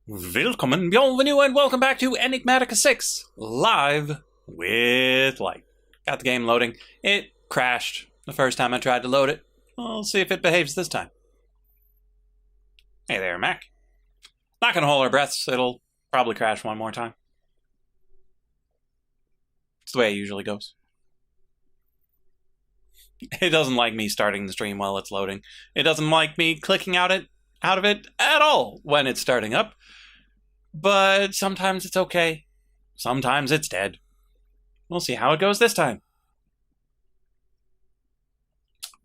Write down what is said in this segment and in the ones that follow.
Willkommen, bienvenue, and welcome back to Enigmatica 6, live with light. Got the game loading. It crashed the first time I tried to load it. We'll see if it behaves this time. Hey there, Mac. Not gonna hold our breaths, it'll probably crash one more time. It's the way it usually goes. It doesn't like me starting the stream while it's loading. It doesn't like me clicking out of it at all when it's starting up. But sometimes it's okay. Sometimes it's dead. We'll see how it goes this time.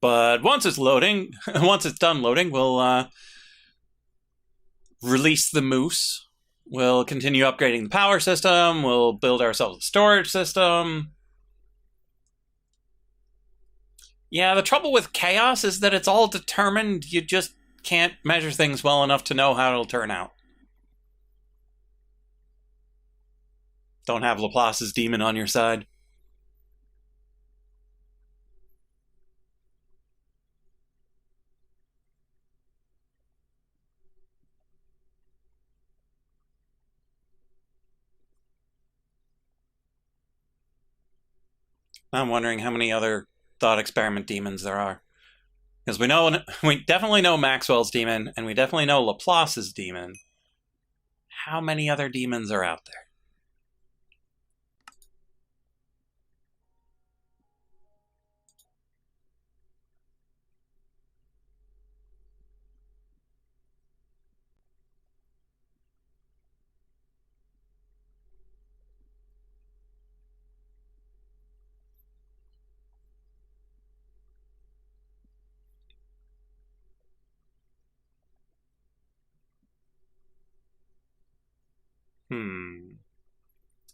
But once it's loading, once it's done loading, we'll release the moose. We'll continue upgrading the power system. We'll build ourselves a storage system. Yeah, the trouble with chaos is that it's all determined. You just can't measure things well enough to know how it'll turn out. Don't have Laplace's demon on your side. I'm wondering how many other thought experiment demons there are. Because we definitely know Maxwell's demon, and we definitely know Laplace's demon. How many other demons are out there?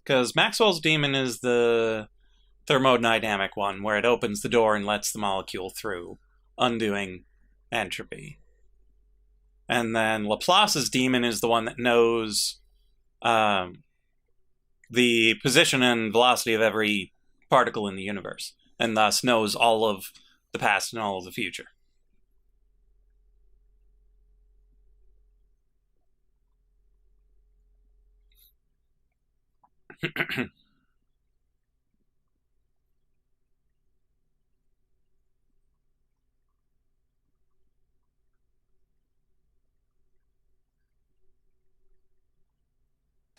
Because Maxwell's demon is the thermodynamic one, where it opens the door and lets the molecule through, undoing entropy. And then Laplace's demon is the one that knows the position and velocity of every particle in the universe, and thus knows all of the past and all of the future.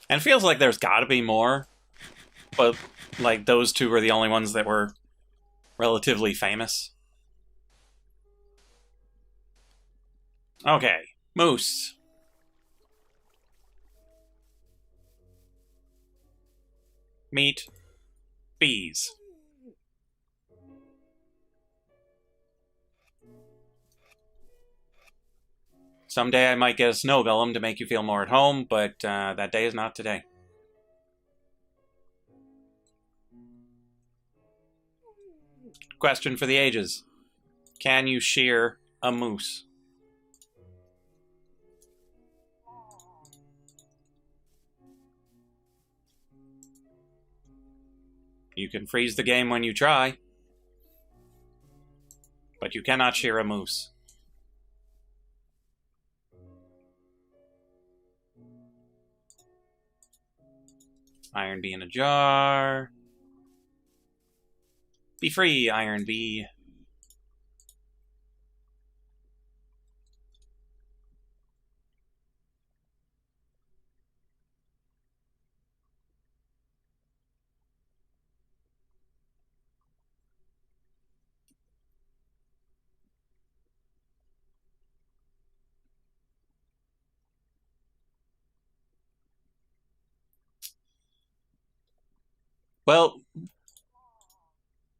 And it feels like there's got to be more, but like those two were the only ones that were relatively famous. Okay, moose. Meat. Bees. Someday I might get a snow golem to make you feel more at home, but that day is not today. Question for the ages. Can you shear a moose? You can freeze the game when you try, but you cannot shear a moose. Iron bee in a jar. Be free, Iron bee. Well,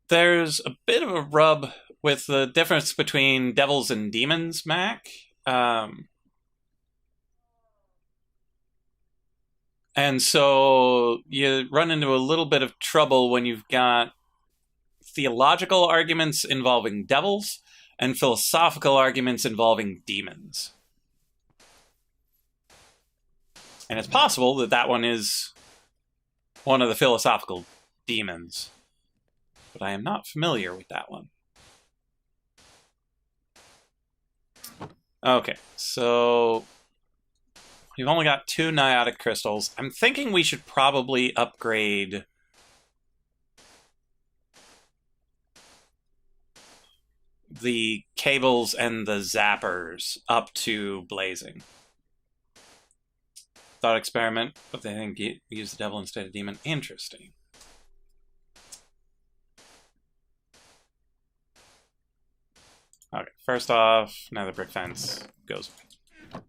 there's a bit of a rub with the difference between devils and demons, Mac. And so you run into a little bit of trouble when you've got theological arguments involving devils and philosophical arguments involving demons. And it's possible that that one is one of the philosophical demons. But I am not familiar with that one. Okay, so We've only got 2 niotic crystals. I'm thinking we should probably upgrade the cables and the zappers up to blazing. Thought experiment, but they think use the devil instead of demon. Interesting. Okay, first off, now the brick fence goes away.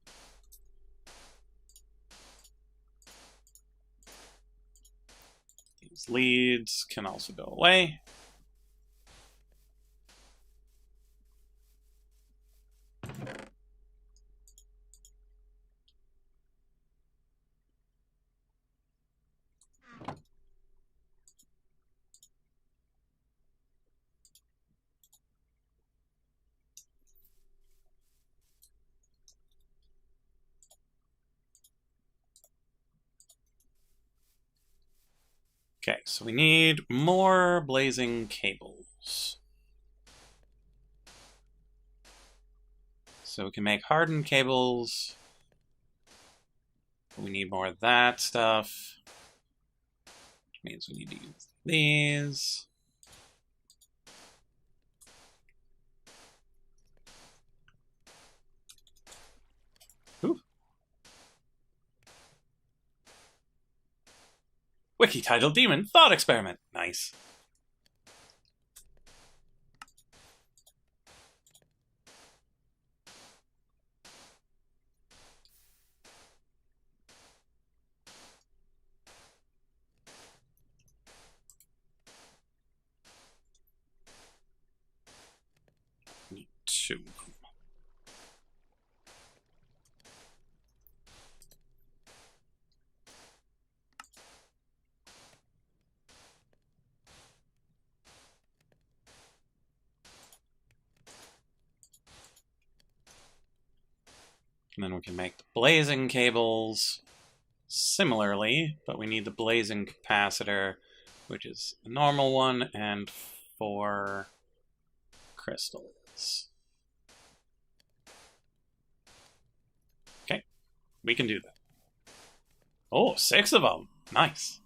These leads can also go away. Okay, so we need more blazing cables. So we can make hardened cables. We need more of that stuff. Which means we need to use these. Ooh. Wiki title demon thought experiment. Nice. Need 2. And then we can make the blazing cables similarly, but we need the blazing capacitor, which is a normal one, and 4 crystals. Okay, we can do that. Oh, 6 of them. Nice.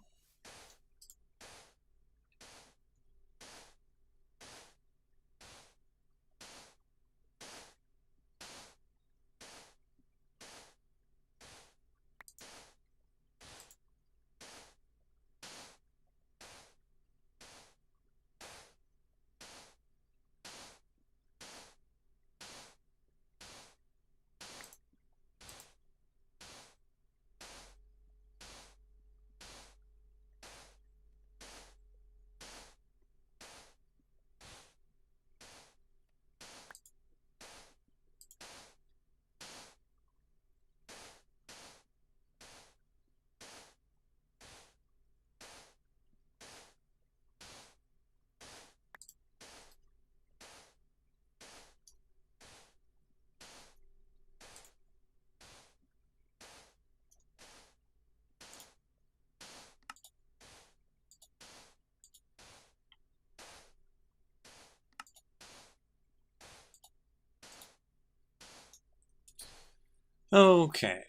Okay,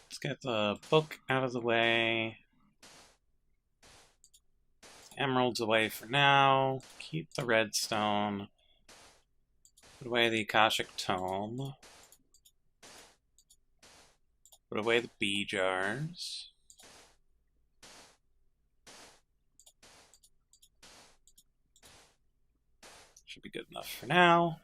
let's get the book out of the way. Emeralds away for now. Keep the redstone. Put away the Akashic Tome. Put away the bee jars. Should be good enough for now.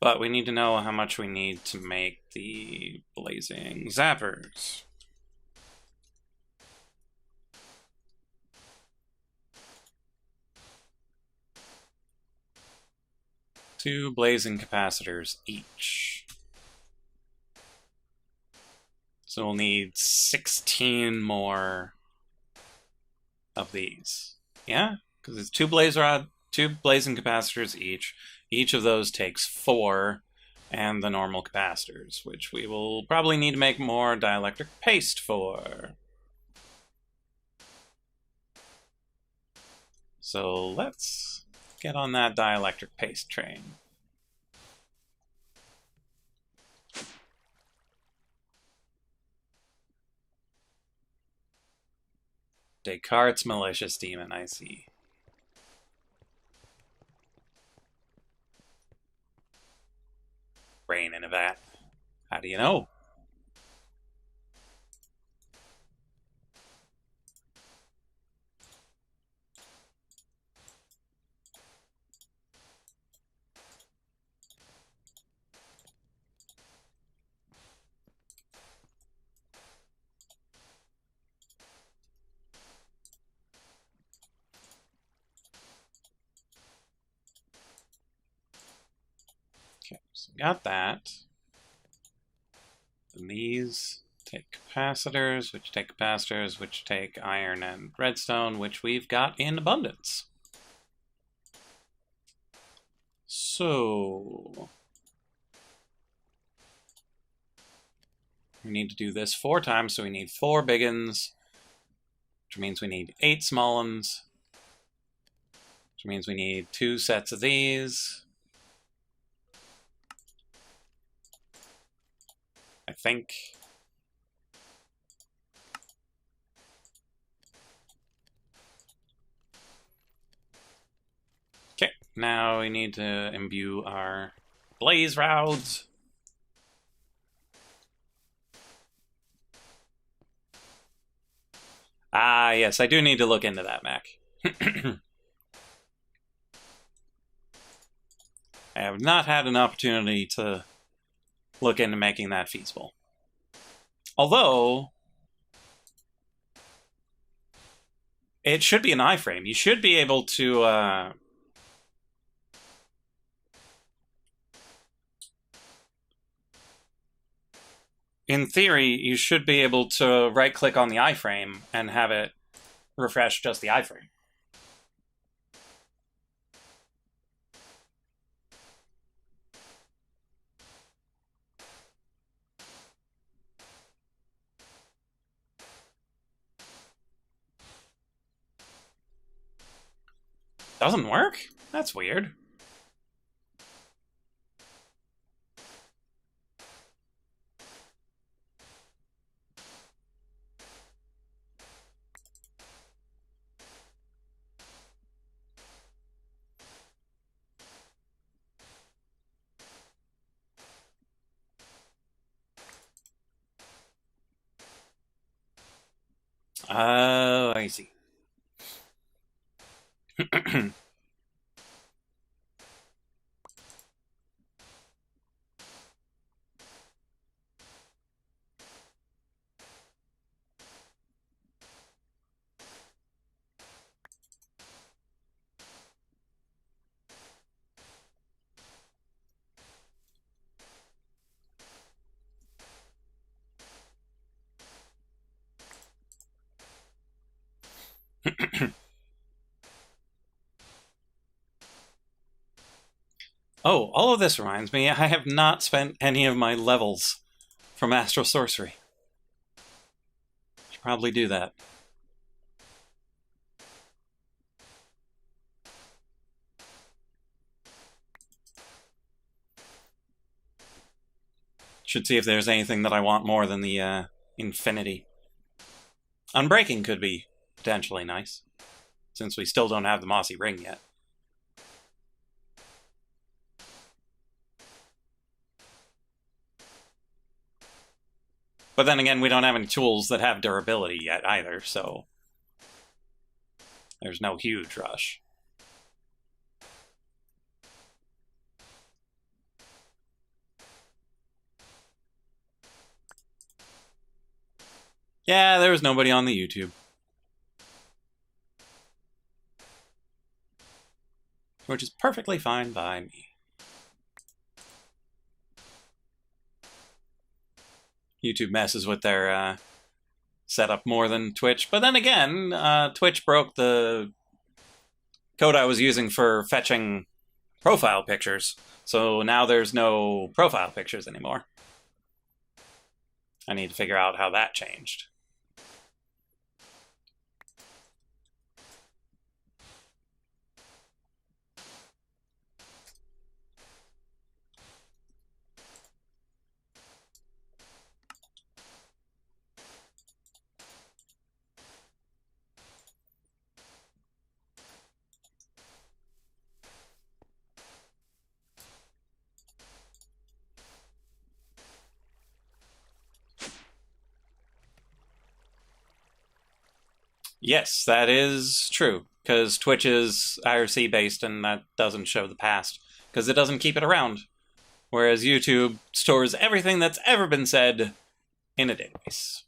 But we need to know how much we need to make the blazing zappers. Two blazing capacitors each. So we'll need 16 more of these. Yeah? Because it's two blazing capacitors each. Each of those takes 4, and the normal capacitors, which we will probably need to make more dielectric paste for. So let's get on that dielectric paste train. Descartes' malicious demon, I see. Rain in a vat. How do you know? Okay, so we got that. And these take capacitors, which take capacitors, which take iron and redstone, which we've got in abundance. So we need to do this 4 times, so we need 4 big uns, which means we need 8 small uns, which means we need 2 sets of these. I think. Okay, now we need to imbue our blaze rods. Ah, yes, I do need to look into that, Mac. I have not had an opportunity to look into making that feasible. Although, it should be an iframe. You should be able to... in theory, you should be able to right-click on the iframe and have it refresh just the iframe. Doesn't work? That's weird. Oh, I see. Oh, all of this reminds me, I have not spent any of my levels from Astral Sorcery. Should probably do that. Should see if there's anything that I want more than the Infinity. Unbreaking could be potentially nice, since we still don't have the Mossy Ring yet. But then again, we don't have any tools that have durability yet either, so there's no huge rush. Yeah, there was nobody on the YouTube. Which is perfectly fine by me. YouTube messes with their setup more than Twitch. But then again, Twitch broke the code I was using for fetching profile pictures. So now there's no profile pictures anymore. I need to figure out how that changed. Yes, that is true, because Twitch is IRC based and that doesn't show the past, because it doesn't keep it around. Whereas YouTube stores everything that's ever been said in a database.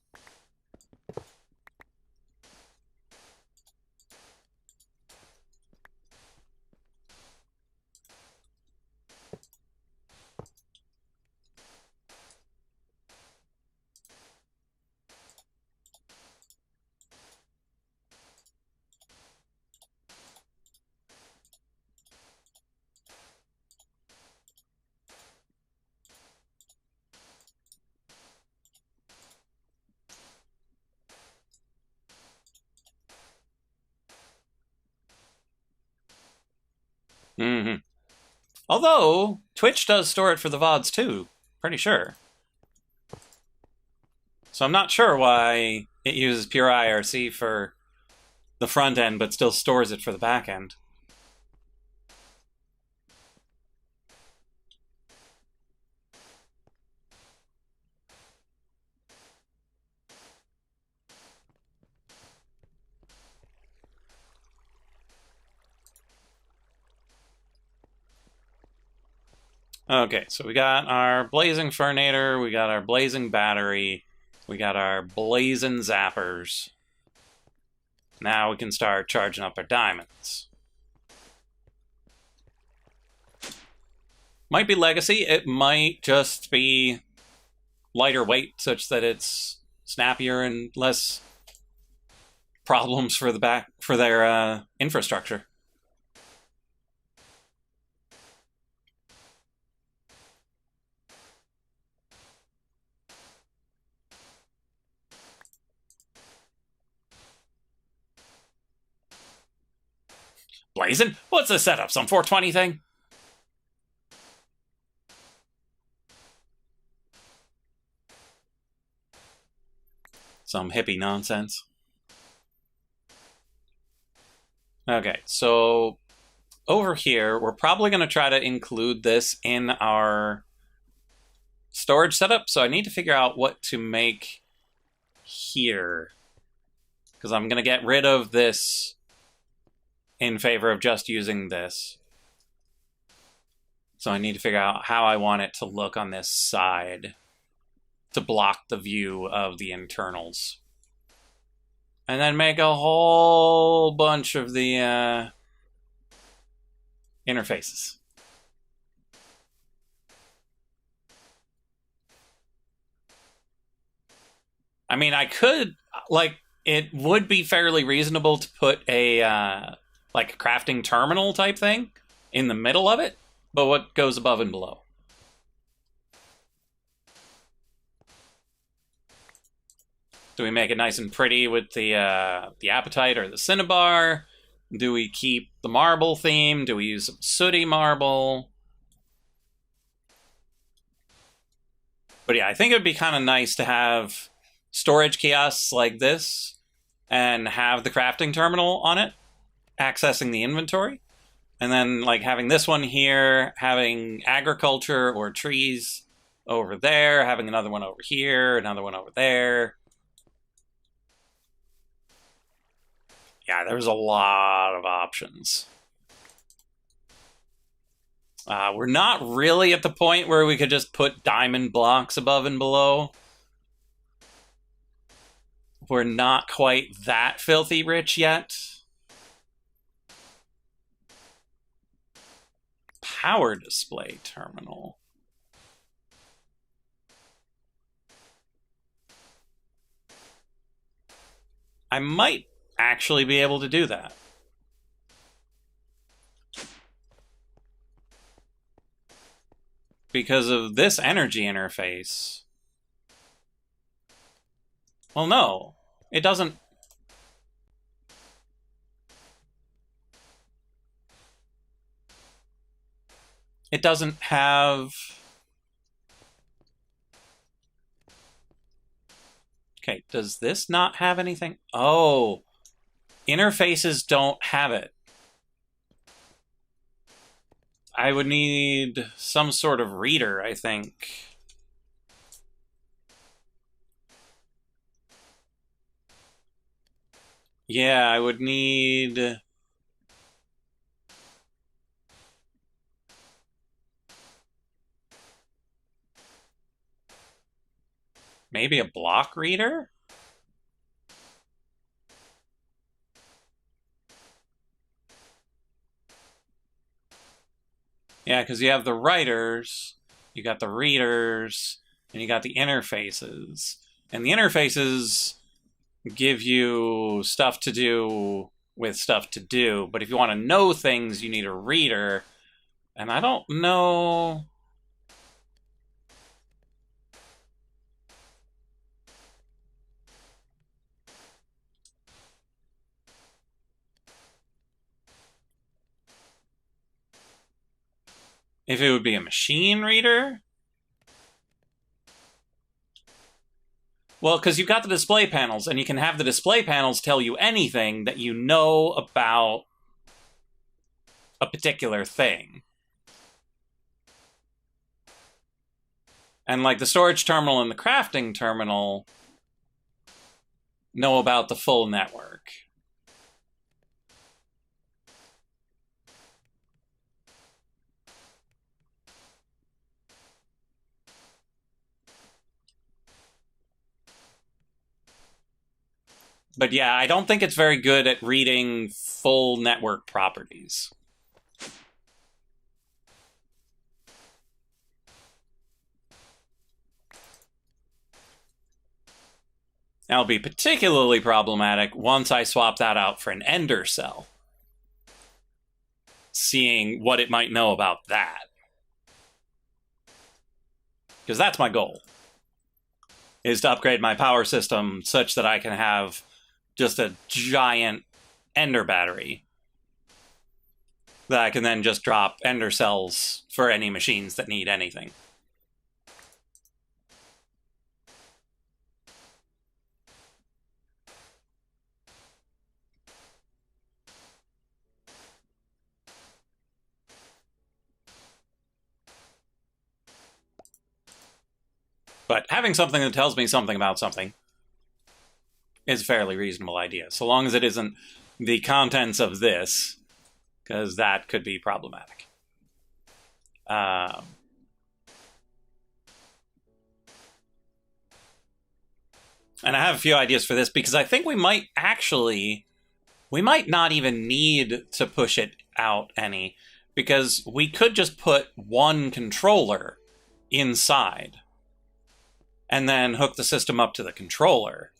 Mm-hmm. Although, Twitch does store it for the VODs too, pretty sure. So I'm not sure why it uses pure IRC for the front end, but still stores it for the back end. Okay, so we got our blazing furnator, we got our blazing battery, we got our blazing zappers. Now we can start charging up our diamonds. Might be legacy, it might just be lighter weight such that it's snappier and less problems for their infrastructure. Blazing? What's the setup? Some 420 thing? Some hippie nonsense. Okay, so over here, we're probably going to try to include this in our storage setup, so I need to figure out what to make here. Because I'm going to get rid of this in favor of just using this. So I need to figure out how I want it to look on this side to block the view of the internals. And then make a whole bunch of the interfaces. I mean, I could, like, it would be fairly reasonable to put a, like, a crafting terminal type thing in the middle of it, but what goes above and below? Do we make it nice and pretty with the apatite or the cinnabar? Do we keep the marble theme? Do we use some sooty marble? But yeah, I think it would be kind of nice to have storage kiosks like this and have the crafting terminal on it, accessing the inventory. And then like having this one here, having agriculture or trees over there, having another one over here, another one over there. Yeah, there's a lot of options. We're not really at the point where we could just put diamond blocks above and below. We're not quite that filthy rich yet. Power display terminal. I might actually be able to do that. Because of this energy interface. Well, no. It doesn't... It doesn't have... Okay, does this not have anything? Oh, interfaces don't have it. I would need some sort of reader, I think. Yeah, I would need... maybe a block reader? Yeah, because you have the writers, you got the readers, and you got the interfaces. And the interfaces give you stuff to do with stuff to do, but if you want to know things, you need a reader. And I don't know... if it would be a machine reader? Well, because you've got the display panels, and you can have the display panels tell you anything that you know about a particular thing. And like the storage terminal and the crafting terminal know about the full network. But yeah, I don't think it's very good at reading full network properties. That'll be particularly problematic once I swap that out for an ender cell. Seeing what it might know about that. Because that's my goal. Is to upgrade my power system such that I can have just a giant ender battery that I can then just drop ender cells for any machines that need anything. But having something that tells me something about something is a fairly reasonable idea, so long as it isn't the contents of this, because that could be problematic. And I have a few ideas for this, because I think we might not even need to push it out any, because we could just put one controller inside and then hook the system up to the controller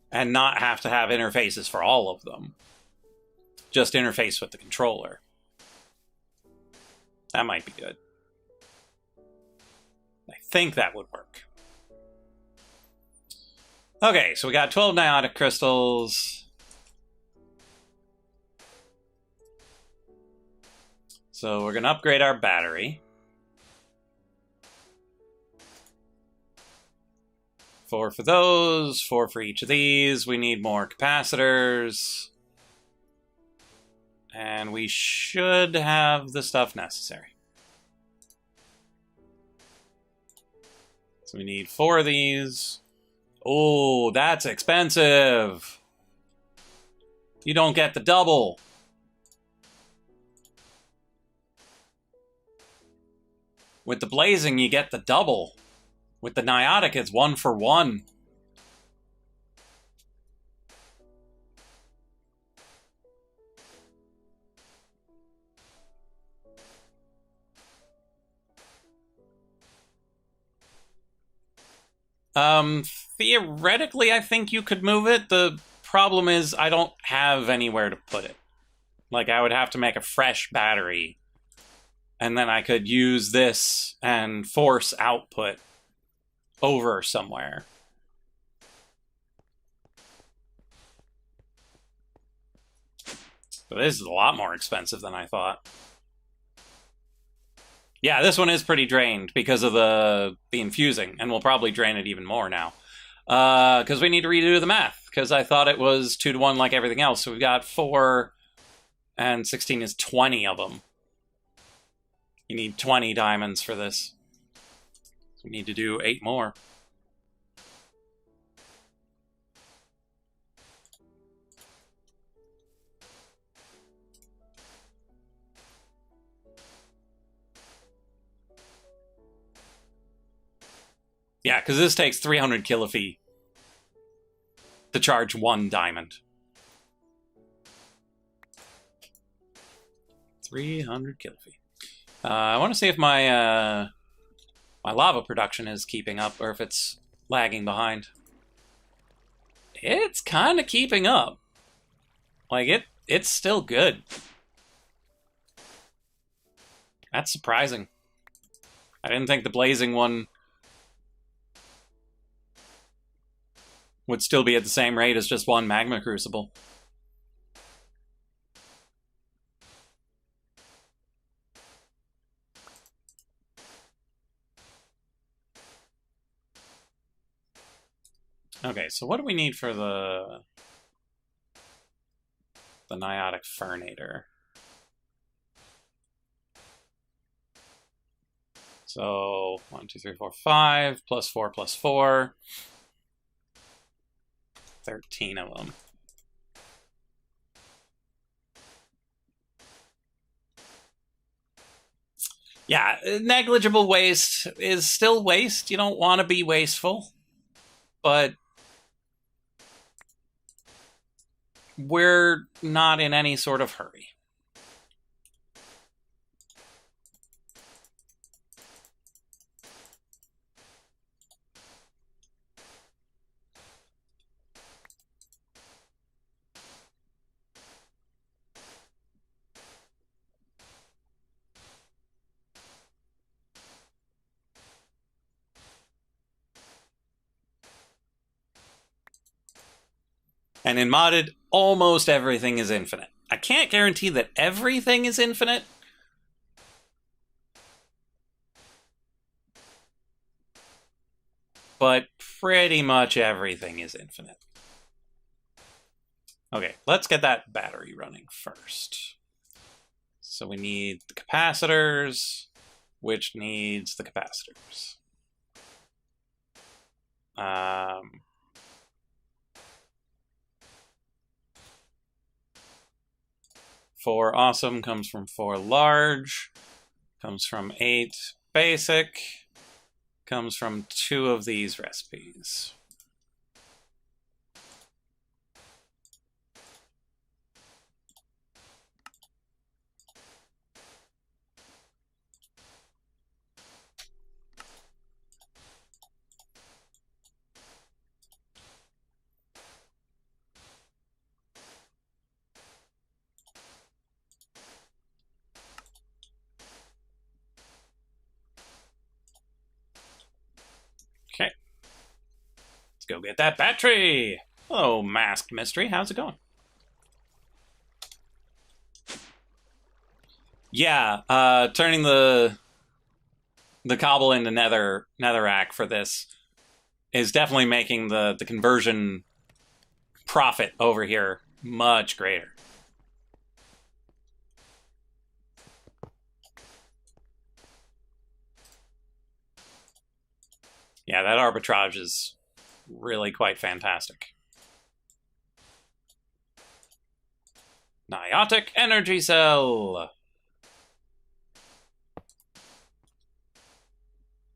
and not have to have interfaces for all of them. Just interface with the controller. That might be good. I think that would work. Okay, so we got 12 niotic crystals. So we're going to upgrade our battery. 4 for those, 4 for each of these. We need more capacitors. And we should have the stuff necessary. So we need 4 of these. Oh, that's expensive. You don't get the double. With the blazing, you get the double. With the niotic, it's 1 for 1. Theoretically, I think you could move it. The problem is I don't have anywhere to put it. Like, I would have to make a fresh battery, and then I could use this and force output over somewhere. But this is a lot more expensive than I thought. Yeah, this one is pretty drained because of the infusing, and we'll probably drain it even more now. Because we need to redo the math, because I thought it was 2 to 1 like everything else. So we've got 4, and 16 is 20 of them. You need 20 diamonds for this. So we need to do 8 more. Yeah, because this takes 300 kilofeet to charge 1 diamond. 300 kilofeet. I want to see if my my lava production is keeping up, or if it's lagging behind. It's kind of keeping up. Like, it's still good. That's surprising. I didn't think the blazing one would still be at the same rate as just one magma crucible. Okay, so what do we need for the Niotic Fernator? So 1, 2, 3, 4, 5 plus 4 plus 4. 13 of them. Yeah, negligible waste is still waste. You don't want to be wasteful, but we're not in any sort of hurry. And in modded, almost everything is infinite. I can't guarantee that everything is infinite, but pretty much everything is infinite. Okay, let's get that battery running first. So we need the capacitors, which needs the capacitors. 4 awesome comes from 4 large, comes from 8 basic, comes from 2 of these recipes. Okay. Let's go get that battery. Hello, Masked Mystery. How's it going? Yeah, turning the cobble into netherrack for this is definitely making the conversion profit over here much greater. Yeah, that arbitrage is really quite fantastic. Niotic energy cell.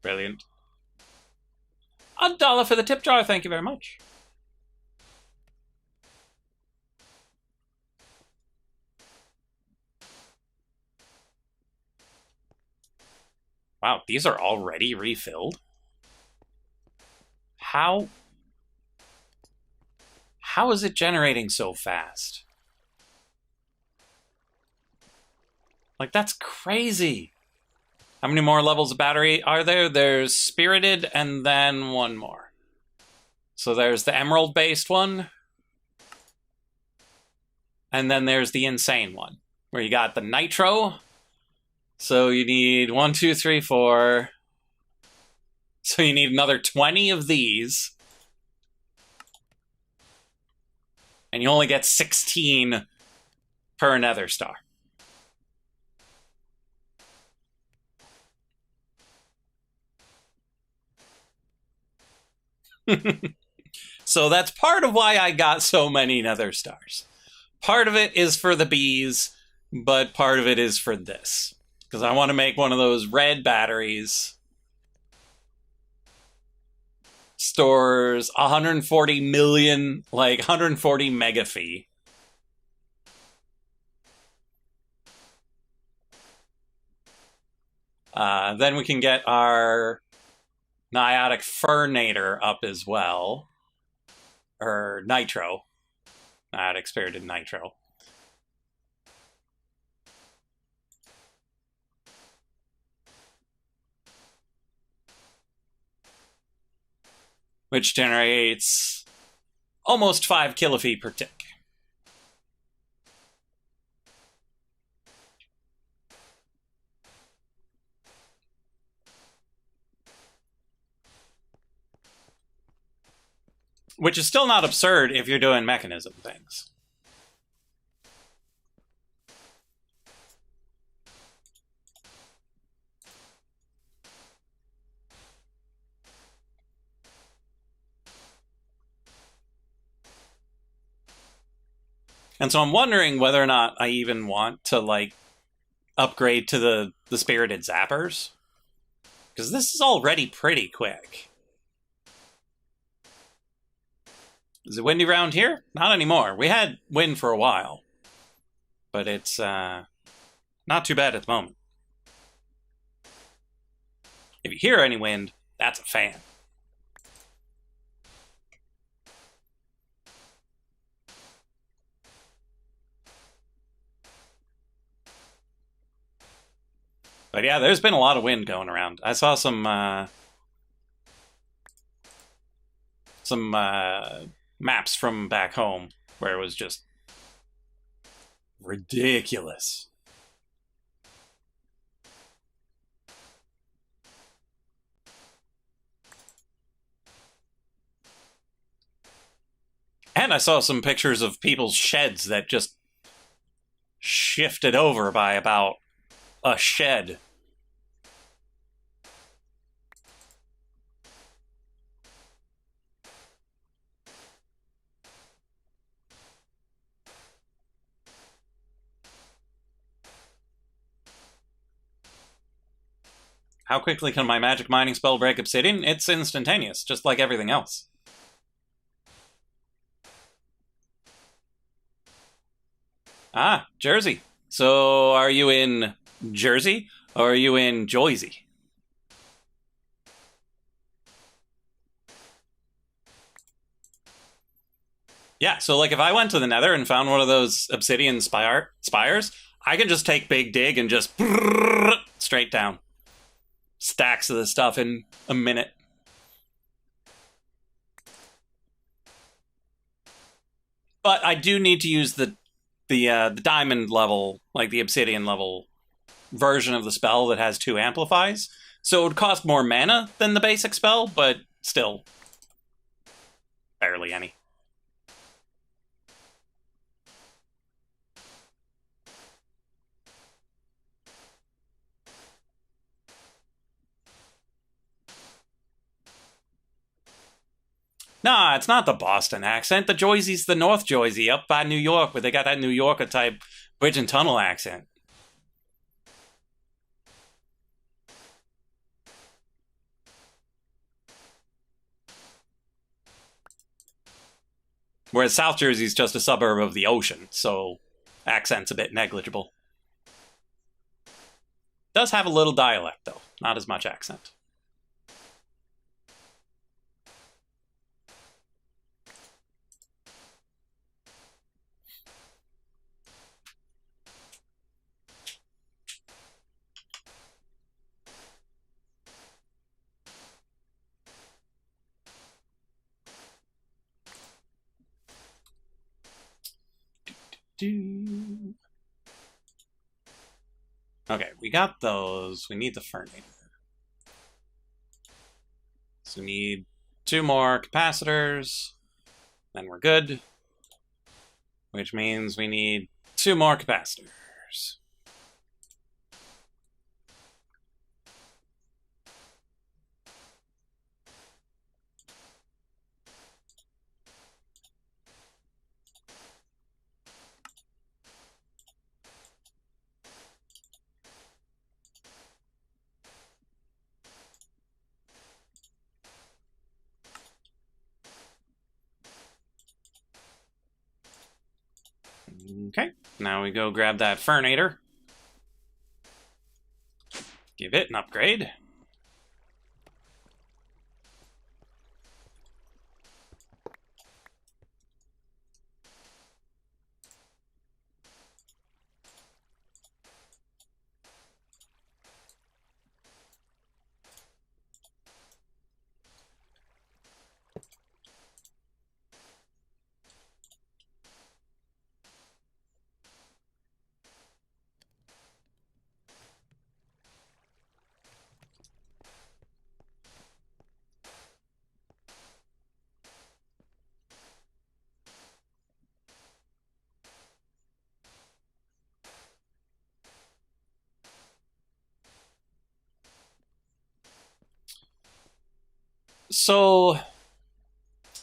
Brilliant. $1 for the tip jar, thank you very much. Wow, these are already refilled? How is it generating so fast? Like, that's crazy. How many more levels of battery are there? There's Spirited and then one more. So there's the Emerald-based one. And then there's the Insane one, where you got the Nitro. So you need 1, 2, 3, 4. So you need another 20 of these. And you only get 16 per Nether Star. So that's part of why I got so many Nether Stars. Part of it is for the bees, but part of it is for this. Because I want to make one of those red batteries. stores 140 million, like 140 mega fee. Then we can get our Niotic Fernator up as well. Or Nitro. Niotic Spirited Nitro. Which generates almost 5 kilofee per tick. Which is still not absurd if you're doing mechanism things. And so I'm wondering whether or not I even want to, like, upgrade to the Spirited Zappers. Because this is already pretty quick. Is it windy around here? Not anymore. We had wind for a while. But it's not too bad at the moment. If you hear any wind, that's a fan. But yeah, there's been a lot of wind going around. I saw some maps from back home where it was just ridiculous. And I saw some pictures of people's sheds that just shifted over by about a shed. How quickly can my magic mining spell break obsidian? It's instantaneous, just like everything else. Ah, Jersey. So are you in Jersey or are you in Joyzy? Yeah, so like if I went to the Nether and found one of those obsidian spires, I can just take Big Dig and just straight down. Stacks of the stuff in a minute. But I do need to use the diamond level, like the obsidian level version of the spell that has 2 amplifies. So it would cost more mana than the basic spell, but still barely any. Nah, it's not the Boston accent. The Joyzy's the North Joyzy up by New York, where they got that New Yorker type bridge and tunnel accent. Whereas South Jersey's just a suburb of the ocean, so accent's a bit negligible. Does have a little dialect, though. Not as much accent. Okay, we got those. We need the Fernator. So we need 2 more capacitors. Then we're good. Which means we need 2 more capacitors. Okay, now we go grab that Fernator. Give it an upgrade. So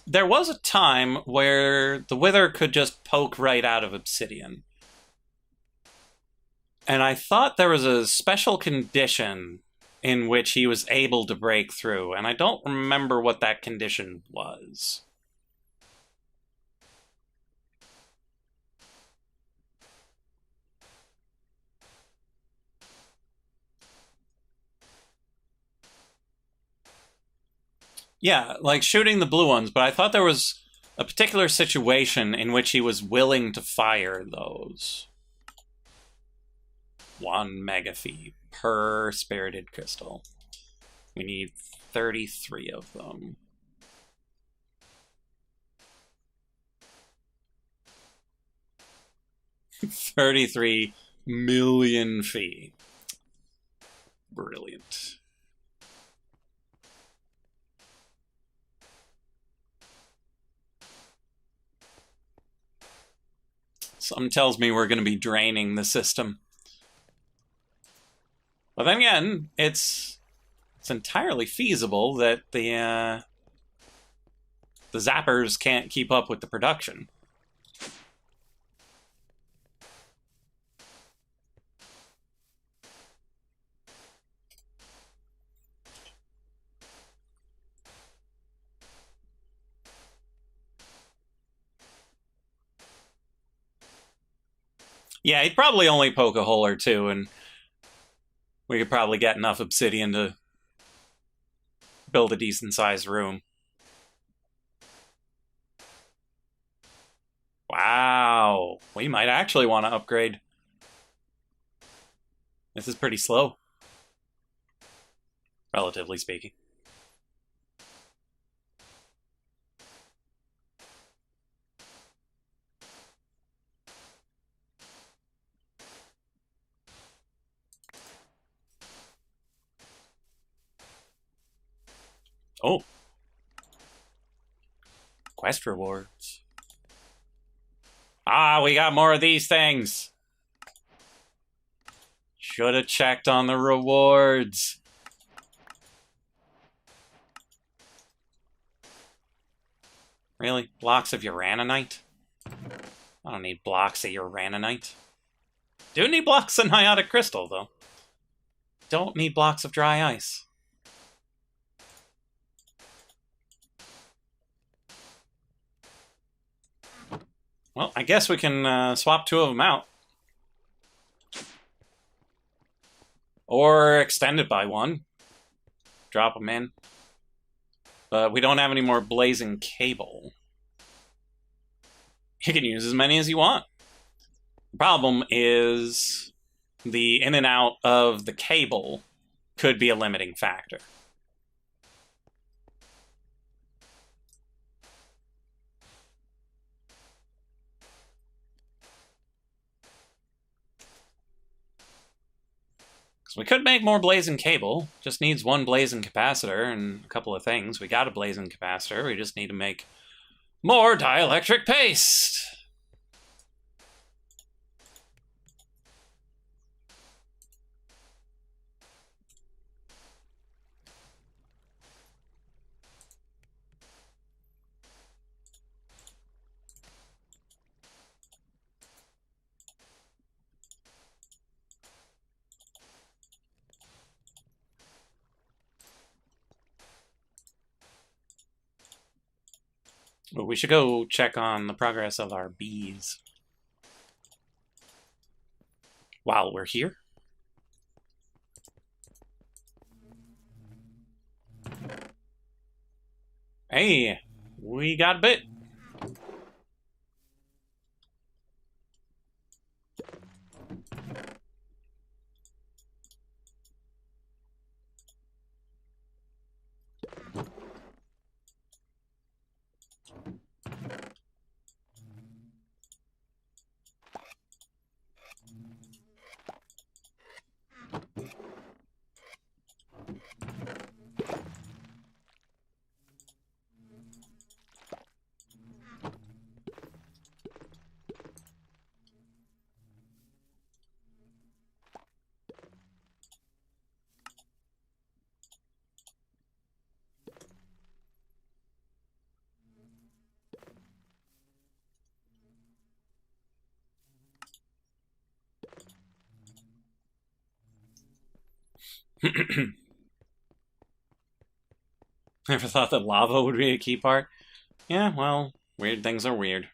there was a time where the Wither could just poke right out of obsidian. And I thought there was a special condition in which he was able to break through, and I don't remember what that condition was. Yeah, like shooting the blue ones, but I thought there was a particular situation in which he was willing to fire those. 1 megafee per spirited crystal. We need 33 of them. 33 million feet. Brilliant. Something tells me we're going to be draining the system. But then again, it's entirely feasible that the zappers can't keep up with the production. Yeah, he'd probably only poke a hole or two, and we could probably get enough obsidian to build a decent-sized room. Wow, we might actually want to upgrade. This is pretty slow, relatively speaking. Oh. Quest rewards. Ah, we got more of these things. Should have checked on the rewards. Really? Blocks of uraninite? I don't need blocks of uraninite. Do need blocks of niotic crystal, though. Don't need blocks of dry ice. Well, I guess we can swap 2 of them out. Or extend it by 1. Drop them in. But we don't have any more blazing cable. You can use as many as you want. The problem is the in and out of the cable could be a limiting factor. We could make more blazing cable. Just needs 1 blazing capacitor and a couple of things. We got a blazing capacitor. We just need to make more dielectric paste. But we should go check on the progress of our bees. while we're here. Hey, we got a bit. Never thought that lava would be a key part. Yeah, well, weird things are weird.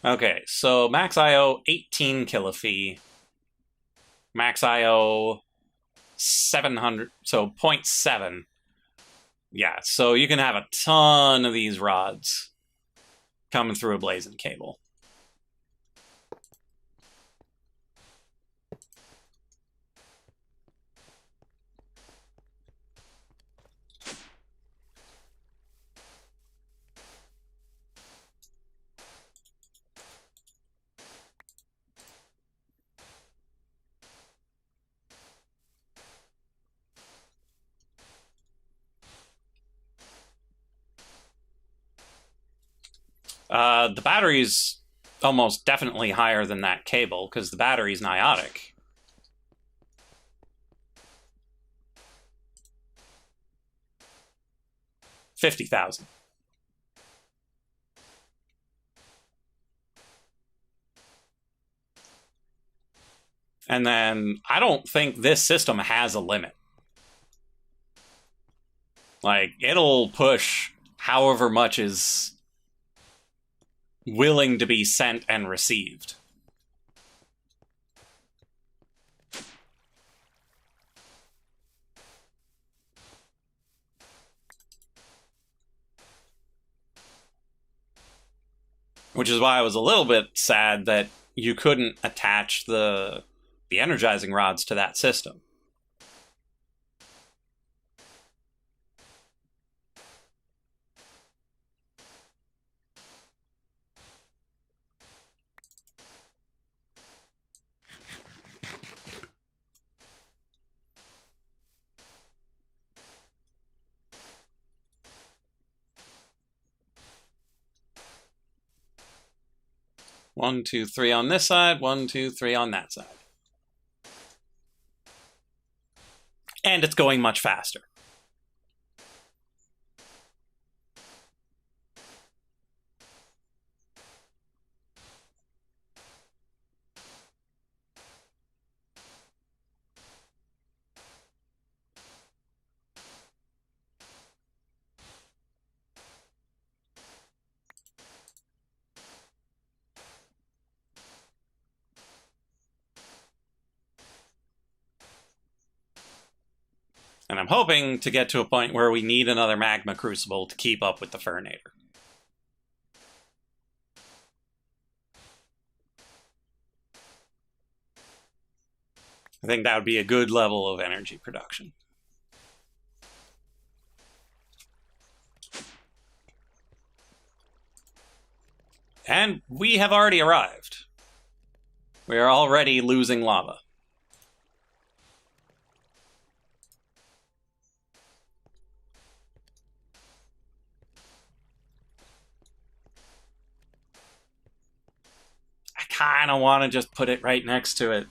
Okay, so max IO 18 kilofee. Max IO 700, so 0.7. Yeah, so you can have a ton of these rods coming through a blazing cable. The battery's almost definitely higher than that cable because the battery's niotic. $50,000. And then I don't think this system has a limit. Like, it'll push however much is willing to be sent and received. Which is why I was a little bit sad that you couldn't attach the energizing rods to that system. One, two, three on this side, 1, 2, 3 on that side. And it's going much faster. And I'm hoping to get to a point where we need another magma crucible to keep up with the Furnator. I think that would be a good level of energy production. And we have already arrived. We are already losing lava. I kind of want to just put it right next to it.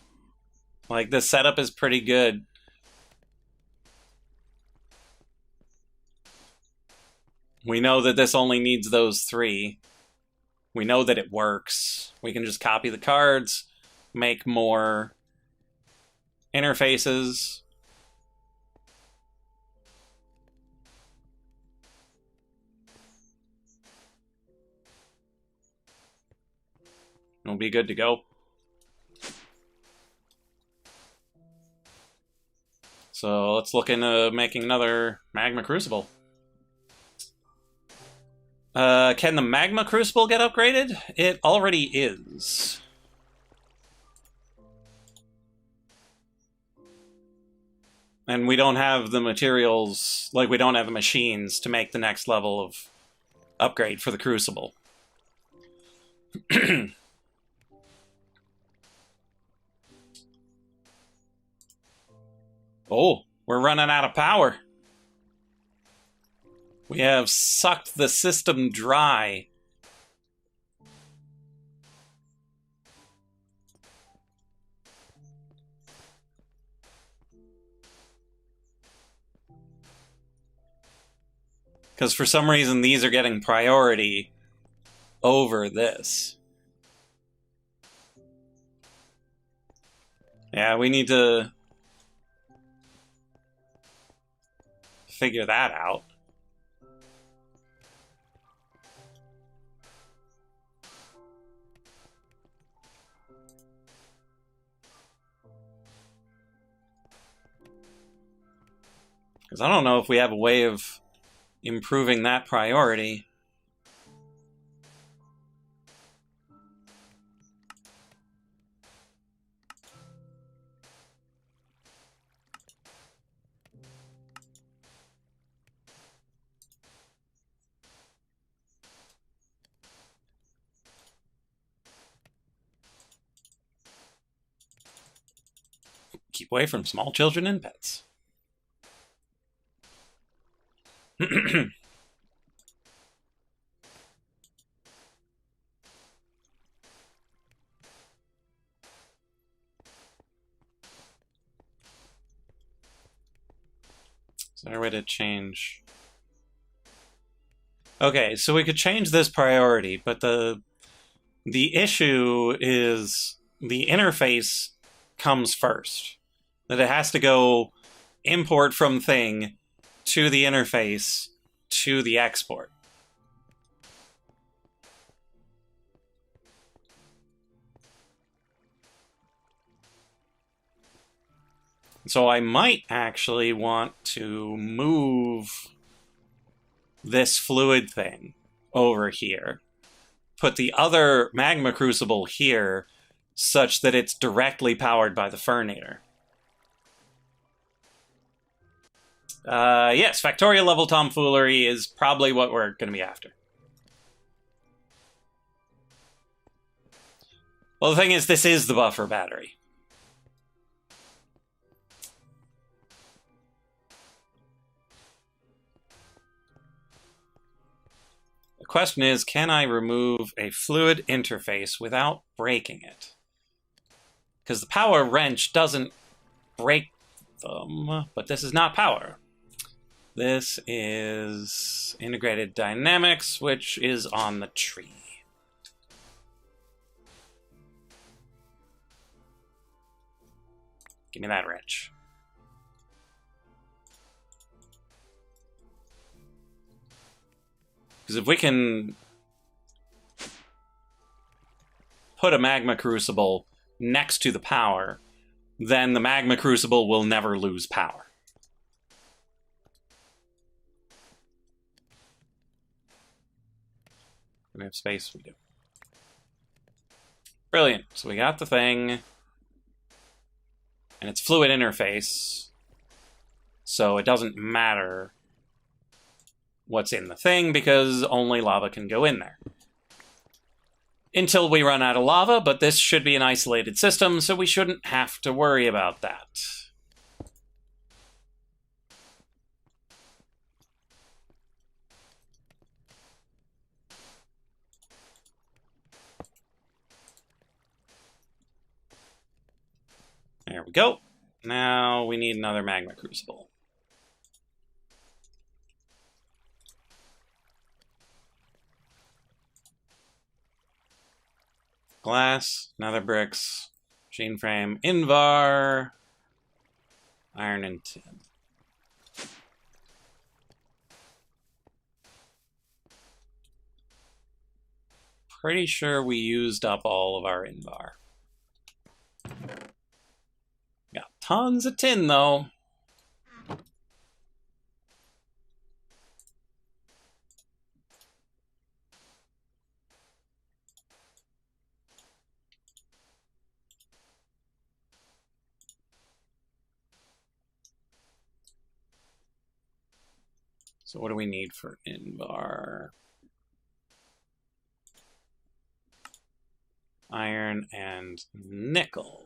Like, the setup is pretty good. We know that this only needs those 3. We know that it works. We can just copy the cards, make more interfaces. We'll be good to go. So let's look into making another Magma Crucible. Can the Magma Crucible get upgraded? It already is. And we don't have the materials, like we don't have the machines to make the next level of upgrade for the Crucible. Oh, we're running out of power. We have sucked the system dry. Because for some reason these are getting priority over this. Yeah, we need to figure that out. Because I don't know if we have a way of improving that priority. Keep away from small children and pets. Is there a way to change? Okay, so we could change this priority, but the issue is the interface comes first. That it has to go import from thing to the interface to the export. So I might actually want to move this fluid thing over here. Put the other Magma Crucible here such that it's directly powered by the Furnator. Yes, Factorial level tomfoolery is probably what we're going to be after. Well, the thing is, this is the buffer battery. The question is, can I remove a fluid interface without breaking it? Because the power wrench doesn't break them, but this is not power. This is integrated dynamics, which is on the tree. Give me that wrench. Because if we can put a Magma Crucible next to the power, then the Magma Crucible will never lose power. Do we have space? We do. Brilliant. So we got the thing, and it's fluid interface, so it doesn't matter what's in the thing because only lava can go in there. Until we run out of lava, but this should be an isolated system, so we shouldn't have to worry about that. There we go. Now we need another Magma Crucible. Glass, nether bricks, machine frame, Invar, iron and tin. pretty sure we used up all of our Invar. Got tons of tin, though. So what do we need for Invar? Iron and nickel.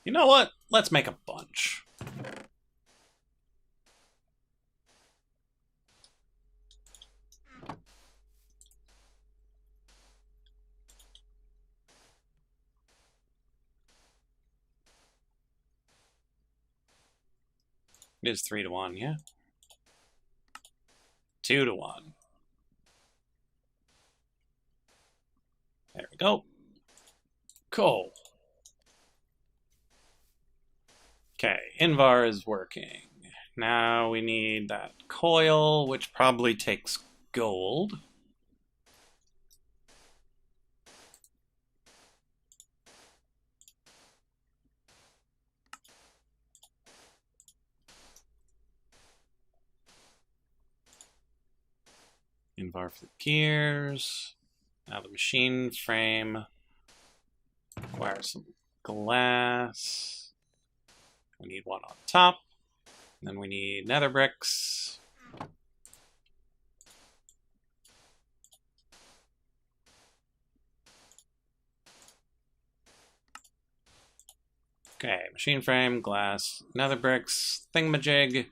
You know what? Let's make a bunch. It is 3-to-1, yeah. 2-to-1. There we go. Cool. Okay, Invar is working. Now we need that coil, which probably takes gold. Invar for the gears. Now the machine frame. Require some glass. We need one on top. Then we need nether bricks. Okay, machine frame, glass, nether bricks, thingamajig.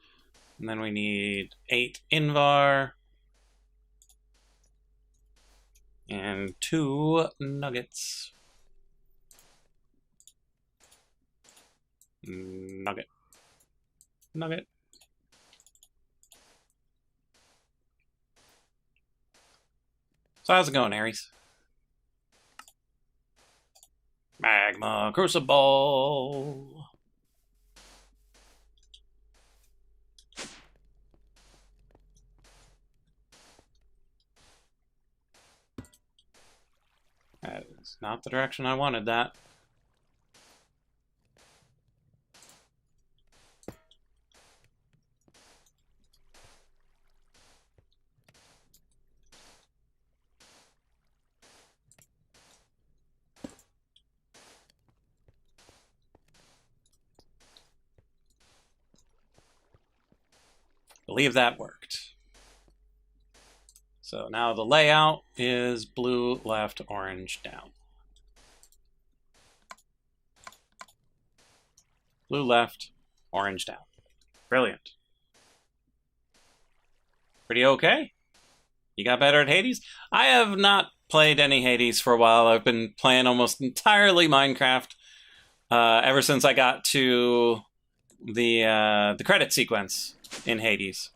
And then we need 8 Invar. And 2 nuggets. Nugget. Nugget. So how's it going, Aries? Magma Crucible. That is not the direction I wanted that. Believe that worked. So now the layout is blue left, orange down. Blue left, orange down. Brilliant. Pretty okay? You got better at Hades? I have not played any Hades for a while. I've been playing almost entirely Minecraft ever since I got to the credit sequence in Hades,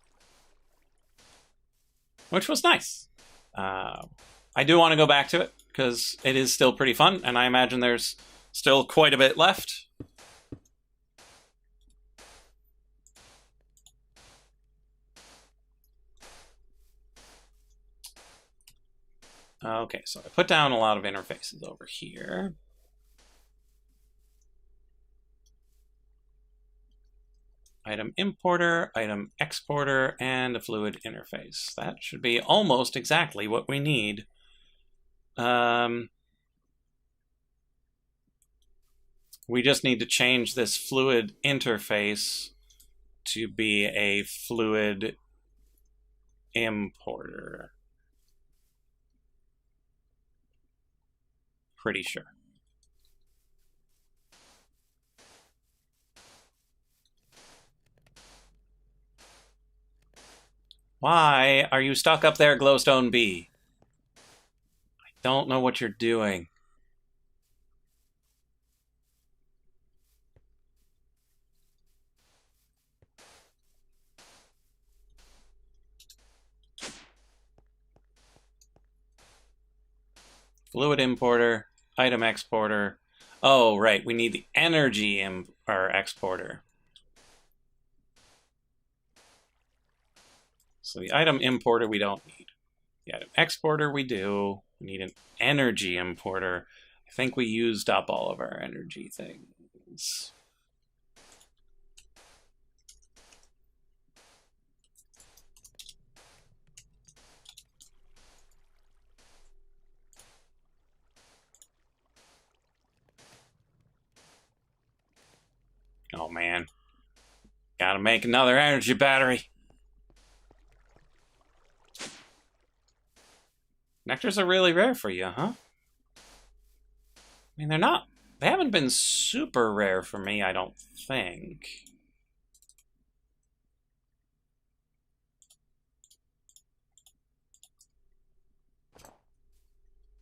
which was nice. I do want to go back to it because it is still pretty fun, and I imagine there's still quite a bit left. Okay, so I put down a lot of interfaces over here. Item importer, item exporter, and a fluid interface. That should be almost exactly what we need. We just need to change this fluid interface to be a fluid importer. Pretty sure. Why are you stuck up there, Glowstone B? I don't know what you're doing. Fluid importer, item exporter. Oh, right, we need the energy exporter. So the item importer we don't need. The item exporter we do. We need an energy importer. I think we used up all of our energy things. Oh man. Gotta make another energy battery. Nectars are really rare for you, huh? I mean, they haven't been super rare for me, I don't think.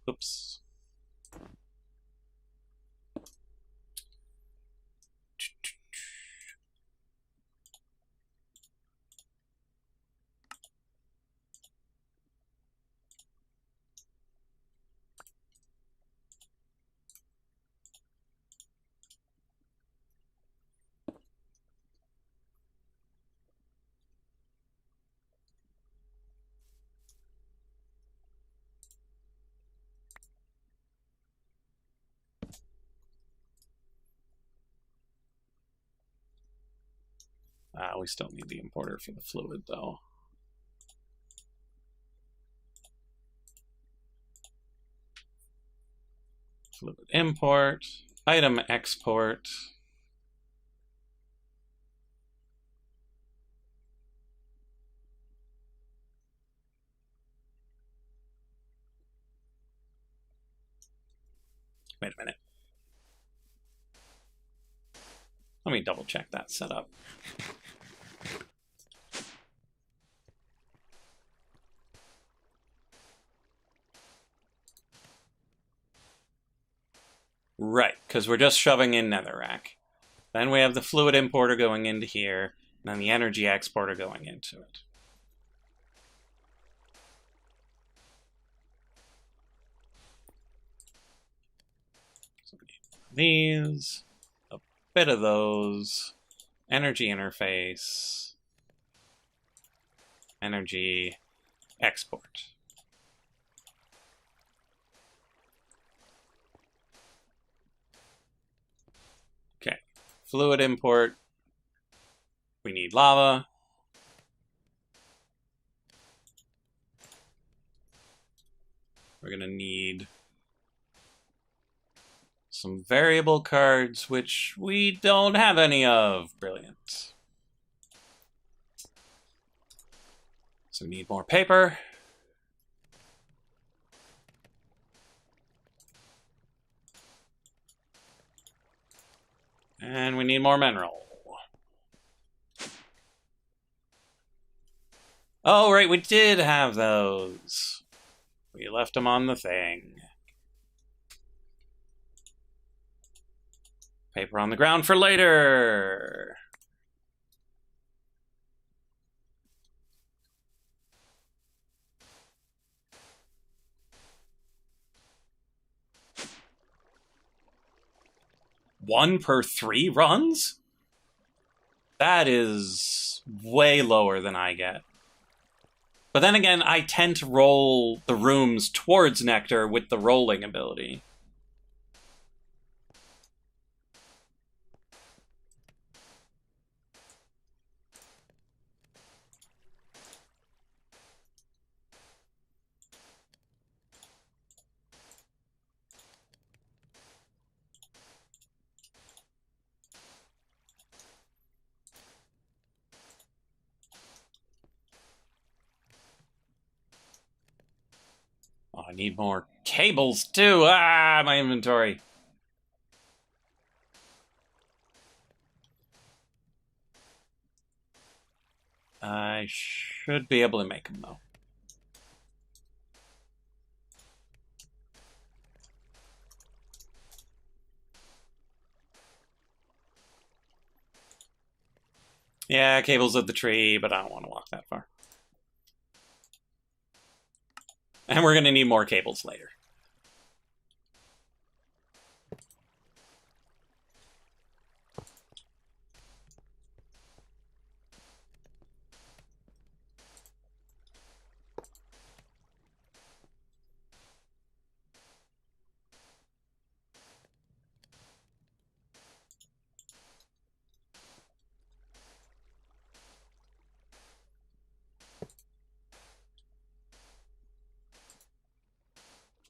Oops. We still need the importer for the fluid, though. Fluid import, item export. Wait a minute. Let me double check that setup. Right, because we're just shoving in netherrack. Then we have the fluid importer going into here, and then the energy exporter going into it. So we need these, a bit of those, energy interface, energy export. Okay, fluid import, we need lava. We're gonna need some variable cards, which we don't have any of. Brilliant. So we need more paper. And we need more mineral. Oh, right, we did have those. We left them on the thing. Paper on the ground for later. One per 3 runs? That is way lower than I get. But then again, I tend to roll the rooms towards Nectar with the rolling ability. Oh, I need more cables too. Ah, my inventory. I should be able to make them, though. Yeah, cables of the tree, but I don't want to walk that far. And we're going to need more cables later.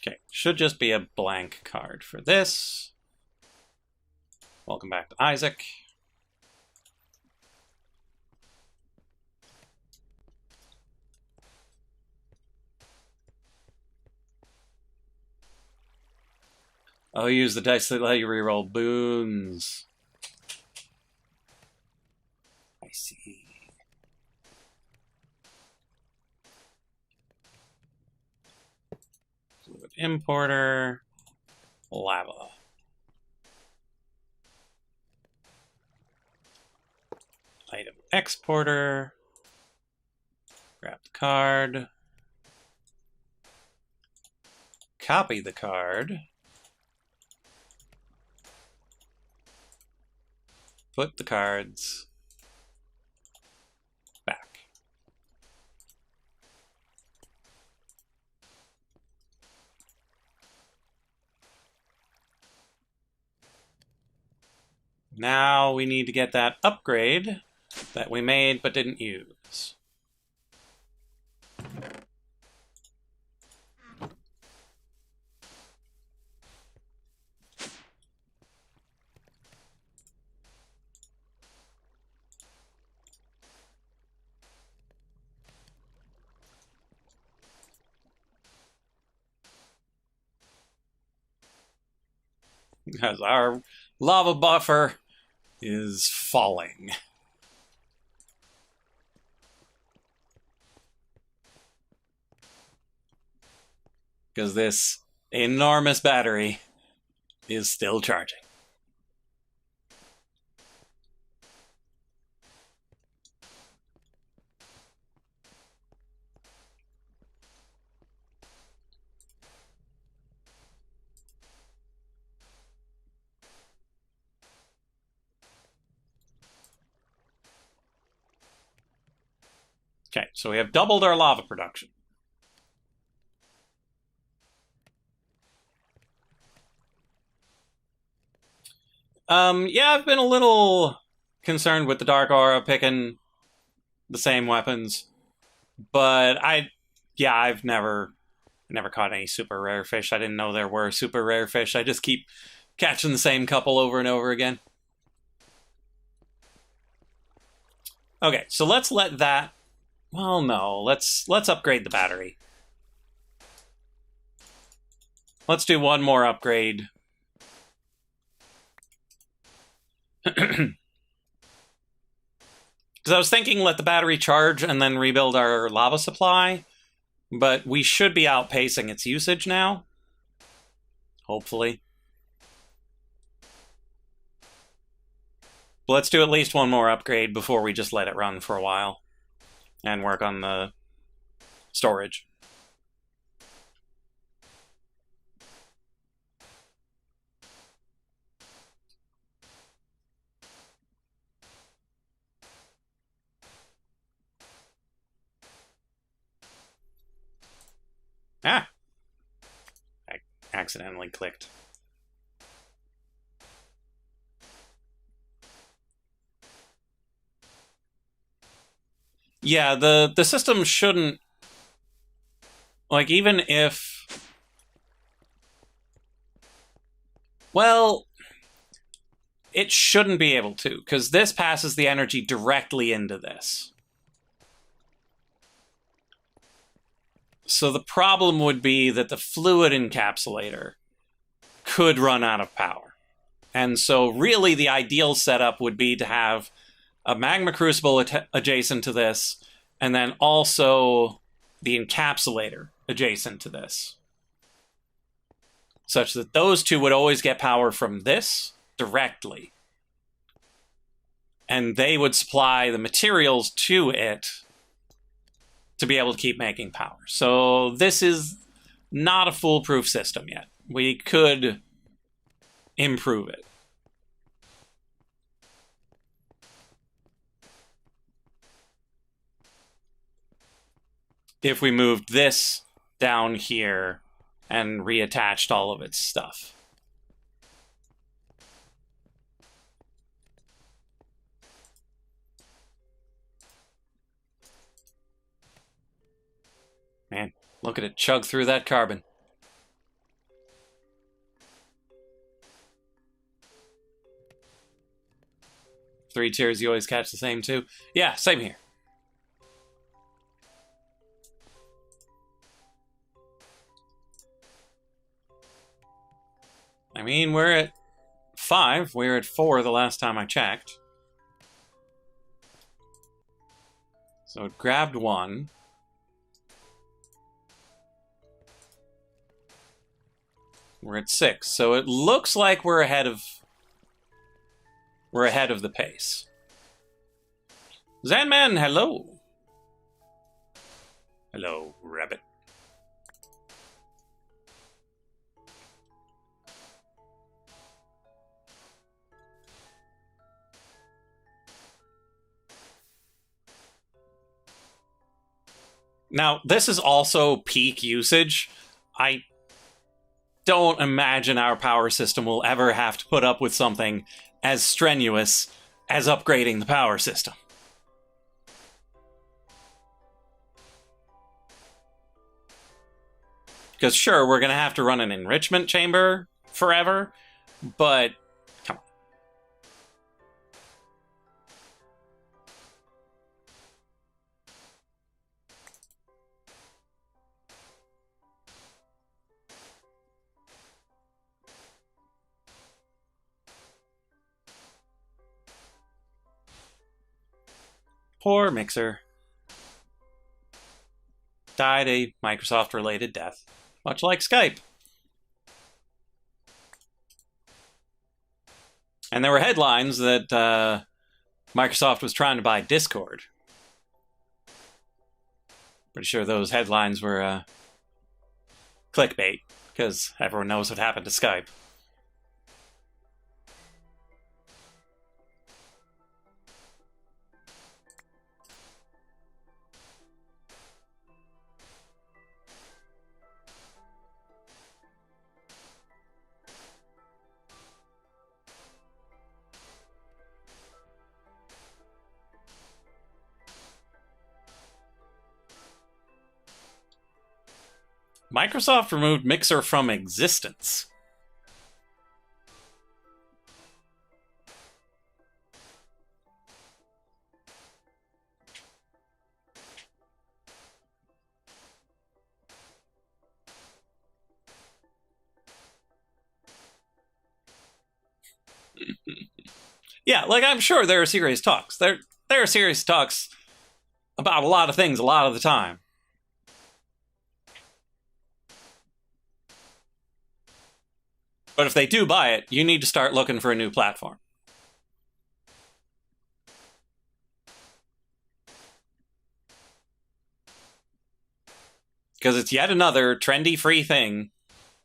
Okay, should just be a blank card for this. Welcome back to Isaac. Oh, use the dice that let you reroll boons. I see. Fluid importer, lava. Item exporter. Grab the card. Copy the card. Put the cards back. Now we need to get that upgrade that we made but didn't use. Because our lava buffer is falling. Because this enormous battery is still charging. Okay, so we have doubled our lava production. Yeah, I've been a little concerned with the Dark Aura picking the same weapons, but I've never caught any super rare fish. I didn't know there were super rare fish. I just keep catching the same couple over and over again. Okay, so let's let that... Well, no, let's upgrade the battery. Let's do one more upgrade. Because I was thinking let the battery charge and then rebuild our lava supply, but we should be outpacing its usage now. Hopefully. But let's do at least one more upgrade before we just let it run for a while and work on the storage. Ah! I accidentally clicked. Yeah, the system shouldn't... Like, even if... Well, it shouldn't be able to, because this passes the energy directly into this. So the problem would be that the fluid encapsulator could run out of power. And so really the ideal setup would be to have a magma crucible adjacent to this, and then also the encapsulator adjacent to this. Such that those two would always get power from this directly. And they would supply the materials to it to be able to keep making power. So this is not a foolproof system yet. We could improve it. If we moved this down here and reattached all of its stuff. Man, look at it chug through that carbon. 3 tiers, you always catch the same 2. Yeah, same here. I mean, we're at 5. We were at 4 the last time I checked. So it grabbed 1. We're at 6. So it looks like we're ahead of the pace. Zanman, hello. Hello, rabbit. Now, this is also peak usage. I don't imagine our power system will ever have to put up with something as strenuous as upgrading the power system. Because sure, we're going to have to run an enrichment chamber forever, but come on. Poor Mixer. Died a Microsoft-related death, much like Skype. And there were headlines that Microsoft was trying to buy Discord. Pretty sure those headlines were clickbait, because everyone knows what happened to Skype. Microsoft removed Mixer from existence. Yeah, like, I'm sure there are serious talks. There are serious talks about a lot of things a lot of the time. But if they do buy it, you need to start looking for a new platform. Because it's yet another trendy free thing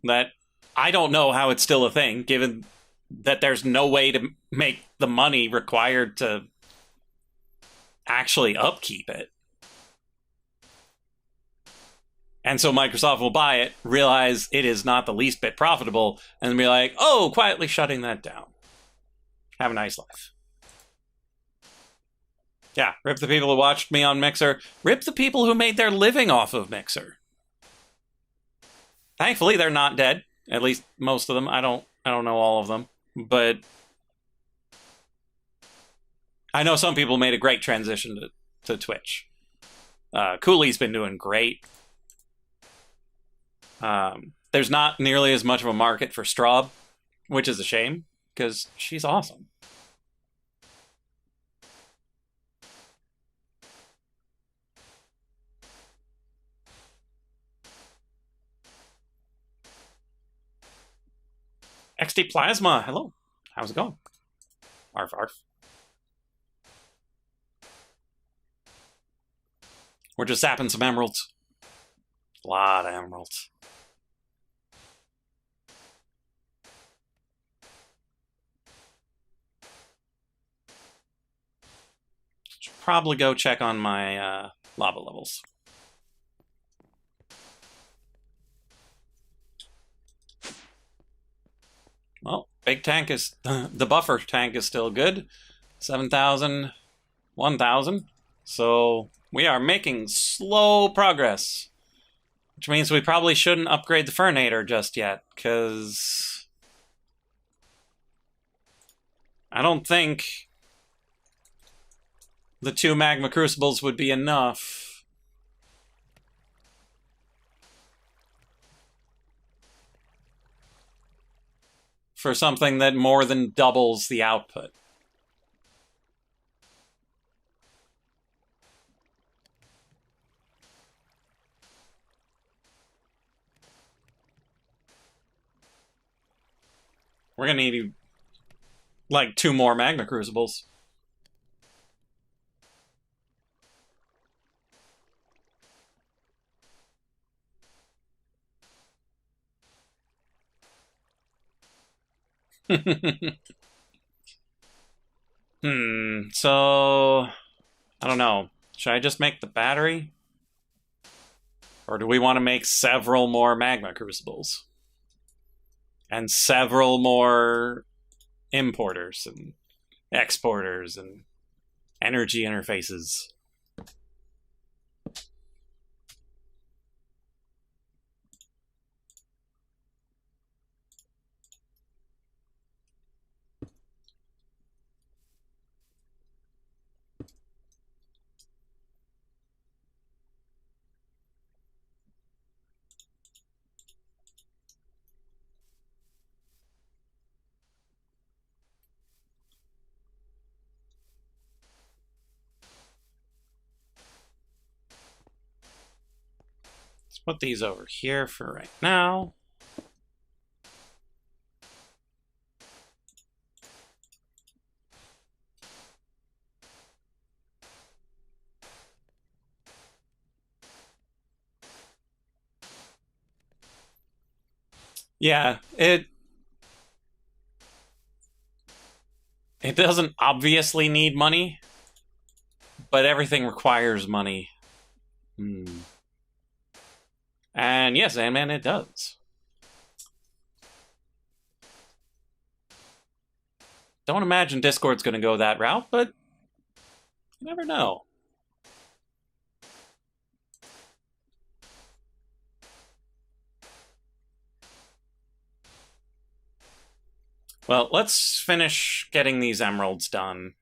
that I don't know how it's still a thing, given that there's no way to make the money required to actually upkeep it. And so Microsoft will buy it, realize it is not the least bit profitable, and be like, oh, quietly shutting that down. Have a nice life. Yeah, rip the people who watched me on Mixer. Rip the people who made their living off of Mixer. Thankfully, they're not dead. At least most of them. I don't know all of them. But I know some people made a great transition to Twitch. Cooley's been doing great. There's not nearly as much of a market for Straub, which is a shame, because she's awesome. XD Plasma, hello. How's it going? Arf, arf. We're just zapping some emeralds. A lot of emeralds. Should probably go check on my lava levels. Well, big tank is... the buffer tank is still good. 7,000, 1,000. So we are making slow progress. Which means we probably shouldn't upgrade the Furnator just yet, because I don't think the 2 magma crucibles would be enough. For something that more than doubles the output. We're gonna need, like, 2 more magma crucibles. So I don't know. Should I just make the battery? Or do we want to make several more magma crucibles? And several more importers and exporters and energy interfaces? Let's put these over here for right now. Yeah, it doesn't obviously need money, but everything requires money. And yes, Sandman, it does. Don't imagine Discord's going to go that route, but you never know. Well, let's finish getting these emeralds done.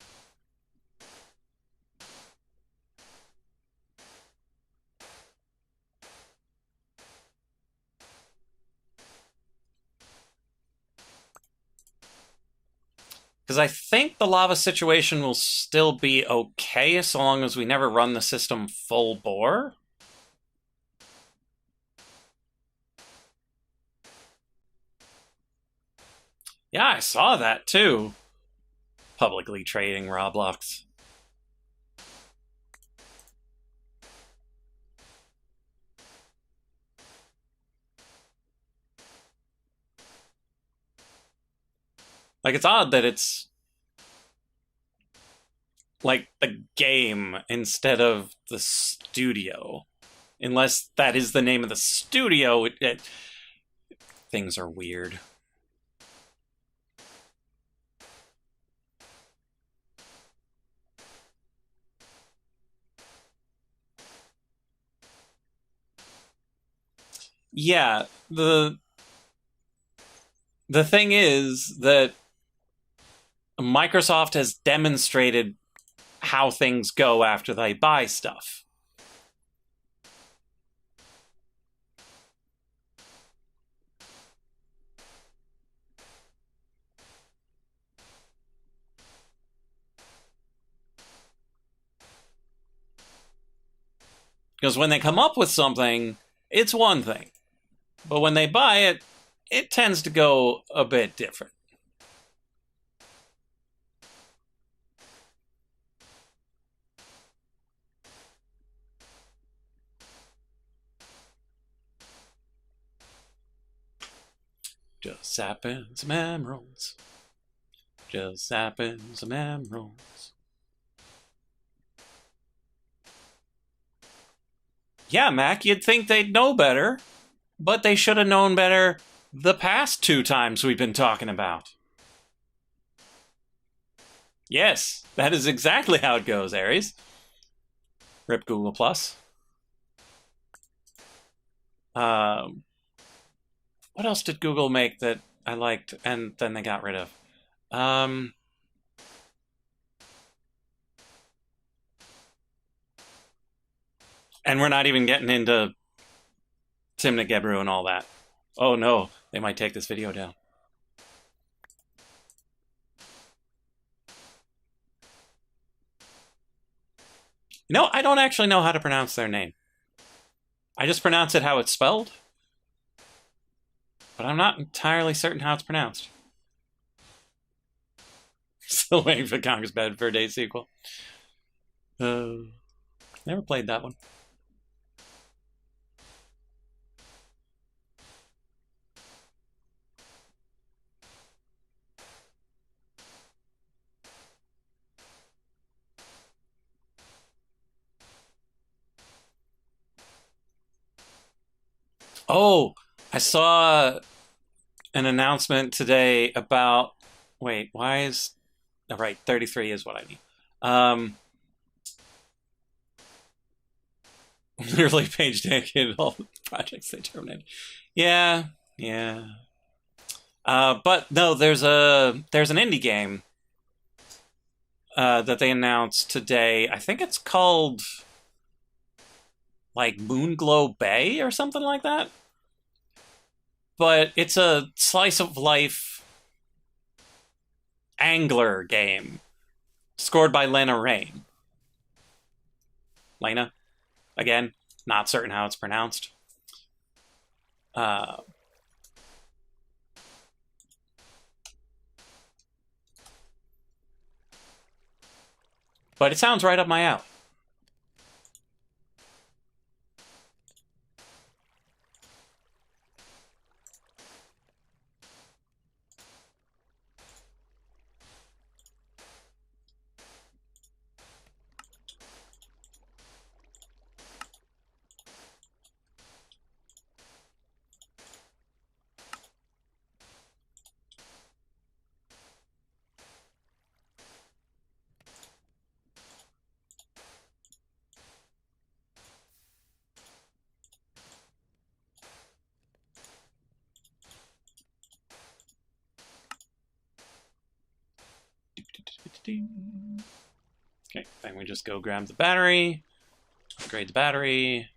Because I think the lava situation will still be okay so long as we never run the system full bore. Yeah, I saw that too. Publicly trading Roblox. Like, it's odd that it's like the game instead of the studio. Unless that is the name of the studio, things are weird. Yeah, the thing is that Microsoft has demonstrated how things go after they buy stuff. Because when they come up with something, it's one thing. But when they buy it, it tends to go a bit different. Just zapping some emeralds. Just zapping some emeralds. Yeah, Mac, you'd think they'd know better, but they should have known better the past 2 times we've been talking about. Yes, that is exactly how it goes, Aries. Rip Google Plus. What else did Google make that I liked and then they got rid of? And we're not even getting into Timnit Gebru and all that. Oh no, they might take this video down. No, I don't actually know how to pronounce their name. I just pronounce it how it's spelled. But I'm not entirely certain how it's pronounced. Still waiting for Conker's Bad Fur Day sequel. Never played that one. Oh, I saw an announcement today about. Wait, why is. Oh, right, 33 is what I need. Literally page dedicated all the projects they terminated. Yeah, yeah. But no, there's an indie game that they announced today. I think it's called like Moonglow Bay or something like that. But it's a slice of life angler game scored by Lena Rain. Lena, again, not certain how it's pronounced. But it sounds right up my alley. Okay, then we just go grab the battery, upgrade the battery.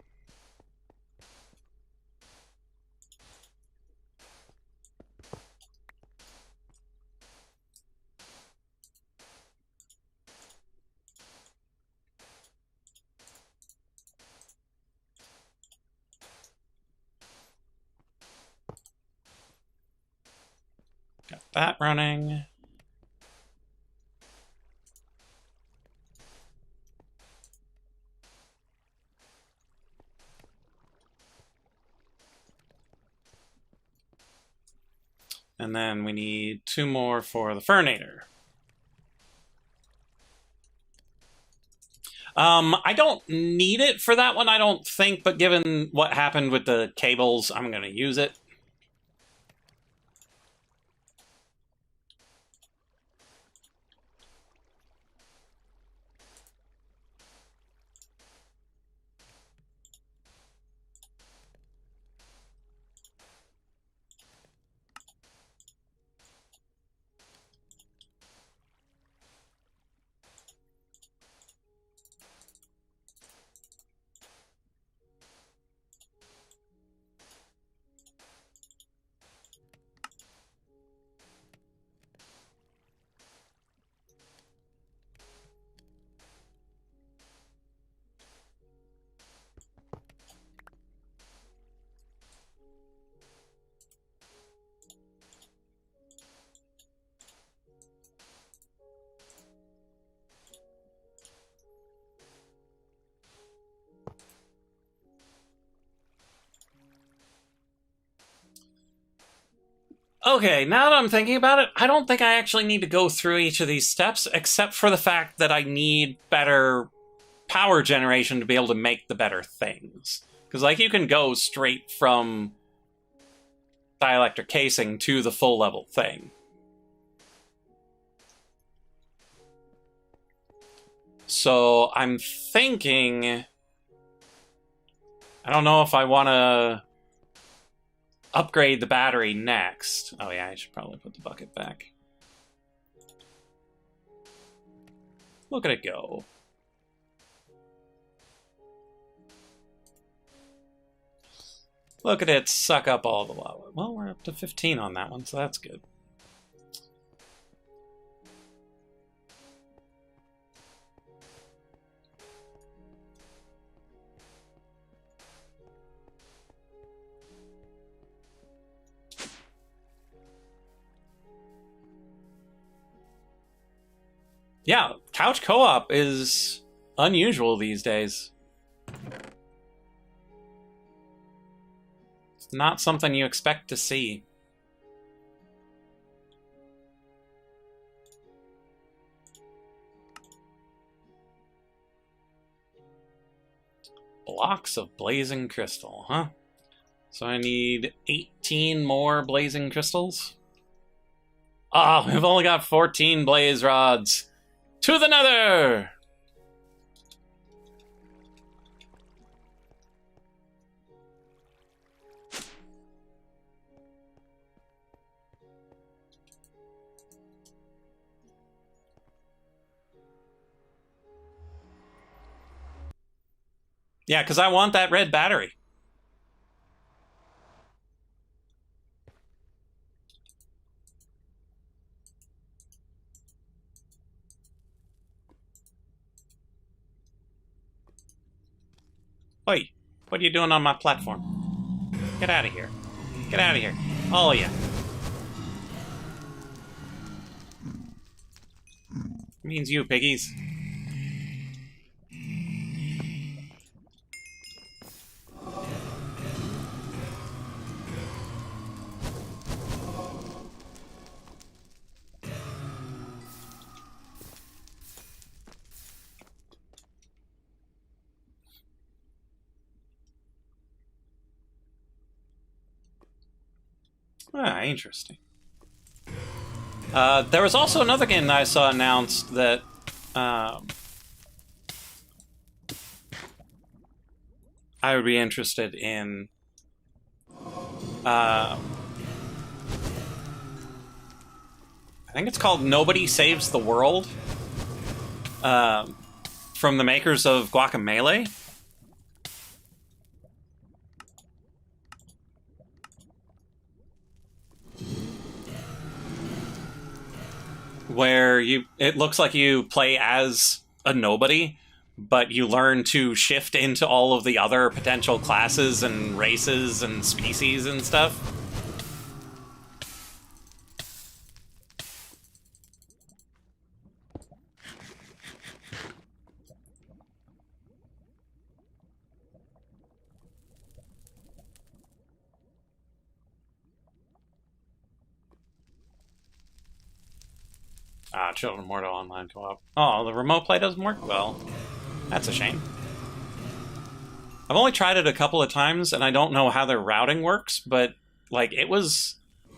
Got that running. And then we need 2 more for the Furnator. I don't need it for that one, I don't think, but given what happened with the cables, I'm going to use it. Okay, now that I'm thinking about it, I don't think I actually need to go through each of these steps, except for the fact that I need better power generation to be able to make the better things. Because, like, you can go straight from dielectric casing to the full level thing. So I'm thinking... I don't know if I want to upgrade the battery next. Oh yeah, I should probably put the bucket back. Look at it go. Look at it suck up all the lava. Well, we're up to 15 on that one, so that's good. Yeah, couch co-op is unusual these days. It's not something you expect to see. Blocks of blazing crystal, huh? So I need 18 more blazing crystals. Oh, we've only got 14 blaze rods. To the nether! Yeah, because I want that red battery. Oi, what are you doing on my platform? Get out of here. Get out of here. All of you. Means you, piggies. Ah, interesting. There was also another game that I saw announced that I would be interested in. I think it's called Nobody Saves the World. From the makers of Guacamelee. Where it looks like you play as a nobody, but you learn to shift into all of the other potential classes and races and species and stuff. Ah, Children Mortal Online Co-op. Oh, the remote play doesn't work? Well, that's a shame. I've only tried it a couple of times, and I don't know how their routing works, but, like, it was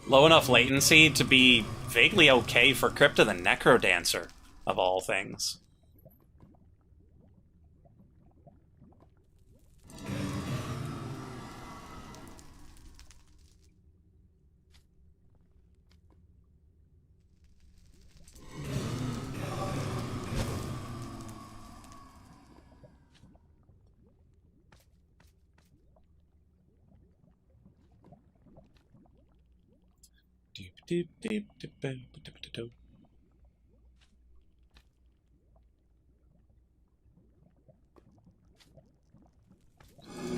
low enough latency to be vaguely okay for Crypta the Necrodancer, of all things.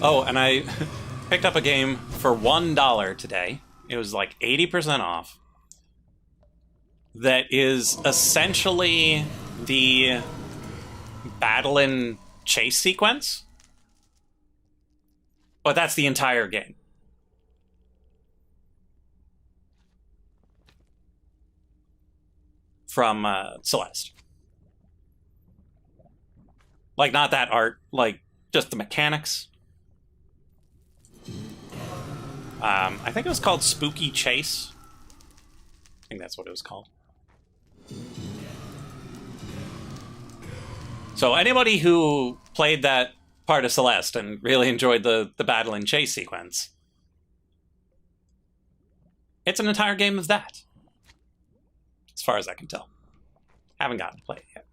Oh, and I picked up a game for $1 today. It was like 80% off. That is essentially the battle and chase sequence. But that's the entire game. From Celeste. Like, not that art, like, just the mechanics. I think it was called Spooky Chase. I think that's what it was called. So anybody who played that part of Celeste and really enjoyed the battle and chase sequence, it's an entire game of that. As far as I can tell. Haven't gotten to play it yet.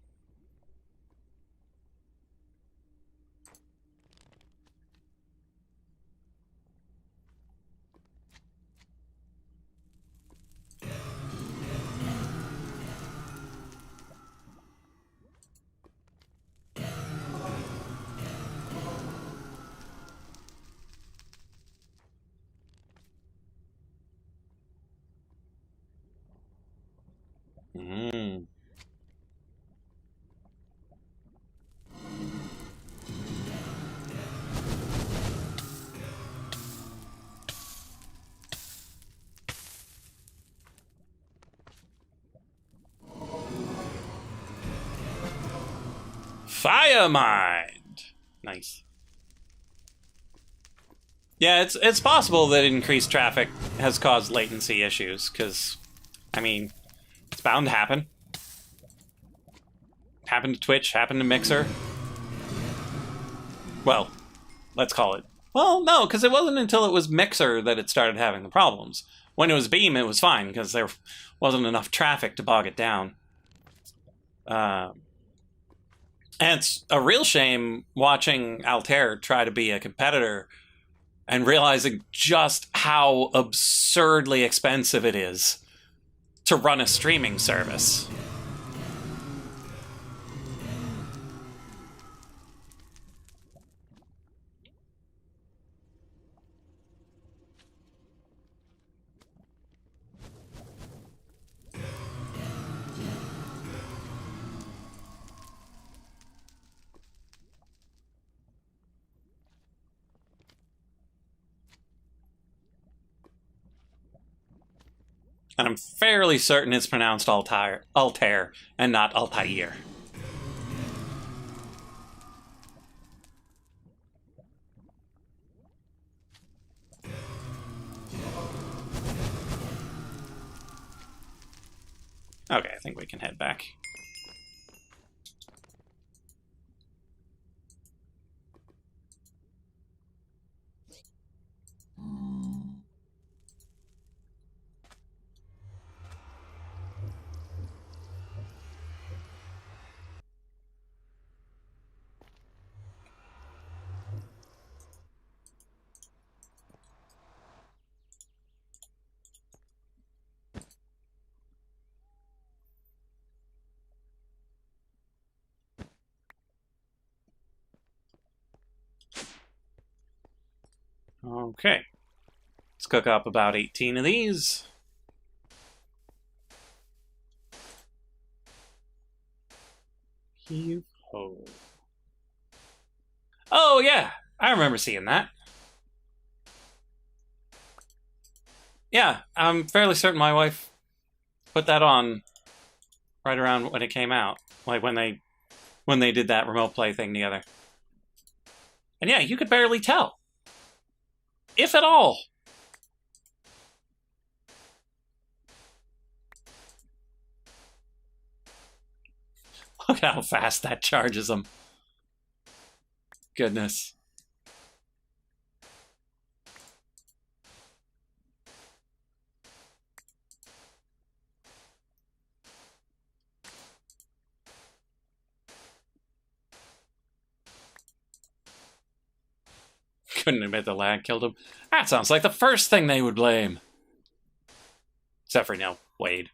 Fire Mind. Nice. Yeah, it's possible that increased traffic has caused latency issues, because, I mean, it's bound to happen. Happened to Twitch, happened to Mixer. Well, let's call it. Well, no, because it wasn't until it was Mixer that it started having the problems. When it was Beam, it was fine, because there wasn't enough traffic to bog it down. And it's a real shame watching Altair try to be a competitor and realizing just how absurdly expensive it is to run a streaming service. And I'm fairly certain it's pronounced Altair and not Altair. Okay, I think we can head back. Okay. Let's cook up about 18 of these. Heave ho. Oh, yeah. I remember seeing that. Yeah, I'm fairly certain my wife put that on right around when it came out. Like when they did that remote play thing together. And yeah, you could barely tell. If at all. Look at how fast that charges them. Goodness. Couldn't admit the lag killed him. That sounds like the first thing they would blame. Except for, Wade.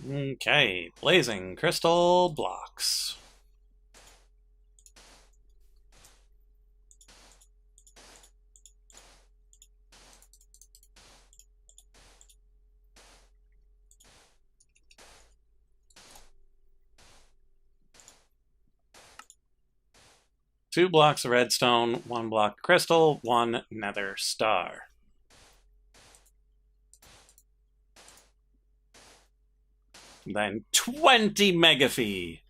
Okay, blazing crystal blocks. Two blocks of redstone, one block of crystal, one nether star. Then 20 megafee.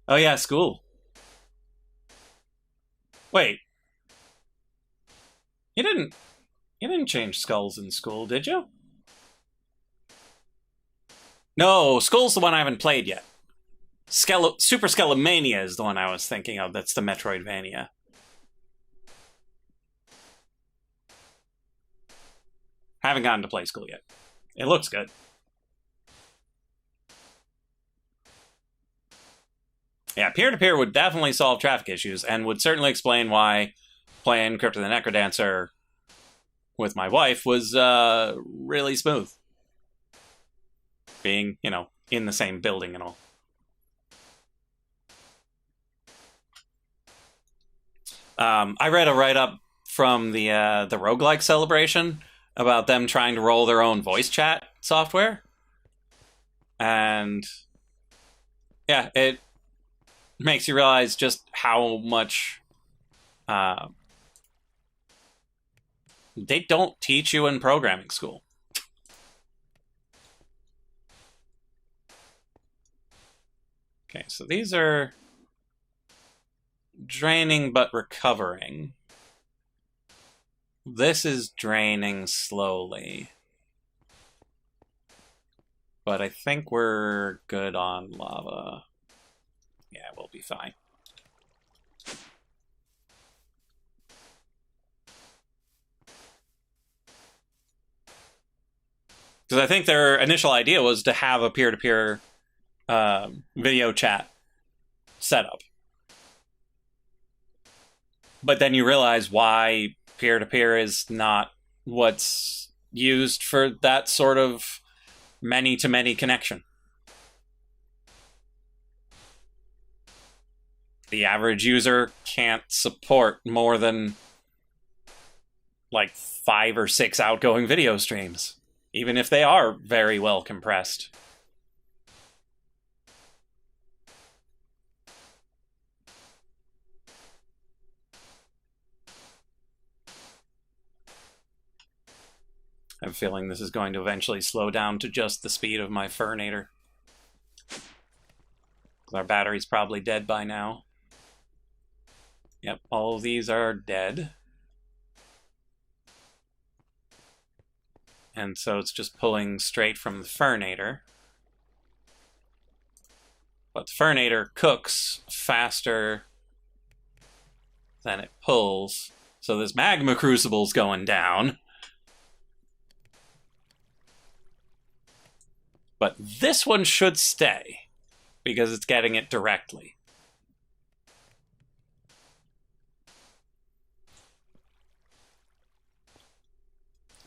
Oh yeah, school. Wait. You didn't change skulls in school, did you? No, Skull's the one I haven't played yet. Super Skelomania is the one I was thinking of. That's the Metroidvania. Haven't gotten to play Skull yet. It looks good. Yeah, peer-to-peer would definitely solve traffic issues and would certainly explain why playing Crypt of the Necrodancer with my wife was really smooth. Being, in the same building and all. I read a write-up from the roguelike celebration about them trying to roll their own voice chat software. And yeah, it makes you realize just how much they don't teach you in programming school. Okay, so these are draining but recovering. This is draining slowly. But I think we're good on lava. Yeah, we'll be fine. Because I think their initial idea was to have a peer-to-peer video chat setup. But then you realize why peer-to-peer is not what's used for that sort of many-to-many connection. The average user can't support more than like 5 or 6 outgoing video streams, even if they are very well compressed. I have a feeling this is going to eventually slow down to just the speed of my Furnator. Our battery's probably dead by now. Yep, all of these are dead. And so it's just pulling straight from the Furnator. But the Furnator cooks faster than it pulls. So this magma crucible's going down. But this one should stay, because it's getting it directly.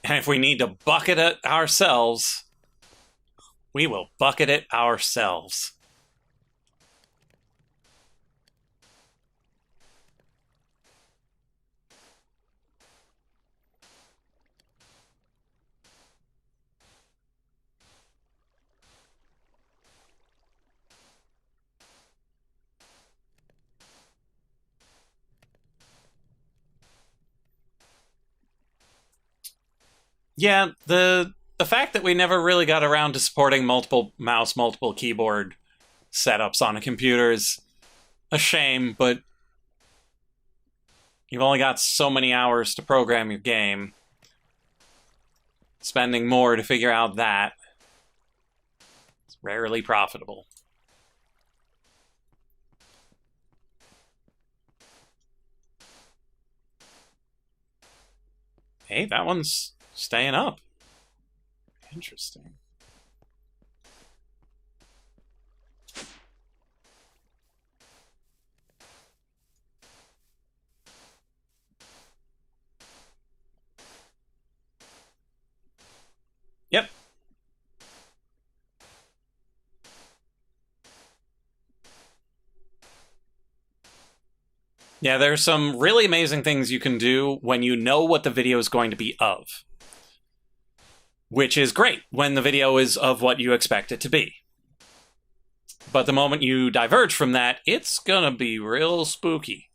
And if we need to bucket it ourselves, we will bucket it ourselves. Yeah, the fact that we never really got around to supporting multiple mouse, multiple keyboard setups on a computer is a shame, but you've only got so many hours to program your game. Spending more to figure out that is rarely profitable. Hey, that one's staying up. Interesting. Yep. Yeah, there's some really amazing things you can do when you know what the video is going to be of. Which is great when the video is of what you expect it to be. But the moment you diverge from that, it's gonna be real spooky.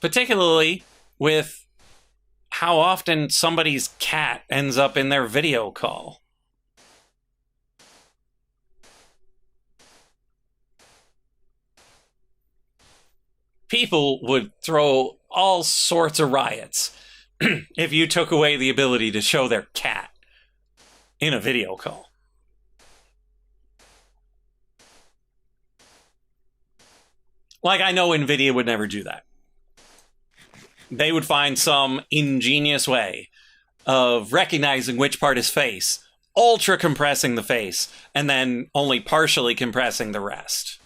Particularly with how often somebody's cat ends up in their video call. People would throw all sorts of riots if you took away the ability to show their cat in a video call. Like, I know NVIDIA would never do that. They would find some ingenious way of recognizing which part is face, ultra compressing the face, and then only partially compressing the rest.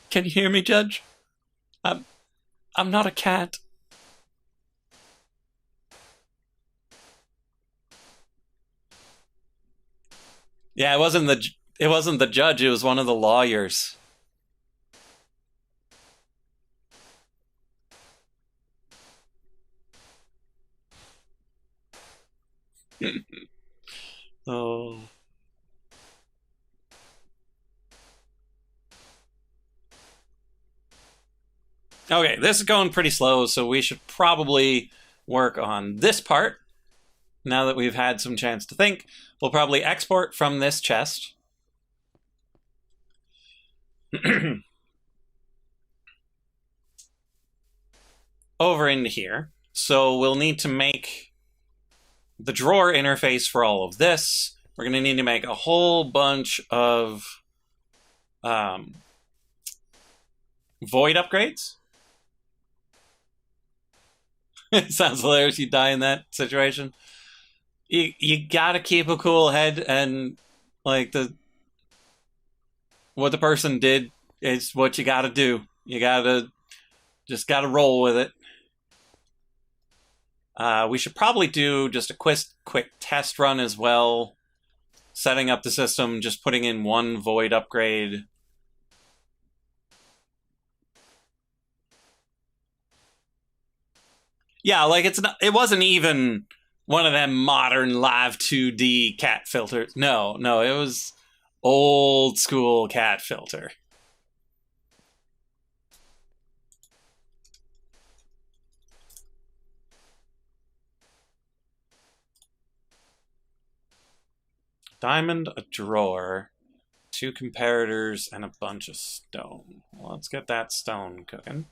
Can you hear me, Judge? I'm not a cat. Yeah, it wasn't the judge, it was one of the lawyers. Oh. Okay, this is going pretty slow, so we should probably work on this part. Now that we've had some chance to think, we'll probably export from this chest. Over into here. So we'll need to make the drawer interface for all of this. We're going to need to make a whole bunch of void upgrades. It sounds hilarious you die in that situation. You gotta keep a cool head, and like what the person did is what you gotta do. You gotta roll with it. We should probably do just a quick test run as well. Setting up the system, just putting in one void upgrade. Yeah, like it wasn't even one of them modern live 2D cat filters. No, it was old school cat filter. Diamond, a drawer, 2 comparators, and a bunch of stone. Well, let's get that stone cooking.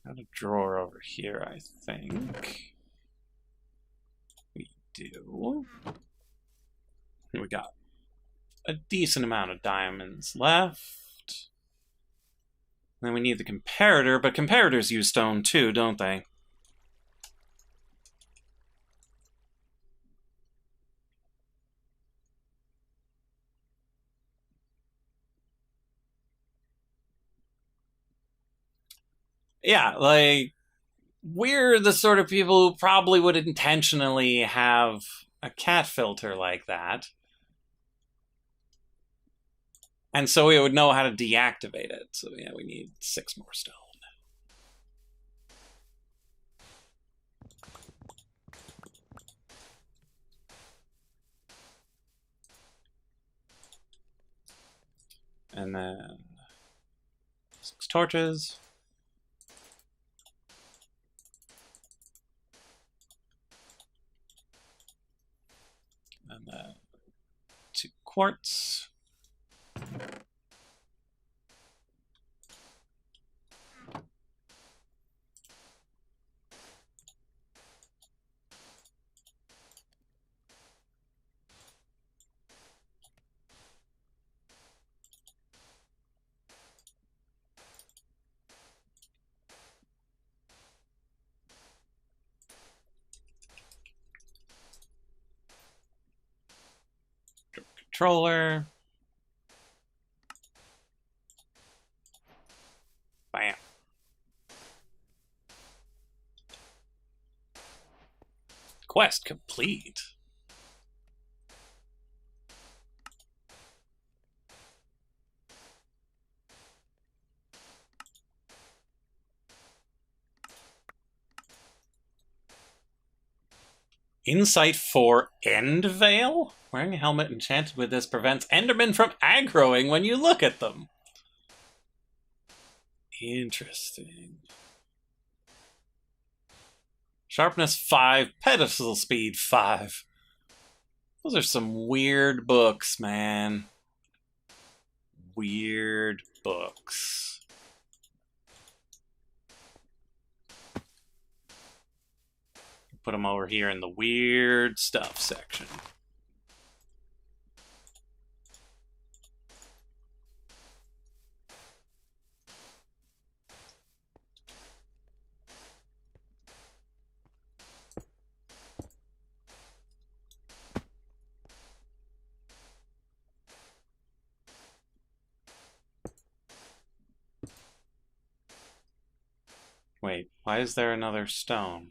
Got a drawer over here, I think. We do. We got a decent amount of diamonds left. Then we need the comparator, but comparators use stone too, don't they? Yeah, like, we're the sort of people who probably would intentionally have a cat filter like that. And so we would know how to deactivate it. So yeah, we need 6 more stone. And then 6 torches. And then 2 quartz. Controller. Bam. Quest complete. Insight for End Veil? Wearing a helmet enchanted with this prevents Endermen from aggroing when you look at them. Interesting. Sharpness 5, pedestal speed 5. Those are some weird books, man. Weird books. Put them over here in the weird stuff section. Wait, why is there another stone?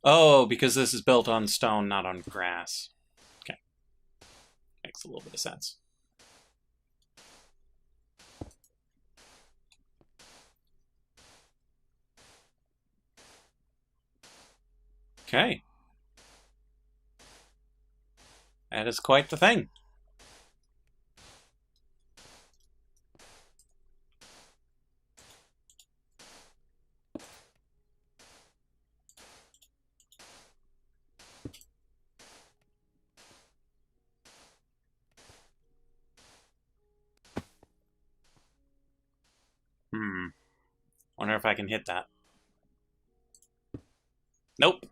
Oh, because this is built on stone, not on grass. Okay. Makes a little bit of sense. Okay. That is quite the thing. Wonder if I can hit that. Nope.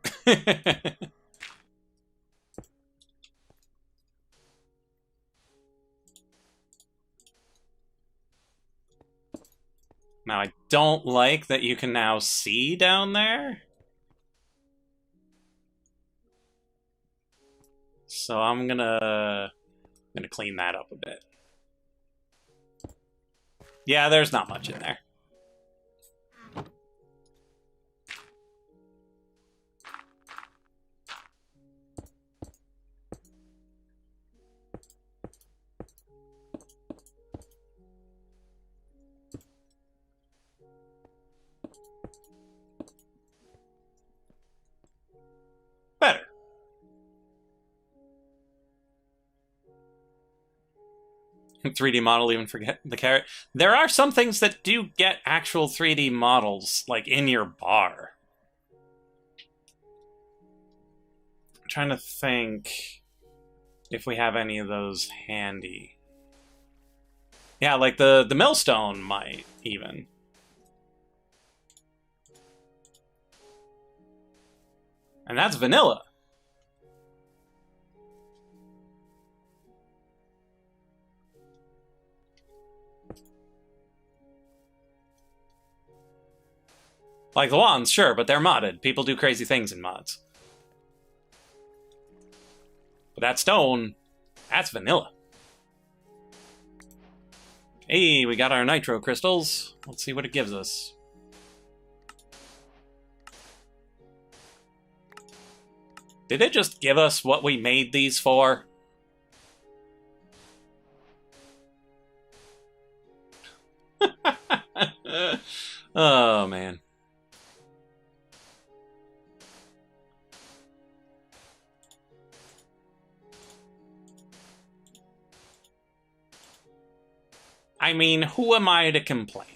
Now, I don't like that you can now see down there. So I'm gonna clean that up a bit. Yeah, there's not much in there. Better. .3D model, even forget the carrot. There are some things that do get actual 3D models, like in your bar. I'm trying to think if we have any of those handy. Yeah, like the millstone might, even. And that's vanilla. Like the wands, sure, but they're modded. People do crazy things in mods. But that stone, that's vanilla. Hey, we got our nitro crystals. Let's see what it gives us. Did it just give us what we made these for? Oh, man. I mean, who am I to complain?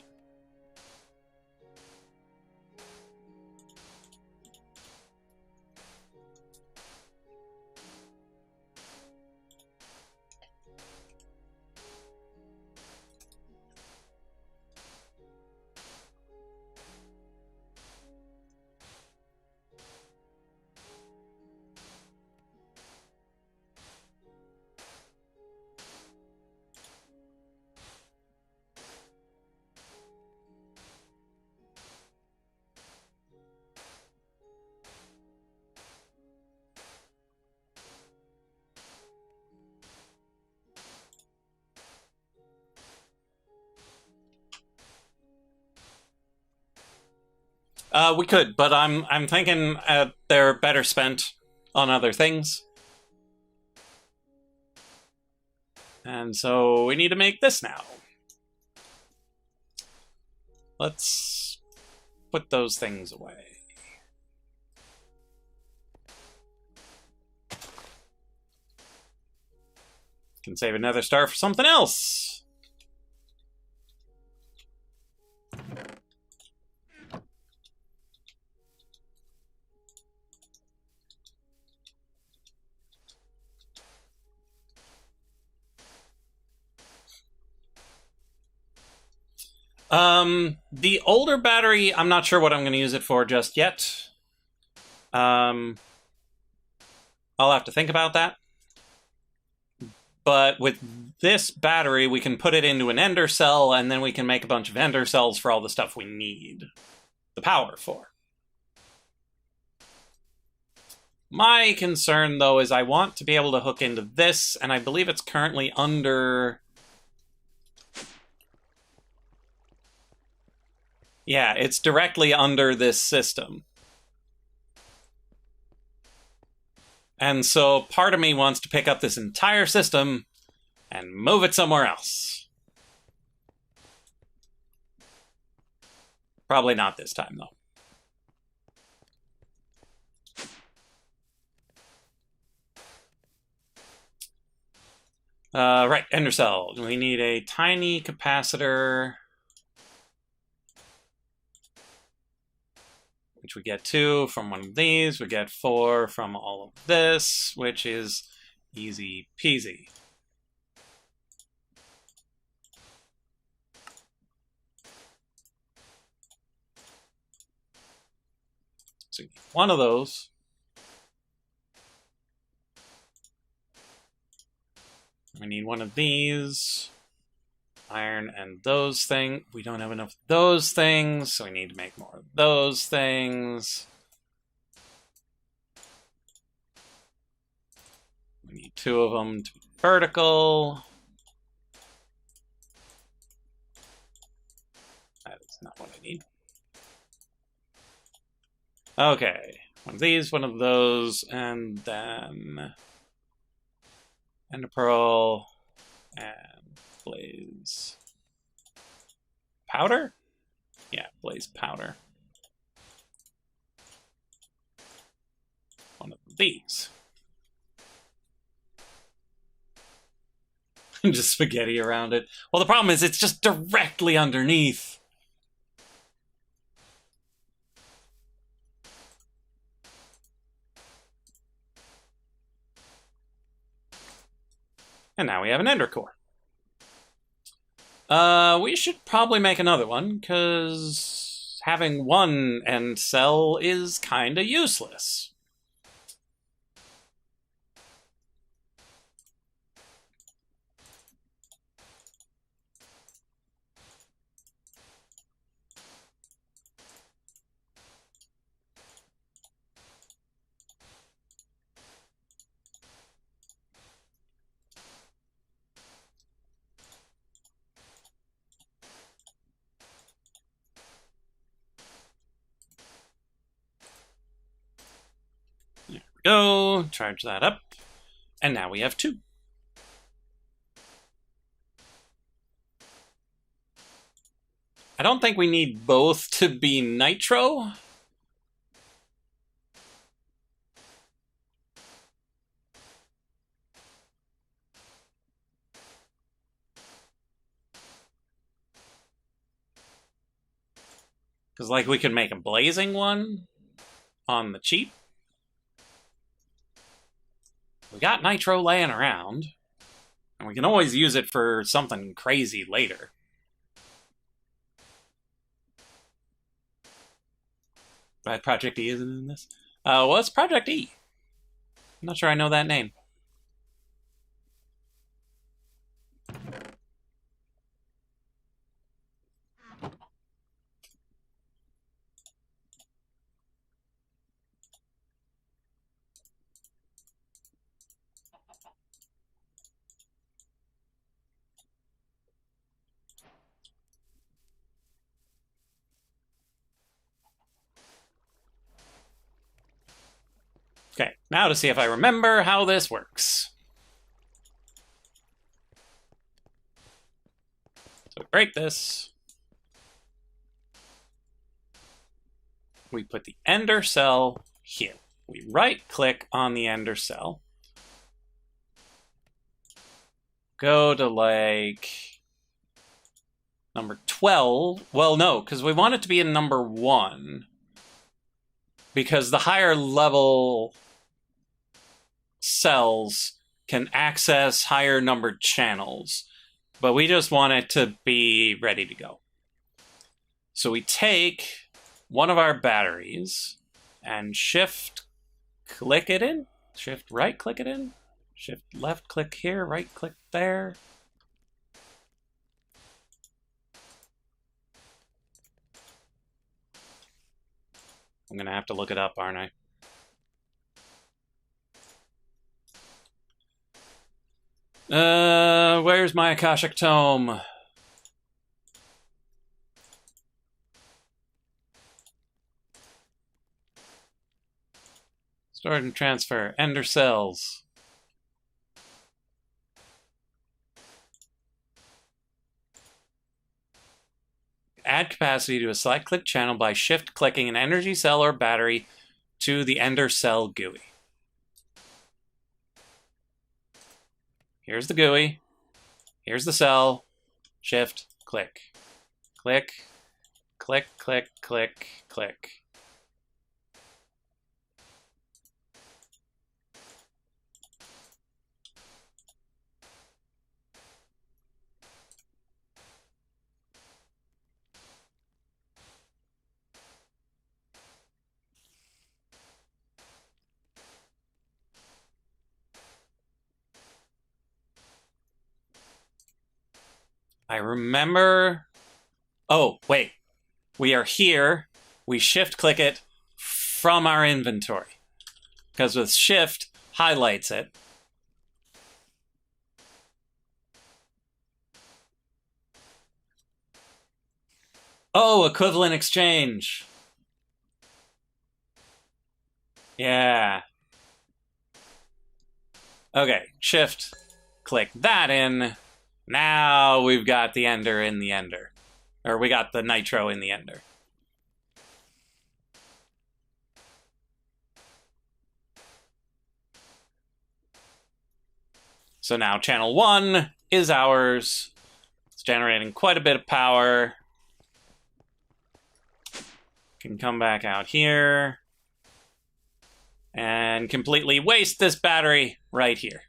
We could, but I'm thinking they're better spent on other things. And so we need to make this now. Let's put those things away. Can save another star for something else. The older battery, I'm not sure what I'm going to use it for just yet. I'll have to think about that. But with this battery, we can put it into an ender cell, and then we can make a bunch of ender cells for all the stuff we need the power for. My concern, though, is I want to be able to hook into this, and I believe it's currently under... Yeah, it's directly under this system. And so part of me wants to pick up this entire system and move it somewhere else. Probably not this time, though. Right, ender cell. We need a tiny capacitor, which we get 2 from one of these. We get 4 from all of this, which is easy peasy. So one of those. We need one of these. Iron and those things. We don't have enough of those things, so we need to make more of those things. We need 2 of them to be vertical. That is not what I need. Okay, one of these, one of those, and then ender pearl and blaze powder? Yeah, blaze powder. One of these. Just spaghetti around it. Well, the problem is it's just directly underneath. And now we have an ender core. We should probably make another one, because having one end cell is kinda useless. There we go, charge that up, and now we have 2. I don't think we need both to be nitro. Because, like, we could make a blazing one on the cheap. We got nitro laying around, and we can always use it for something crazy later. But Project E isn't in this. What's Project E? I'm not sure I know that name. Okay, now to see if I remember how this works. So we break this. We put the ender cell here. We right-click on the ender cell. Go to, like, number 12. Well, no, because we want it to be in number 1. Because the higher level cells can access higher numbered channels. But we just want it to be ready to go. So we take one of our batteries and shift-click it in. Shift right-click it in. Shift left-click here, right-click there. I'm gonna have to look it up, aren't I? Where's my Akashic Tome? Store and transfer. Ender cells. Add capacity to a select-click channel by shift-clicking an energy cell or battery to the Ender cell GUI. Here's the GUI. Here's the cell. Shift, click. Click, click, click, click, click. I remember... Oh, wait. We are here. We shift-click it from our inventory. Because with shift, highlights it. Oh, equivalent exchange. Yeah. Okay, shift, click that in. Now we've got the Ender in the Ender. Or we got the Nitro in the Ender. So now channel 1 is ours. It's generating quite a bit of power. Can come back out here and completely waste this battery right here.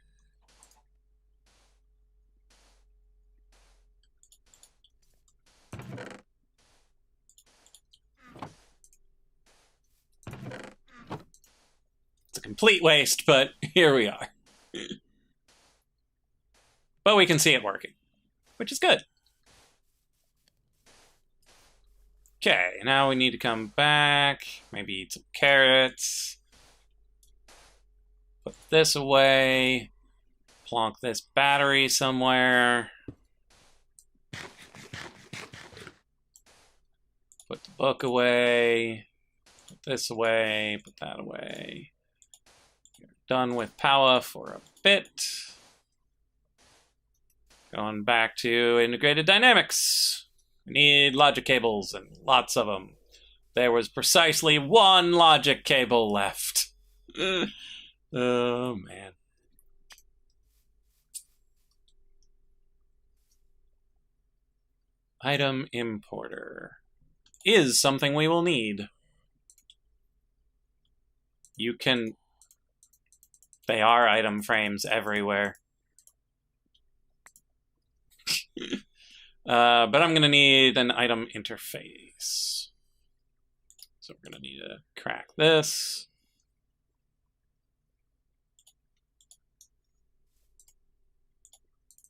It's a complete waste, but here we are. But we can see it working, which is good. Okay, now we need to come back, maybe eat some carrots, put this away, plonk this battery somewhere, put the book away, put this away, put that away. We're done with power for a bit. Going back to integrated dynamics. We need logic cables, and lots of them. There was precisely one logic cable left. Oh, man. Item importer is something we will need. You can... They are item frames everywhere. But I'm going to need an item interface. So we're going to need to crack this.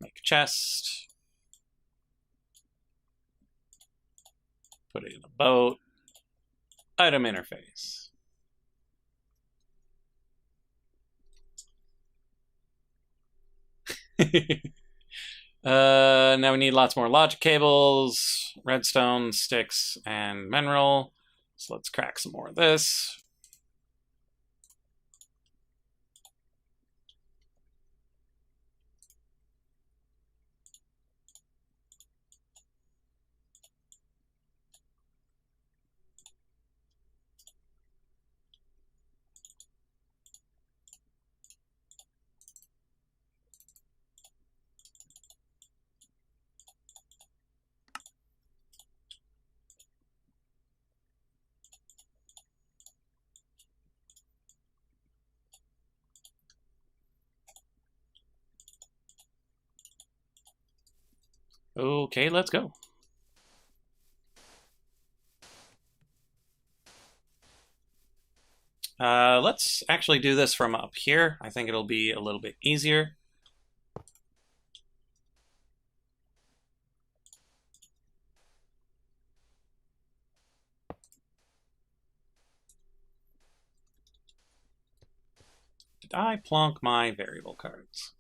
Make a chest. Put it in a boat. Item interface. Now we need lots more logic cables, redstone, sticks, and mineral. So let's crack some more of this. Okay, let's go. Let's actually do this from up here. I think it'll be a little bit easier. Did I plonk my variable cards?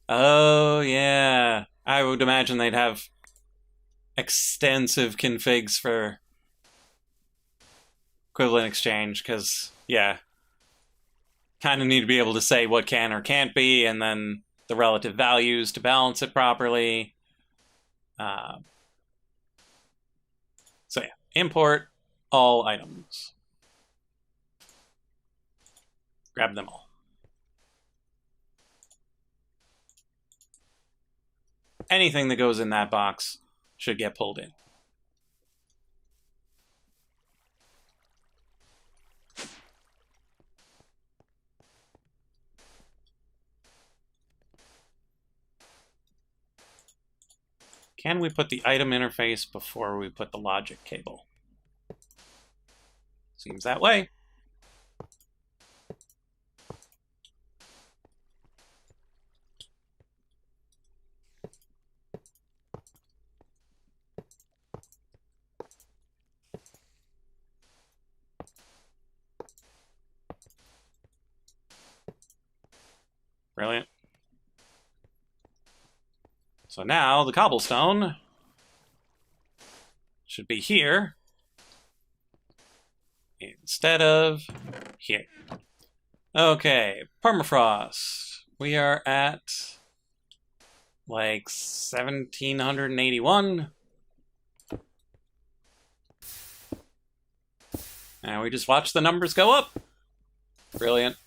Oh, yeah. I would imagine they'd have extensive configs for equivalent exchange, because, yeah, kind of need to be able to say what can or can't be, and then the relative values to balance it properly. So yeah, import all items. Grab them all. Anything that goes in that box should get pulled in. Can we put the item interface before we put the logic cable? Seems that way. Brilliant. So now the cobblestone should be here instead of here. Okay, permafrost. We are at like 1781. And we just watch the numbers go up. Brilliant.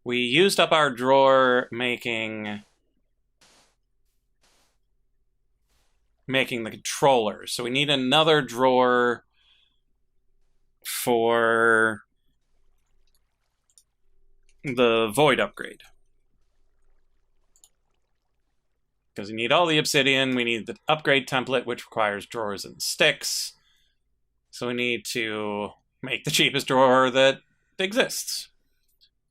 We used up our drawer making the controller, so we need another drawer for the void upgrade. Because we need all the obsidian, we need the upgrade template, which requires drawers and sticks. So we need to make the cheapest drawer that exists.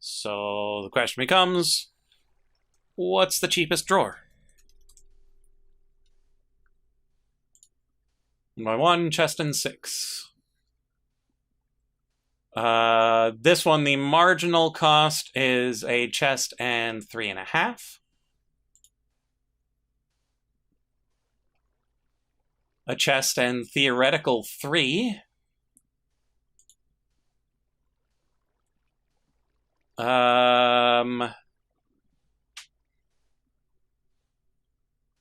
So the question becomes, what's the cheapest drawer? 1x1, chest and 6. This one, the marginal cost is a chest and 3.5. A chest and theoretical 3.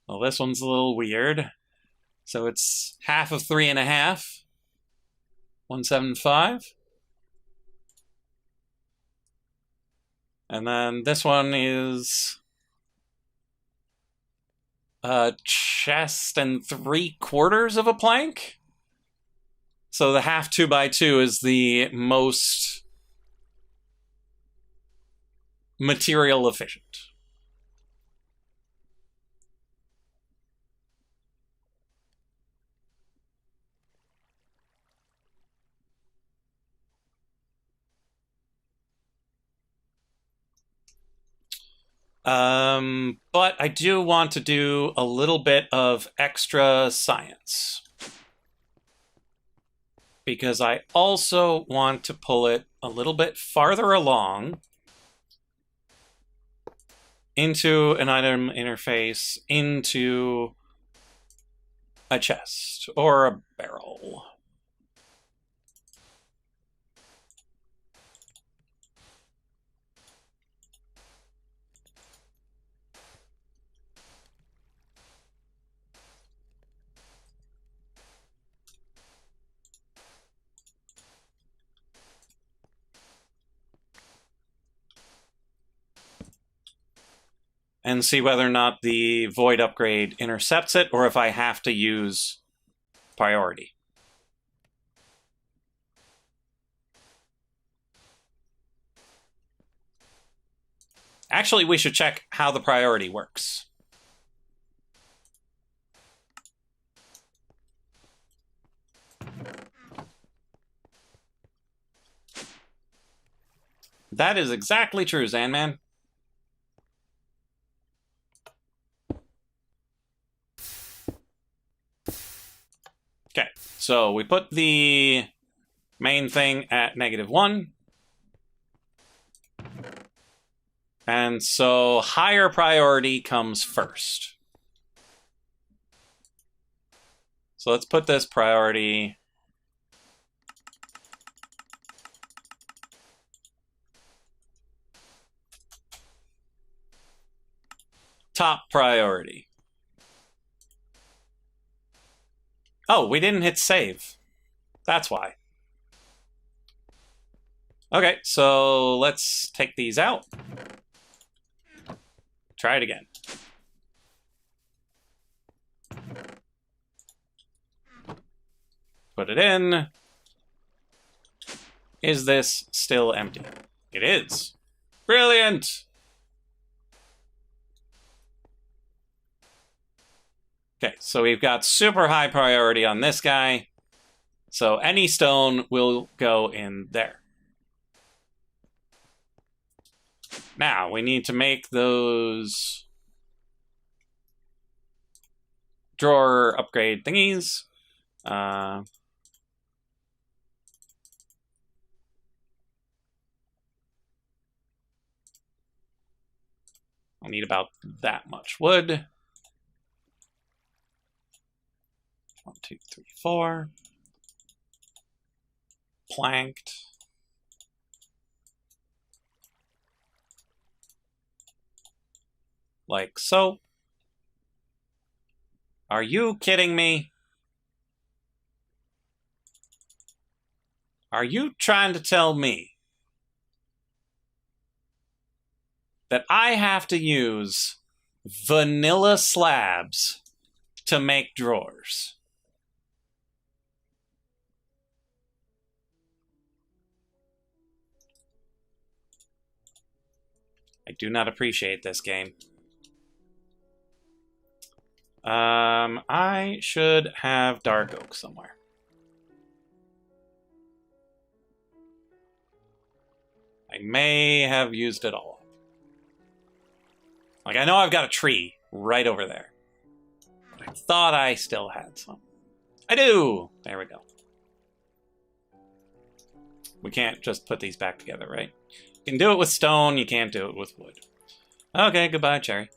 Well, this one's a little weird. So it's half of 3.5. 175. And then this one is a chest and 3/4 of a plank. So the half 2x2 is the most material efficient. But I do want to do a little bit of extra science, because I also want to pull it a little bit farther along into an item interface, into a chest or a barrel. And see whether or not the void upgrade intercepts it, or if I have to use priority. Actually, we should check how the priority works. That is exactly true, Zanman. Okay, so we put the main thing at -1. And so higher priority comes first. So let's put this priority. Top priority. Oh, we didn't hit save. That's why. Okay, so let's take these out. Try it again. Put it in. Is this still empty? It is. Brilliant! Okay, so we've got super high priority on this guy. So any stone will go in there. Now, we need to make those drawer upgrade thingies. I'll need about that much wood. 1, 2, 3, 4. Planked. Like so. Are you kidding me? Are you trying to tell me that I have to use vanilla slabs to make drawers? I do not appreciate this game. I should have dark oak somewhere. I may have used it all. Like, I know I've got a tree right over there. But I thought I still had some. I do! There we go. We can't just put these back together, right? You can do it with stone, you can't do it with wood. Okay, goodbye, Cherry.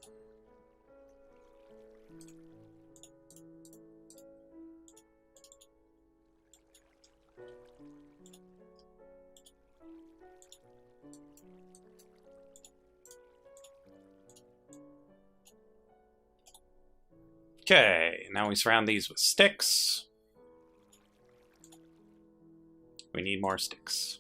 Okay, now we surround these with sticks. We need more sticks.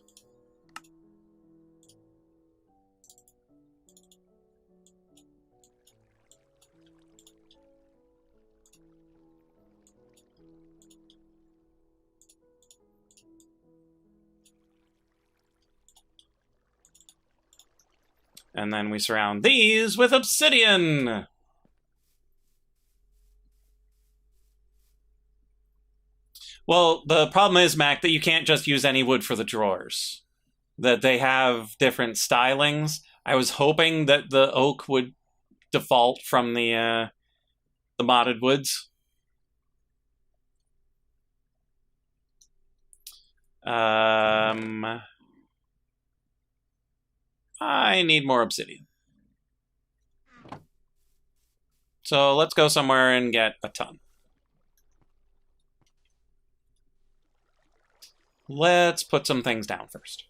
And then we surround these with obsidian. Well, the problem is, Mac, that you can't just use any wood for the drawers. That they have different stylings. I was hoping that the oak would default from the modded woods. I need more obsidian. So let's go somewhere and get a ton. Let's put some things down first.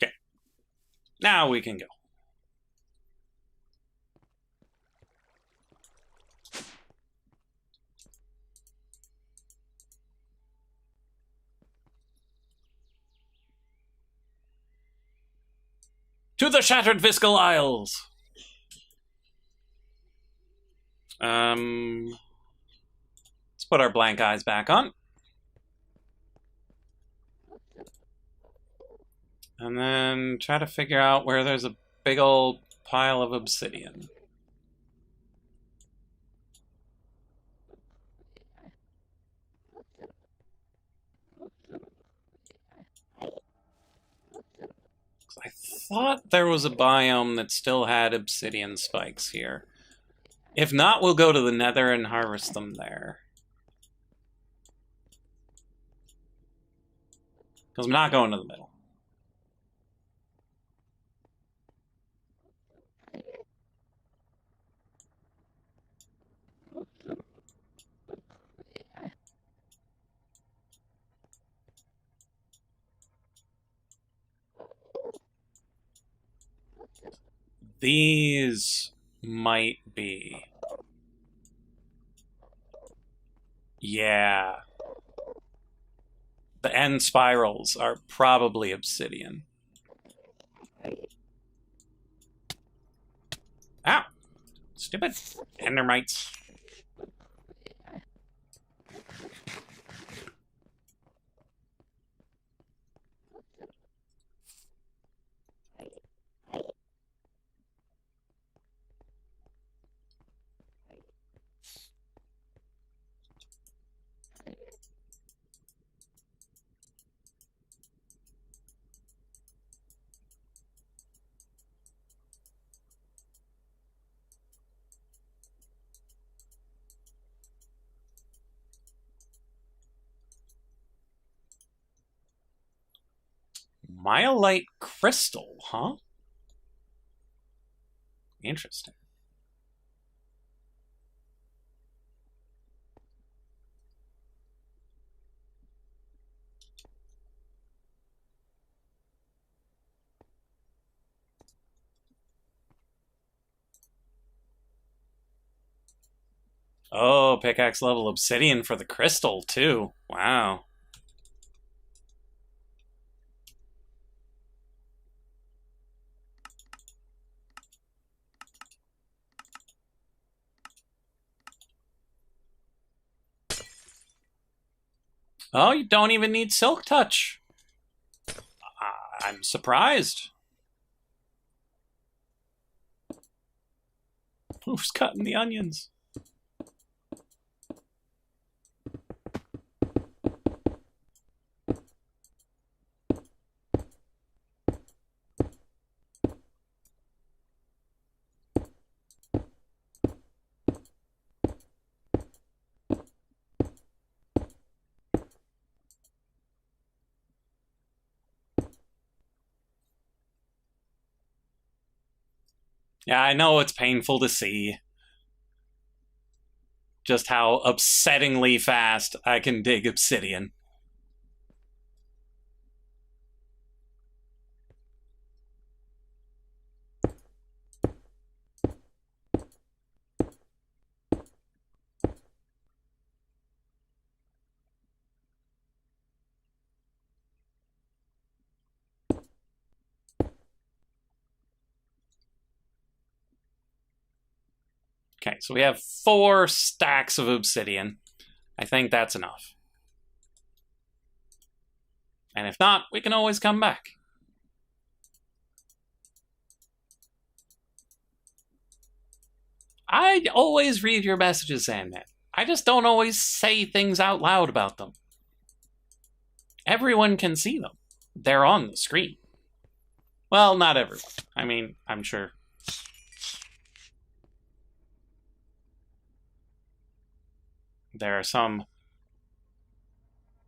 Okay. Now we can go. To the Shattered Viscal Isles! Let's put our blank eyes back on. And then try to figure out where there's a big old pile of obsidian. I thought there was a biome that still had obsidian spikes here. If not, we'll go to the Nether and harvest them there. Because I'm not going to the middle. These might be. Yeah. The end spirals are probably obsidian. Ow! Stupid endermites. Myelite crystal, huh? Interesting. Oh, pickaxe level obsidian for the crystal, too. Wow. Oh, you don't even need silk touch. I'm surprised. Who's cutting the onions? Yeah, I know it's painful to see just how upsettingly fast I can dig obsidian. Okay, so we have 4 stacks of obsidian. I think that's enough. And if not, we can always come back. I always read your messages, Sandman. I just don't always say things out loud about them. Everyone can see them. They're on the screen. Well, not everyone. I mean, I'm sure. There are some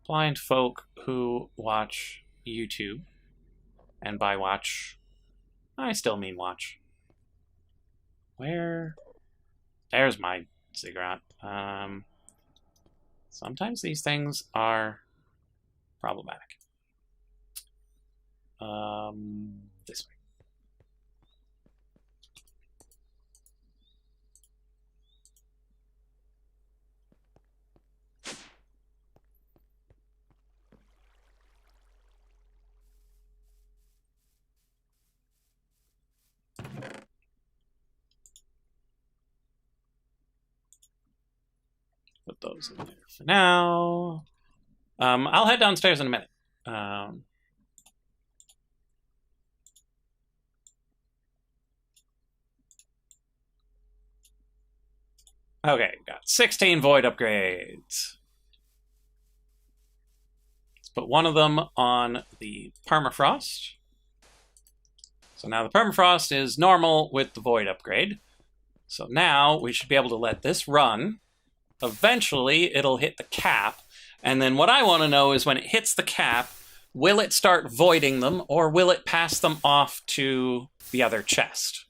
blind folk who watch YouTube. And by watch, I still mean watch. Where? There's my ziggurat. Sometimes these things are problematic. This way. Put those in there for now. I'll head downstairs in a minute. Okay, got 16 void upgrades. Let's put one of them on the permafrost. So now the permafrost is normal with the void upgrade. So now we should be able to let this run. Eventually, it'll hit the cap. And then what I want to know is when it hits the cap, will it start voiding them, or will it pass them off to the other chest?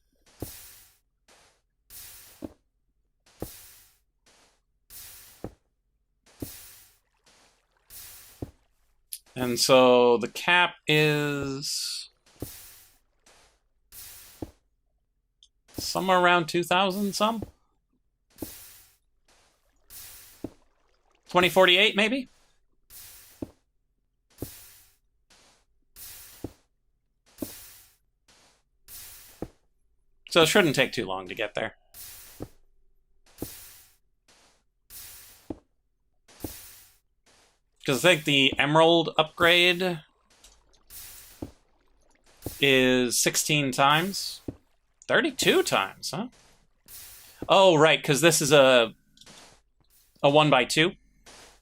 And so the cap is somewhere around 2,000 some? 2048 maybe? So it shouldn't take too long to get there. Because I think the Emerald upgrade is 16 times. 32 times, huh? Oh, right, because this is a 1x2.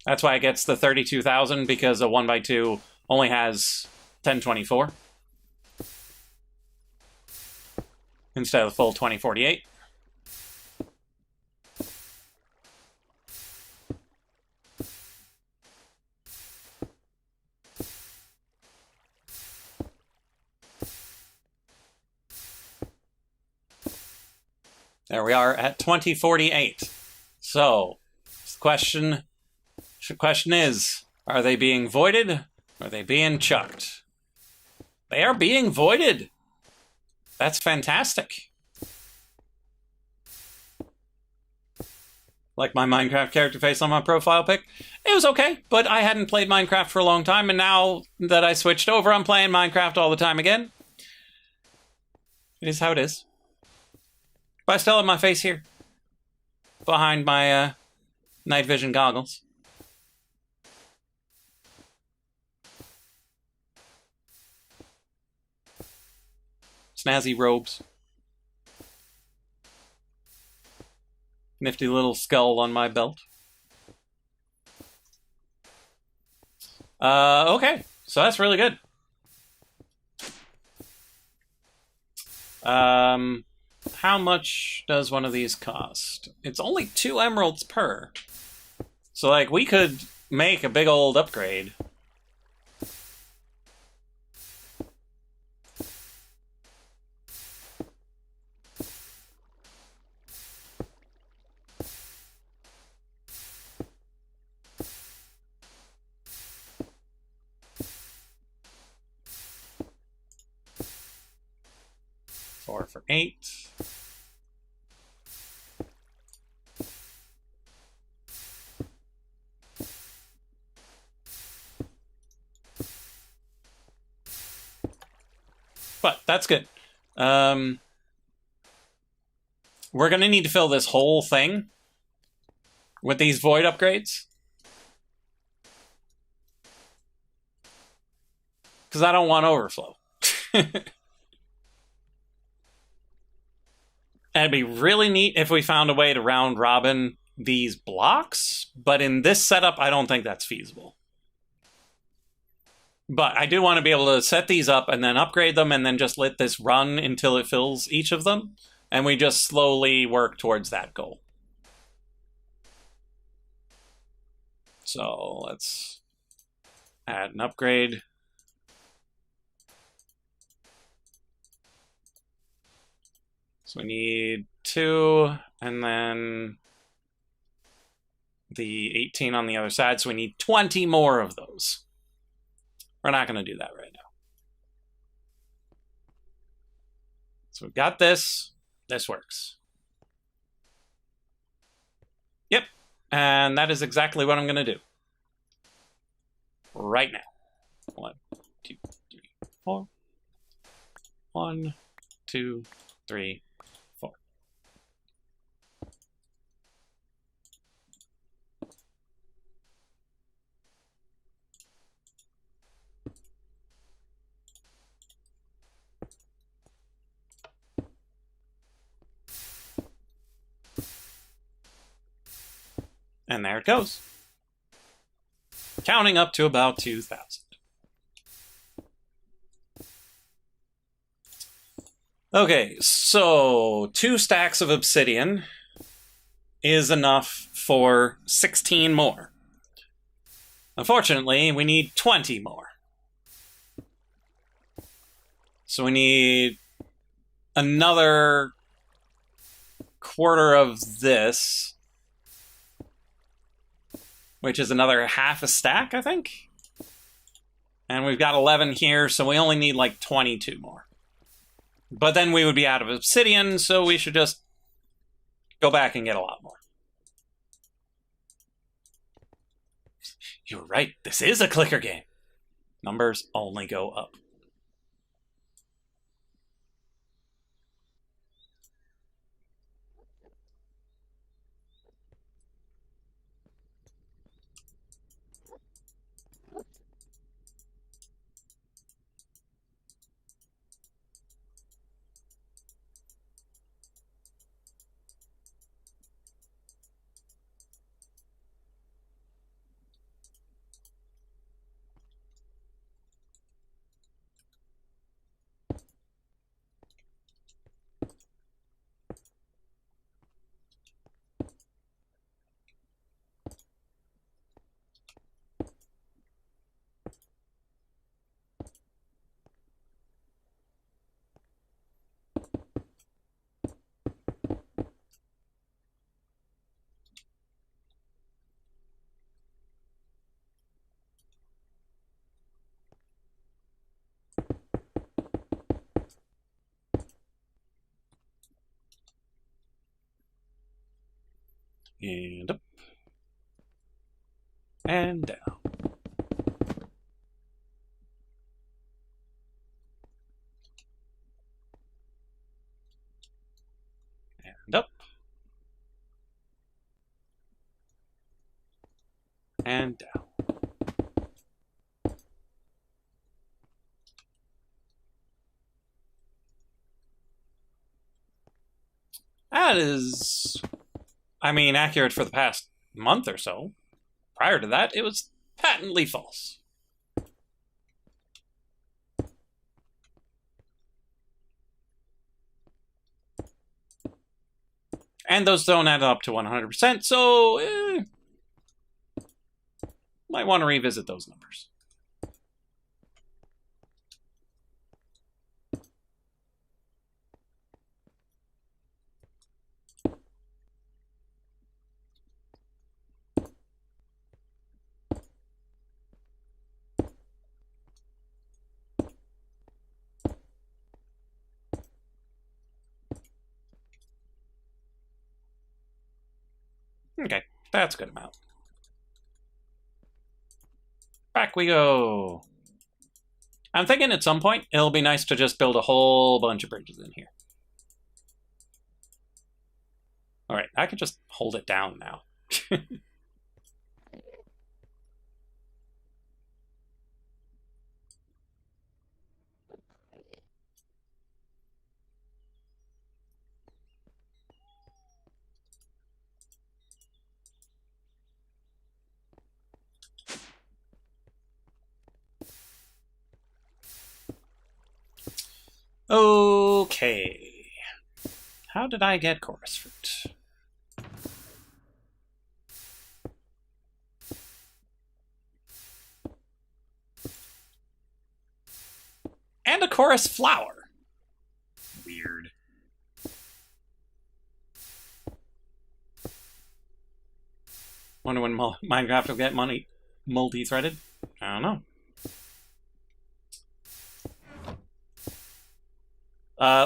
That's why it gets the 32,000, because a 1x2 only has 1024 instead of the full 2048. There we are at 2048. So, the question is, are they being voided? Or are they being chucked? They are being voided. That's fantastic. Like my Minecraft character face on my profile pic. It was okay, but I hadn't played Minecraft for a long time, and now that I switched over, I'm playing Minecraft all the time again. It is how it is. But I still have my face here, behind my night vision goggles. Snazzy robes. Nifty little skull on my belt. Okay, so that's really good. How much does one of these cost? It's only 2 emeralds per. So, like, we could make a big old upgrade. Four for 8. But that's good. We're going to need to fill this whole thing with these void upgrades. Because I don't want overflow. And it'd be really neat if we found a way to round robin these blocks, but in this setup, I don't think that's feasible. But I do want to be able to set these up and then upgrade them and then just let this run until it fills each of them, and we just slowly work towards that goal. So let's add an upgrade. So we need 2, and then the 18 on the other side, so we need 20 more of those. We're not going to do that right now. So we've got this. This works. Yep, and that is exactly what I'm going to do. Right now. 1, 2, 3, 4. 1, 2, 3, 4. And there it goes. Counting up to about 2,000. Okay, so 2 stacks of obsidian is enough for 16 more. Unfortunately, we need 20 more. So we need another quarter of this, which is another half a stack, I think. And we've got 11 here, so we only need like 22 more. But then we would be out of obsidian, so we should just go back and get a lot more. You're right, this is a clicker game. Numbers only go up. And up. And down. And up. And down. That is, I mean, accurate for the past month or so. Prior to that, it was patently false. And those don't add up to 100%, so might want to revisit those numbers. Okay, that's a good amount. Back we go. I'm thinking at some point it'll be nice to just build a whole bunch of bridges in here. All right, I can just hold it down now. Okay. How did I get chorus fruit? And a chorus flower. Weird. Wonder when Minecraft will get money multi-threaded? I don't know.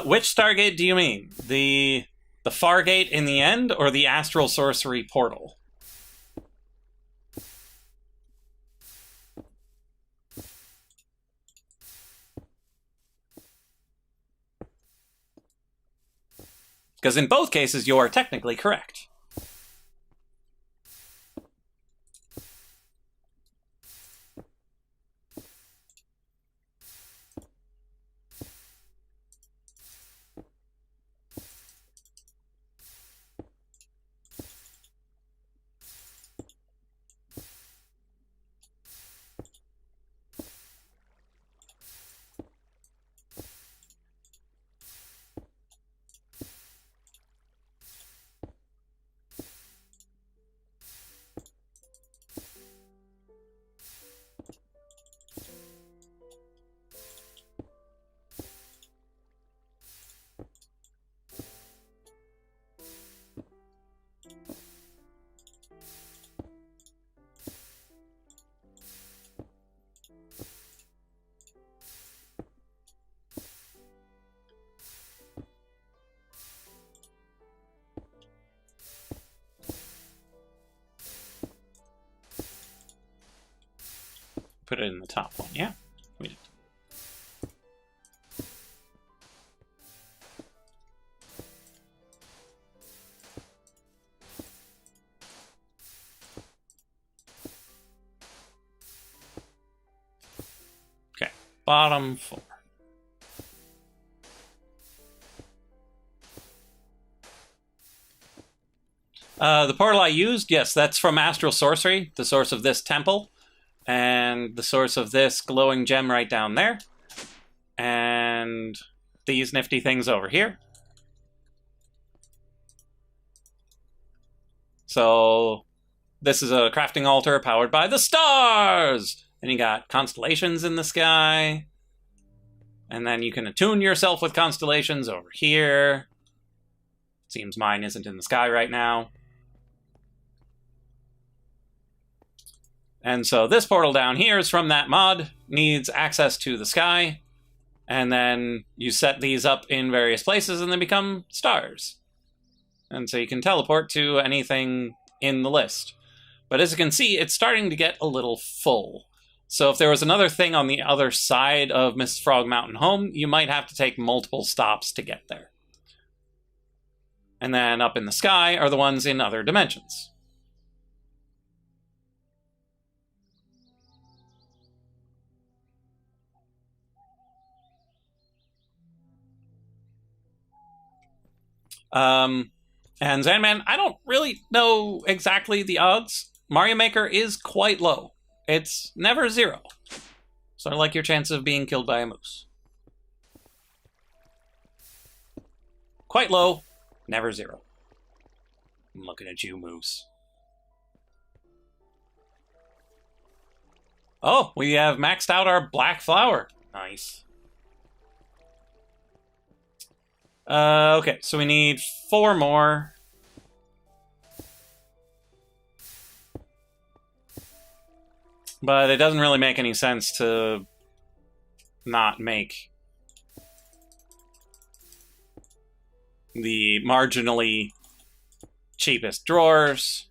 Which Stargate do you mean? The Fargate in the end, or the Astral Sorcery portal? Because in both cases, you are technically correct. put it in the top one, yeah? We did. Okay, bottom 4. The portal I used, yes, that's from Astral Sorcery, the source of this temple, and the source of this glowing gem right down there, and these nifty things over here. So this is a crafting altar powered by the stars! And you got constellations in the sky, and then you can attune yourself with constellations over here. Seems mine isn't in the sky right now. And so this portal down here is from that mod, needs access to the sky, and then you set these up in various places and they become stars. And so you can teleport to anything in the list. But as you can see, it's starting to get a little full. So if there was another thing on the other side of Mrs. Frog Mountain home, you might have to take multiple stops to get there. And then up in the sky are the ones in other dimensions. And Zanman, I don't really know exactly the odds. Mario Maker is quite low. It's never 0. Sort of like your chance of being killed by a moose. Quite low, never 0. I'm looking at you, moose. Oh, we have maxed out our black flower. Nice. Okay, so we need 4 more. But it doesn't really make any sense to not make the marginally cheapest drawers.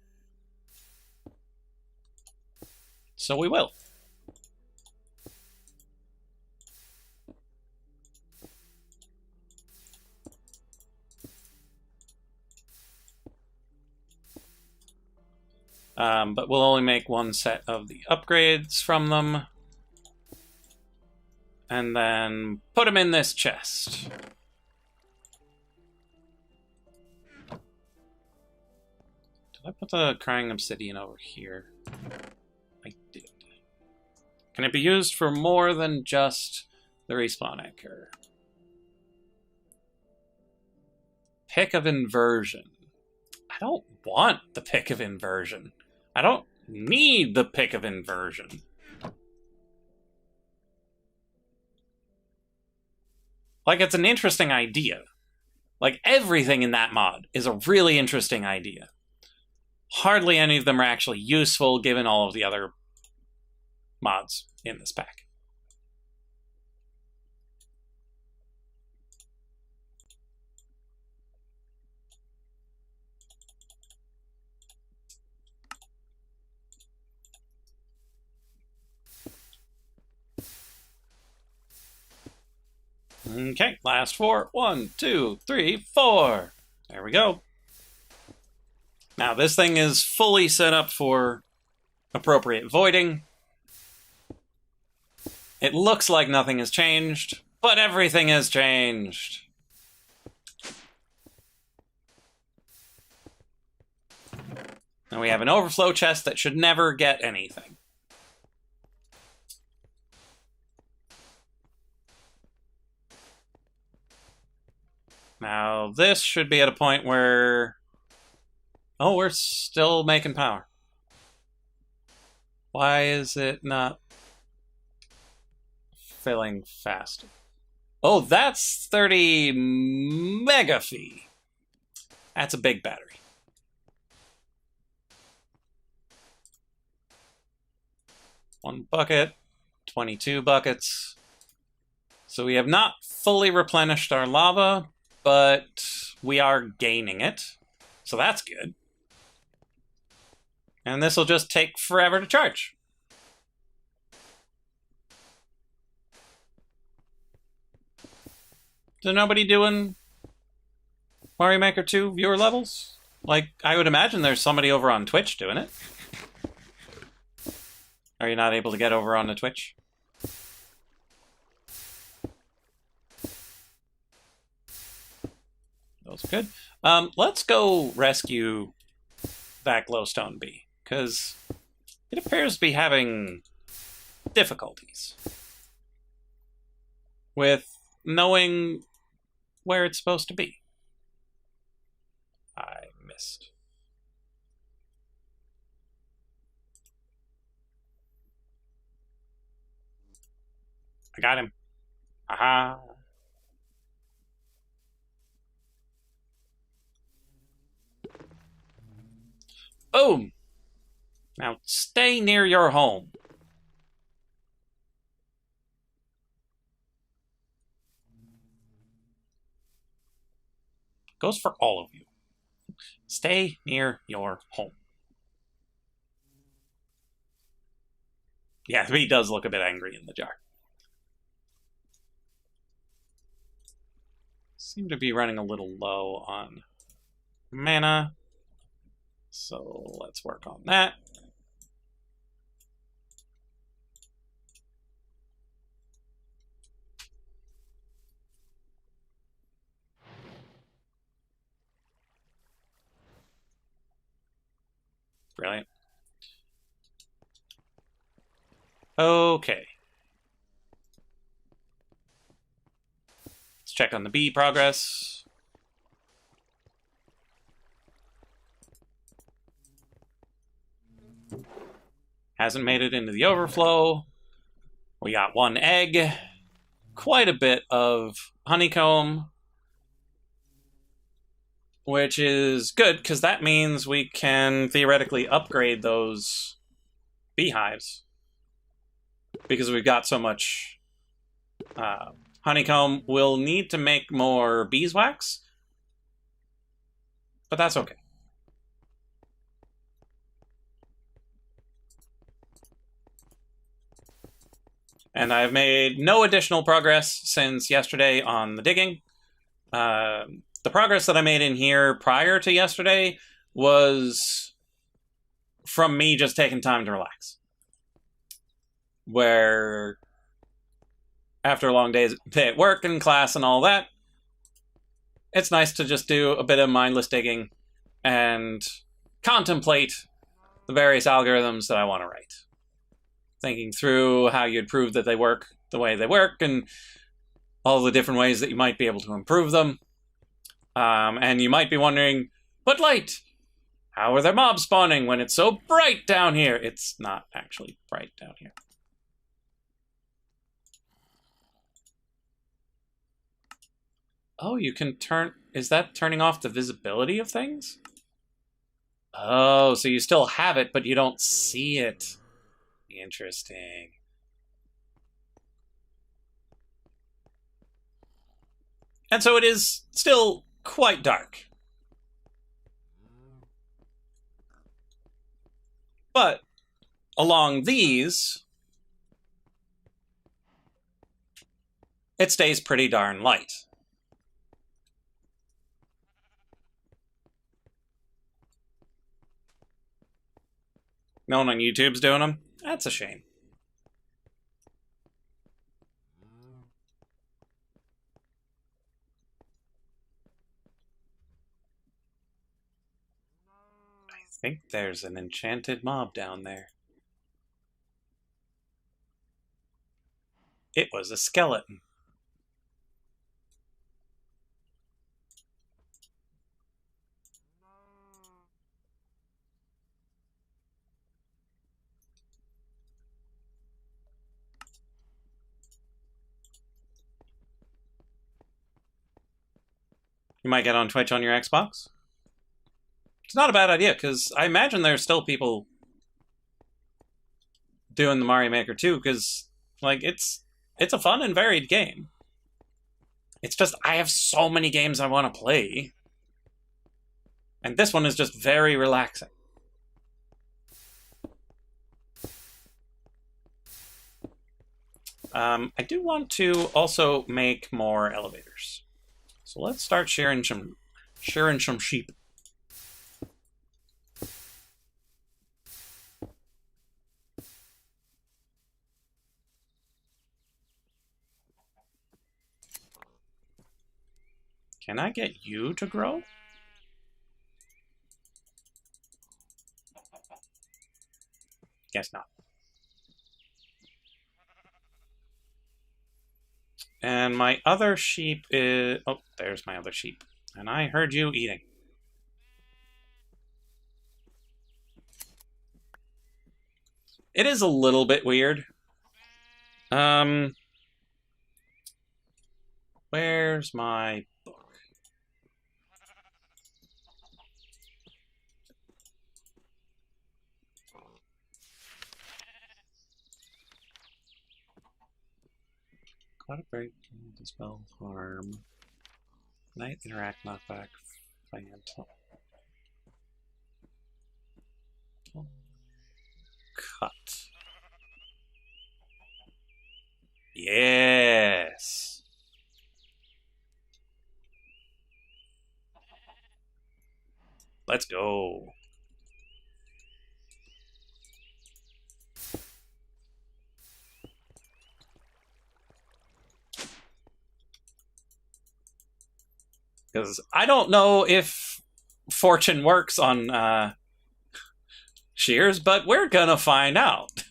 So we will. But we'll only make 1 set of the upgrades from them. And then put them in this chest. Did I put the crying obsidian over here? I did. Can it be used for more than just the respawn anchor? Pick of inversion. I don't want the pick of inversion. I don't need the pick of inversion. Like, it's an interesting idea. Like, everything in that mod is a really interesting idea. Hardly any of them are actually useful, given all of the other mods in this pack. Okay, last 4. 1, 2, 3, 4. There we go. Now, this thing is fully set up for appropriate voiding. It looks like nothing has changed, but everything has changed. Now we have an overflow chest that should never get anything. Now, this should be at a point where... Oh, we're still making power. Why is it not filling faster? Oh, that's 30 megaphi. That's a big battery. One bucket, 22 buckets. So we have not fully replenished our lava, but we are gaining it. So that's good. And this will just take forever to charge. Is nobody doing Mario Maker 2 viewer levels? Like, I would imagine there's somebody over on Twitch doing it. Are you not able to get over on the Twitch? Those are good. Let's go rescue that glowstone bee, because it appears to be having difficulties with knowing where it's supposed to be. I missed. I got him. Aha. Boom! Now stay near your home. Goes for all of you. Stay near your home. Yeah, the bee does look a bit angry in the jar. Seem to be running a little low on mana. So let's work on that. Brilliant. Okay. Let's check on the bee progress. Hasn't made it into the overflow. We got one egg. Quite a bit of honeycomb. Which is good, because that means we can theoretically upgrade those beehives. Because we've got so much honeycomb. We'll need to make more beeswax. But that's okay. And I've made no additional progress since yesterday on the digging. The progress that I made in here prior to yesterday was from me just taking time to relax. Where after a long day at work and class and all that, it's nice to just do a bit of mindless digging and contemplate the various algorithms that I want to write. Thinking through how you'd prove that they work the way they work and all the different ways that you might be able to improve them. And you might be wondering, but light, how are there mobs spawning when it's so bright down here? It's not actually bright down here. Oh, you can turn... Is that turning off the visibility of things? Oh, so you still have it, but you don't see it. Interesting. And so it is still quite dark. But along these, it stays pretty darn light. No one on YouTube's doing them? That's a shame. I think there's an enchanted mob down there. It was a skeleton. You might get on Twitch on your Xbox. It's not a bad idea, because I imagine there's still people doing the Mario Maker 2, because, like, it's a fun and varied game. It's just, I have so many games I want to play. And this one is just very relaxing. I do want to also make more elevators. So let's start shearing some sheep. Can I get you to grow? Guess not. And my other sheep is... Oh, there's my other sheep. And I heard you eating. It is a little bit weird. Where's my book? Cloud break, dispel harm. Night interact, knockback, phantom. Cut. Yes. Let's go. Because I don't know if fortune works on shears, but we're gonna find out.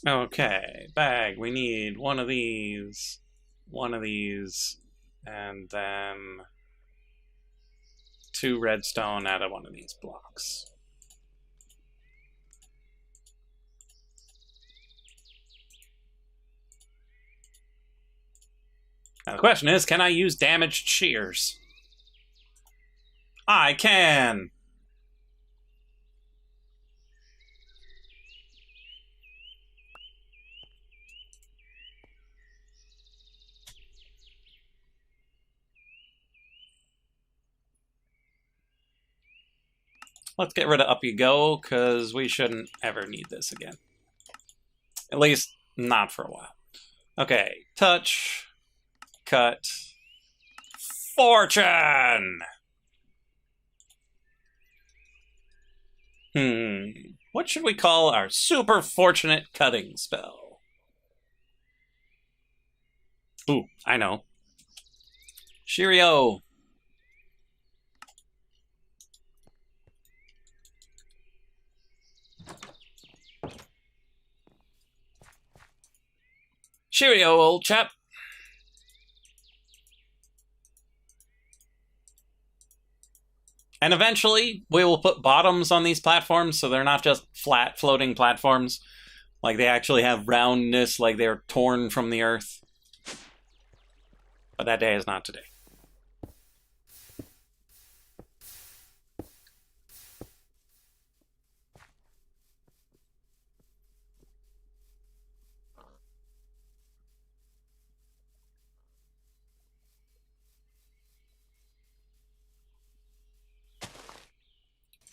Okay, bag. We need one of these, and then 2 redstone out of one of these blocks. Now the question is, can I use damaged shears? I can! Let's get rid of Up You Go, because we shouldn't ever need this again. At least, not for a while. Okay, touch, cut, fortune! What should we call our super fortunate cutting spell? Ooh, I know. Cheerio! Cheerio, old chap. And eventually, we will put bottoms on these platforms so they're not just flat floating platforms. Like they actually have roundness, like they're torn from the earth. But that day is not today.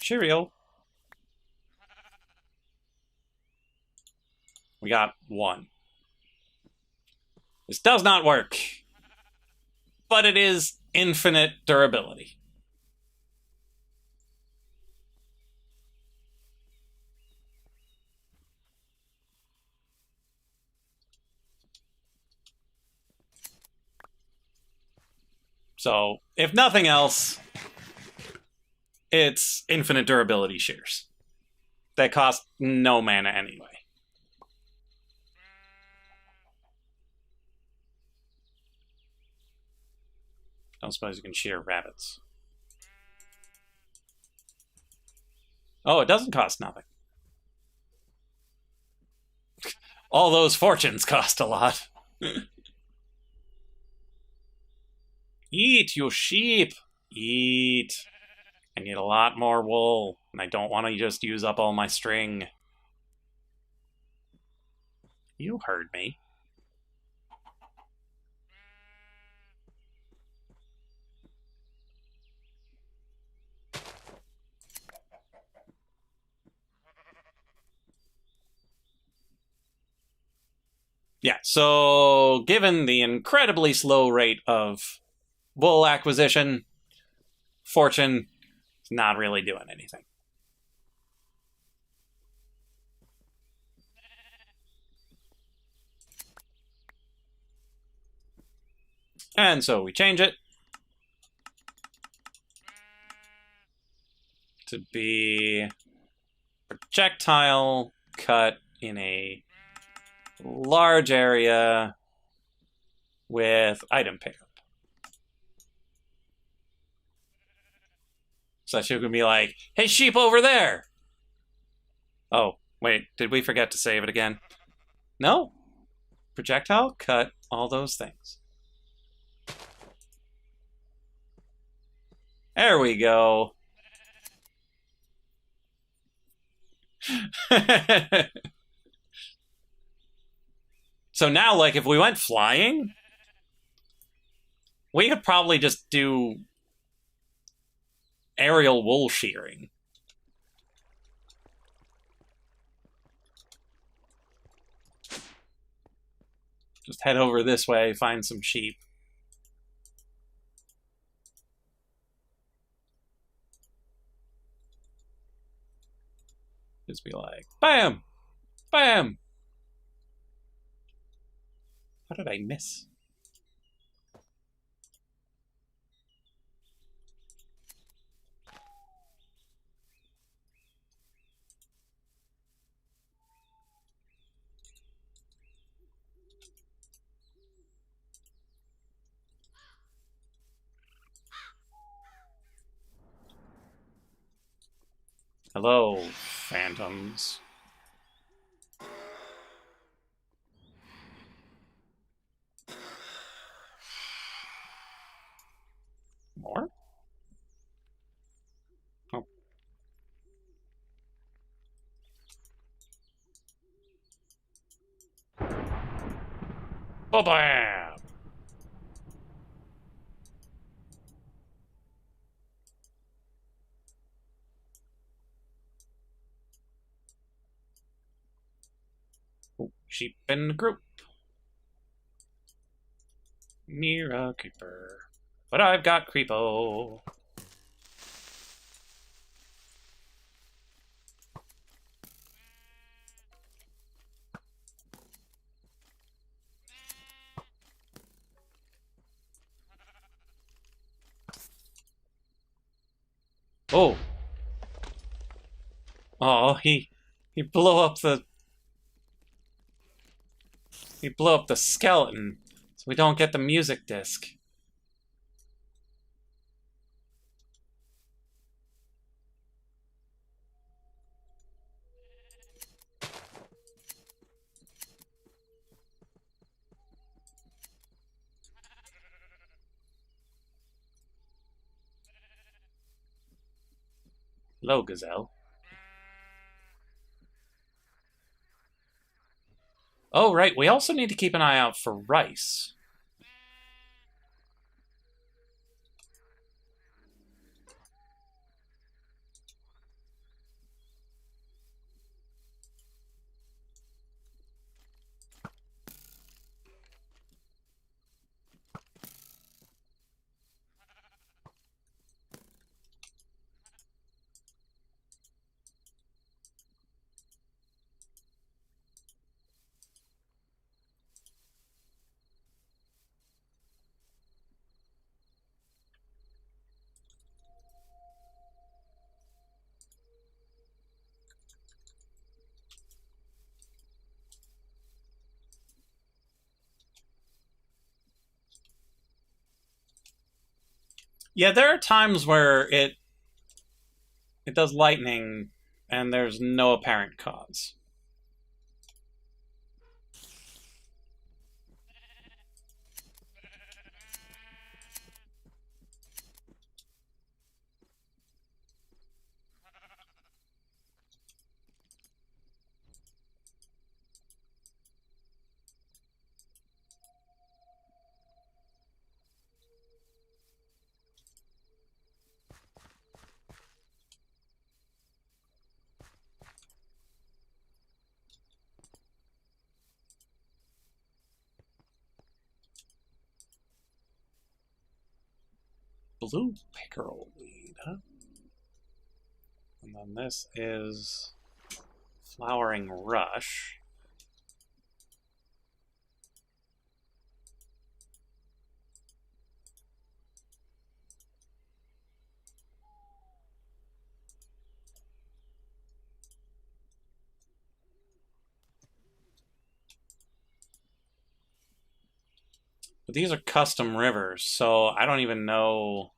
Cheerio. We got 1. This does not work. But it is infinite durability. So, if nothing else, it's infinite durability shears. That cost no mana anyway. I don't suppose you can shear rabbits. Oh, it doesn't cost nothing. All those fortunes cost a lot. Eat, you sheep! Eat. I need a lot more wool, and I don't want to just use up all my string. You heard me. Yeah, so given the incredibly slow rate of wool acquisition, Fortune is not really doing anything. And so we change it to be projectile cut in a large area with item pickup. So she can be like, hey, sheep over there. Oh, wait, did we forget to save it again? No? Projectile cut all those things. There we go. So now, like, if we went flying, we could probably just do aerial wool shearing. Just head over this way, find some sheep. Just be like, bam! Bam! How did I miss? Hello, phantoms. More? Oh. Ba-bam! Oh, sheep in the group. Near a creeper. But I've got creepo. Oh. Oh, he blew up the skeleton, so we don't get the music disc. Hello, Gazelle. Oh, right, we also need to keep an eye out for rice. Yeah, there are times where it does lightning and there's no apparent cause. blue pickerel weed, huh? And then this is flowering rush. But these are custom rivers, so I don't even know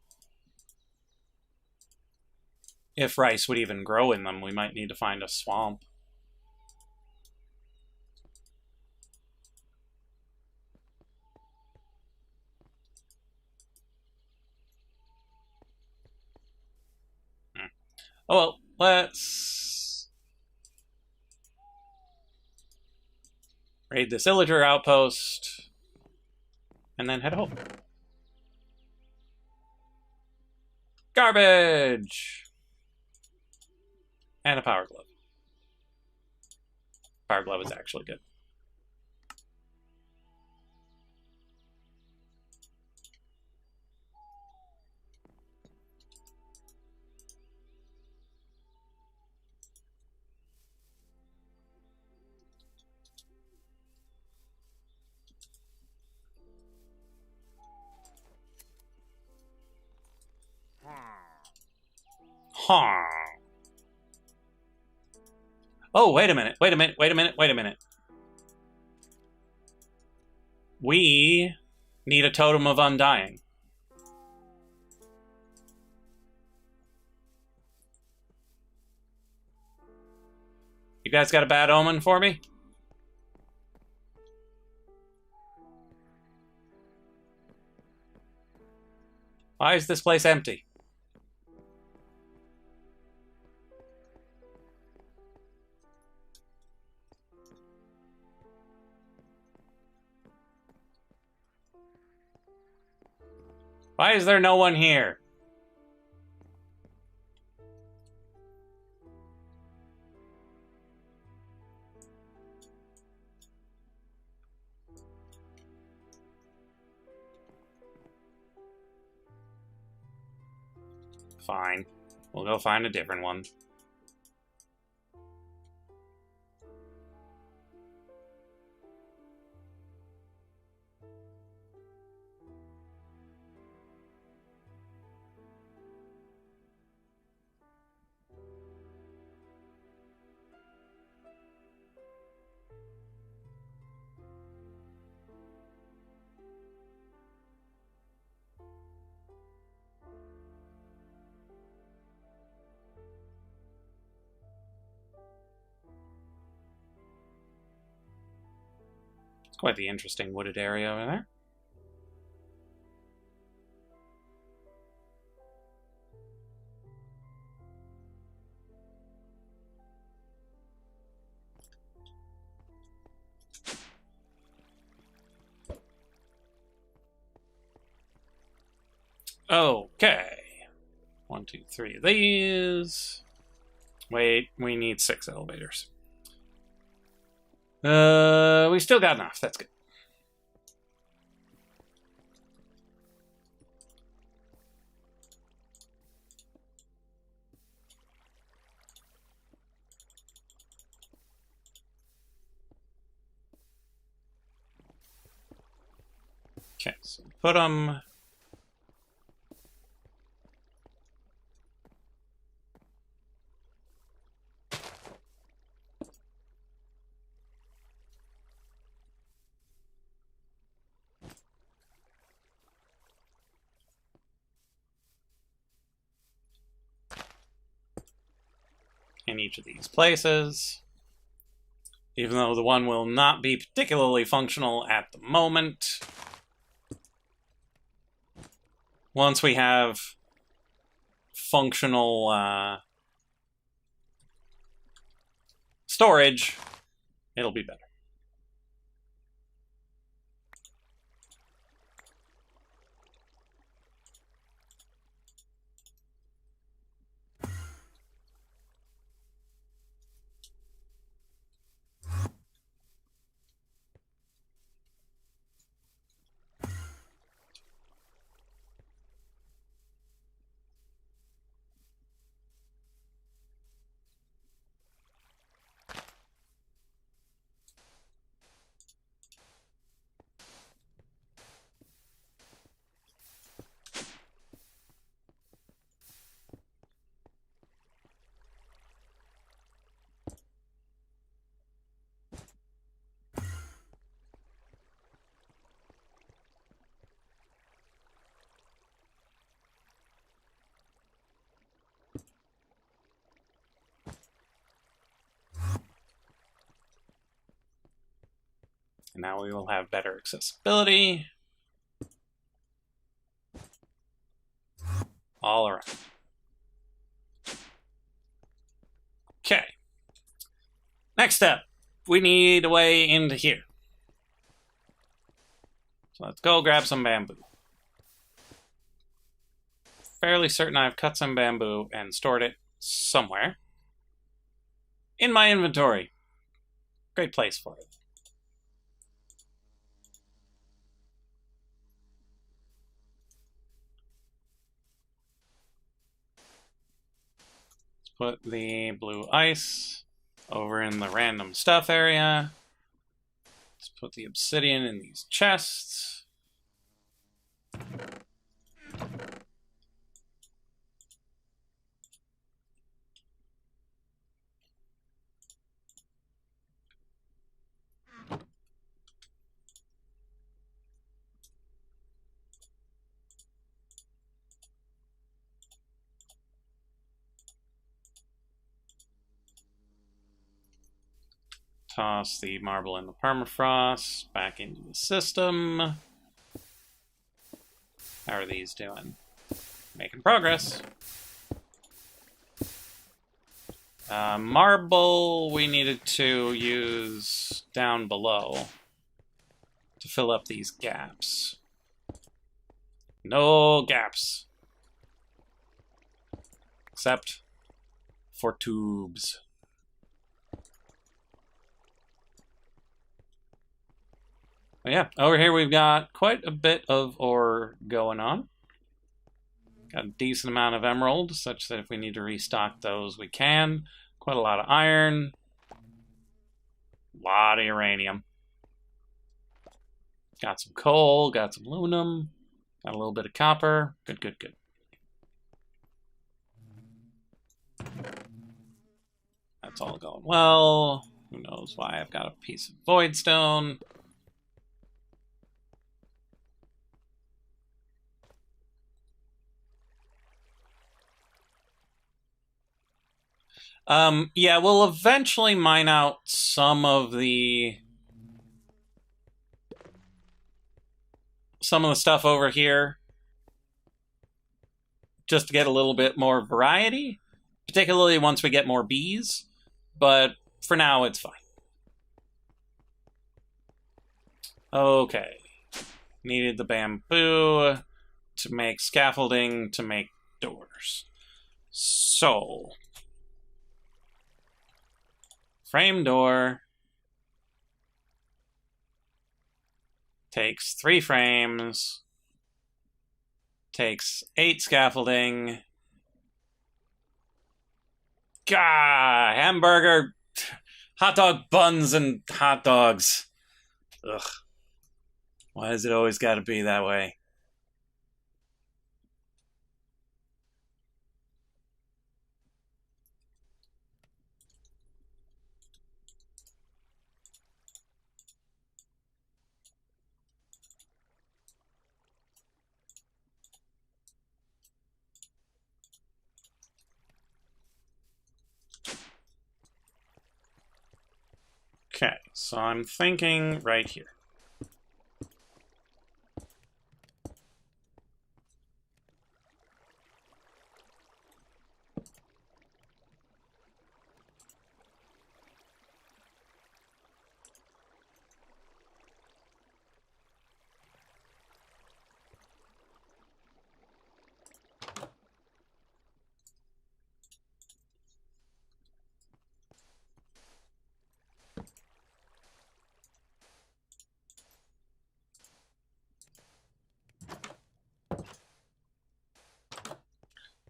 if rice would even grow in them. We might need to find a swamp. Oh well, let's raid this illager outpost and then head home. Garbage! And a power glove. Power glove is actually good. Huh. Oh, wait a minute. Wait a minute. Wait a minute. Wait a minute. We need a totem of undying. You guys got a bad omen for me? Why is this place empty? Why is there no one here? Fine. We'll go find a different one. It's quite the interesting wooded area over there. Okay. 1, 2, 3 of these. Wait, we need 6 elevators. We still got enough. That's good. Okay, so put them in each of these places, even though the one will not be particularly functional at the moment. Once we have functional storage, it'll be better. Now we will have better accessibility all around. Okay. Next step, we need a way into here. So let's go grab some bamboo. Fairly certain I've cut some bamboo and stored it somewhere in my inventory. Great place for it. Let's put the blue ice over in the random stuff area. Let's put the obsidian in these chests. Toss the marble and the permafrost back into the system. How are these doing? Making progress. Marble we needed to use down below to fill up these gaps. No gaps. Except for tubes. But yeah, over here we've got quite a bit of ore going on. Got a decent amount of emerald, such that if we need to restock those, we can. Quite a lot of iron. A lot of uranium. Got some coal, got some aluminum, got a little bit of copper. Good, good, good. That's all going well. Who knows why I've got a piece of void stone. Yeah, we'll eventually mine out some of the stuff over here just to get a little bit more variety, particularly once we get more bees, but for now it's fine. Okay. Needed the bamboo to make scaffolding to make doors. So frame door takes 3 frames, takes 8 scaffolding. Gah! Hamburger, hot dog buns, and hot dogs. Ugh. Why has it always got to be that way? Okay, so I'm thinking right here.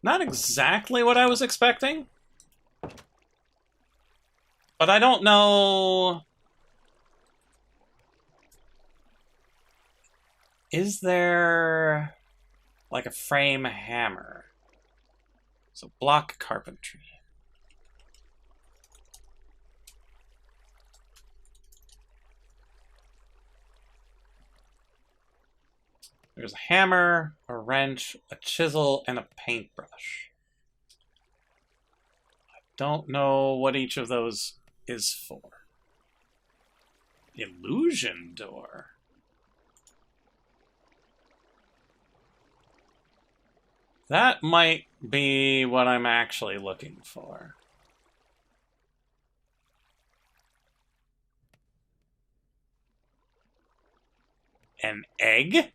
Not exactly what I was expecting, but I don't know. Is there like a frame hammer? So block carpentry. There's a hammer, a wrench, a chisel, and a paintbrush. I don't know what each of those is for. Illusion door. That might be what I'm actually looking for. An egg?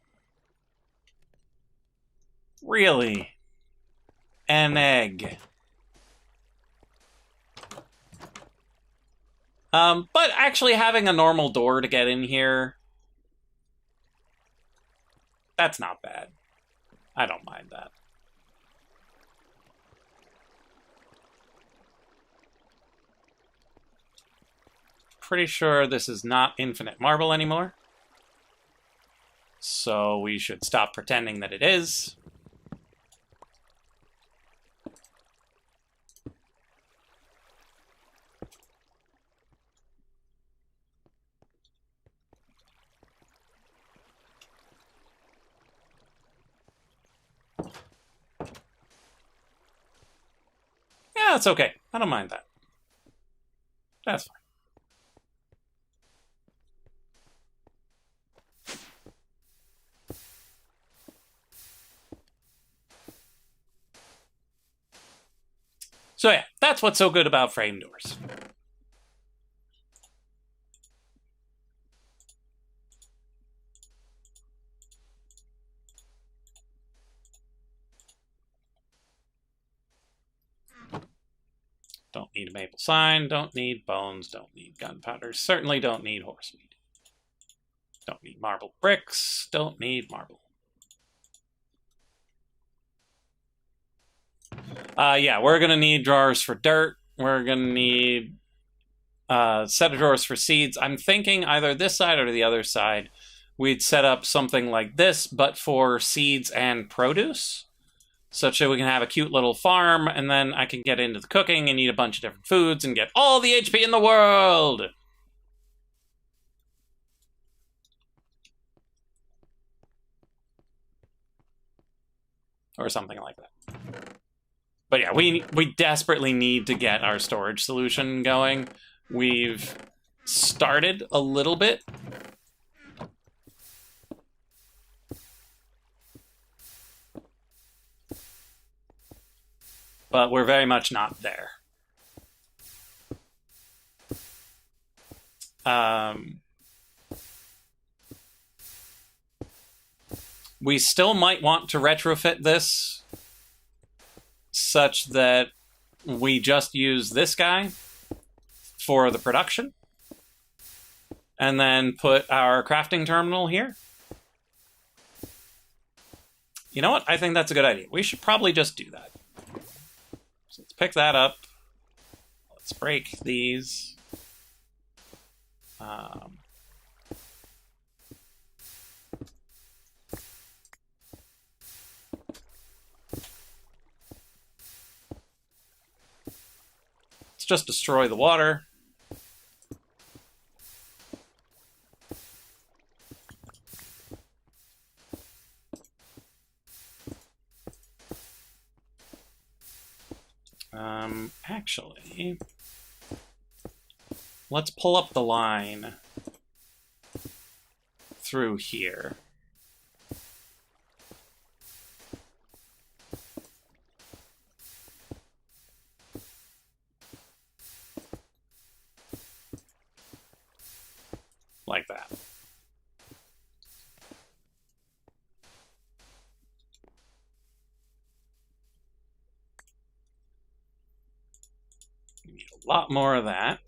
Really? An egg. But actually having a normal door to get in here, that's not bad. I don't mind that. Pretty sure this is not infinite marble anymore. So we should stop pretending that it is. Yeah, it's okay. I don't mind that. That's fine. So yeah, that's what's so good about frame doors. Don't need a maple sign, don't need bones, don't need gunpowder, certainly don't need horsemeat. Don't need marble bricks, don't need marble. Yeah, we're gonna need drawers for dirt. We're gonna need a set of drawers for seeds. I'm thinking either this side or the other side, we'd set up something like this, but for seeds and produce, such that we can have a cute little farm, and then I can get into the cooking and eat a bunch of different foods and get all the HP in the world! Or something like that. But yeah, we desperately need to get our storage solution going. We've started a little bit. But we're very much not there. We still might want to retrofit this such that we just use this guy for the production and then put our crafting terminal here. You know what? I think that's a good idea. We should probably just do that. So let's pick that up. Let's break these. Let's just destroy the water. Actually, let's pull up the line through here. Like that. We need a lot more of that.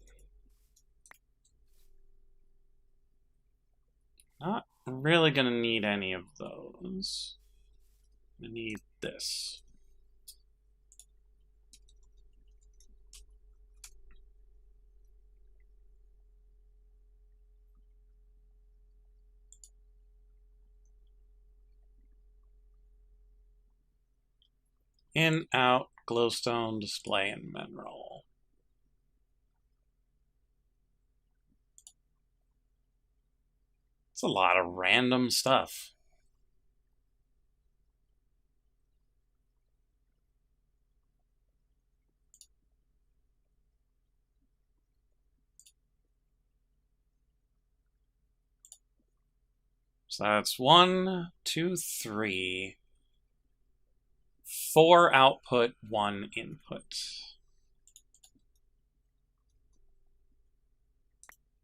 Not really gonna need any of those. We need this. In, out, glowstone, display, and mineral. It's a lot of random stuff. So that's 1, 2, 3. 4 output, 1 input.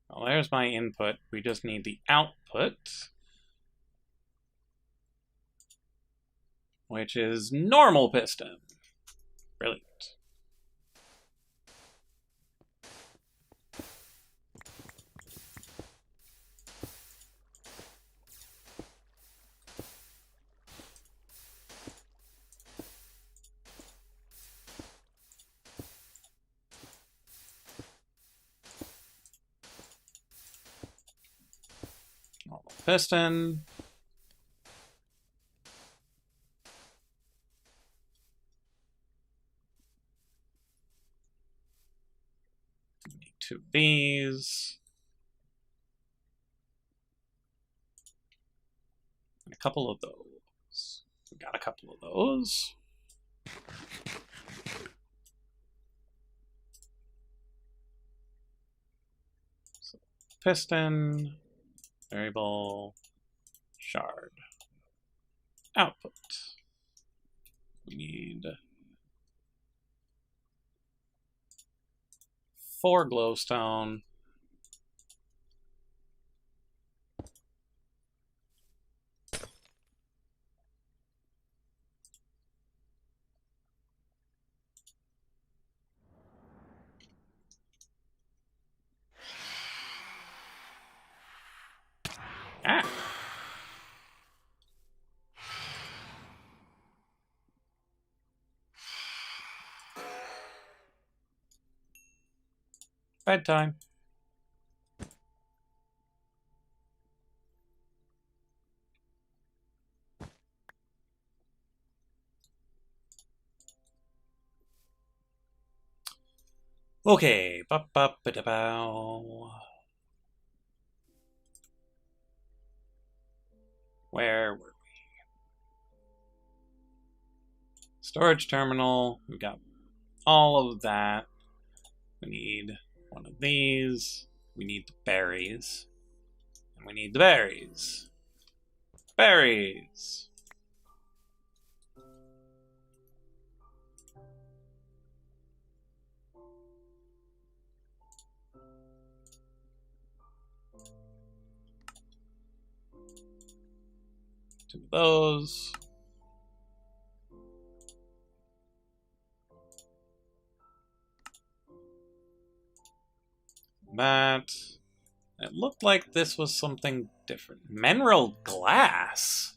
Well, there's my input. We just need the output, which is normal piston. Brilliant. Normal piston. Need 2 of these. And a couple of those. We got a couple of those. So, piston, variable, shard, output. We need 4 glowstone. Ah. Bedtime. Okay. Ba-ba-ba-da-bow. Where were we? Storage terminal. We got all of that. We need 1 of these. We need the berries. And we need the berries. Berries. Two of those. That. It looked like this was something different. Mineral glass?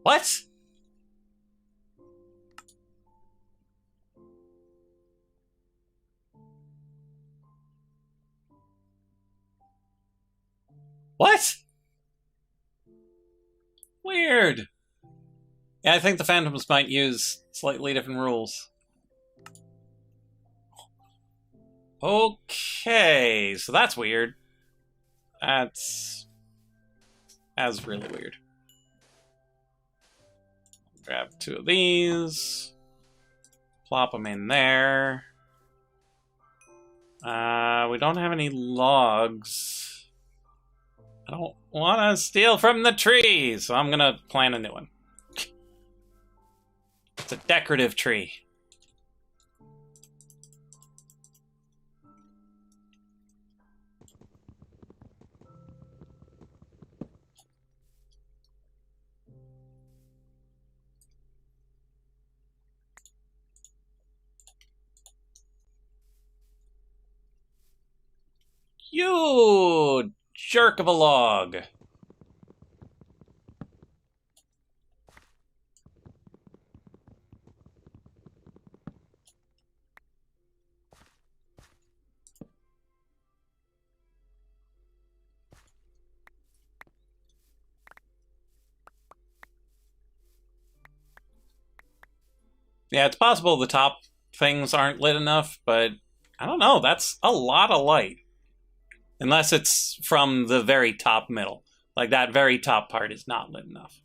What? What? Weird. Yeah, I think the Phantoms might use slightly different rules. Okay, so that's weird. That's really weird. Grab 2 of these. Plop them in there. We don't have any logs. I don't want to steal from the tree, so I'm gonna plant a new one. It's a decorative tree. You jerk of a log. Yeah, it's possible the top things aren't lit enough, but I don't know. That's a lot of light. Unless it's from the very top middle. Like, that very top part is not lit enough.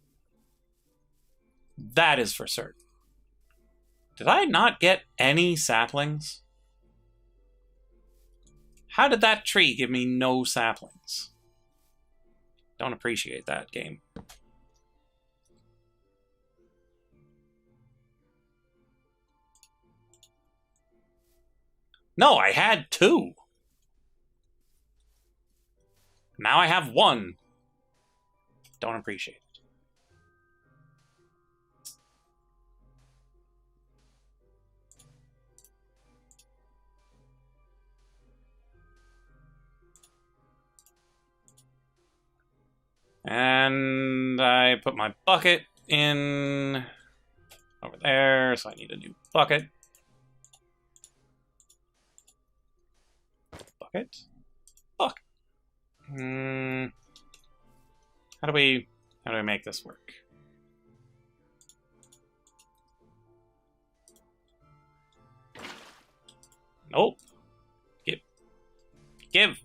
That is for certain. Did I not get any saplings? How did that tree give me no saplings? Don't appreciate that game. No, I had 2. Now I have 1. Don't appreciate it. And I put my bucket in over there, so I need a new bucket. Bucket? Fuck. How do we make this work? Nope. Give.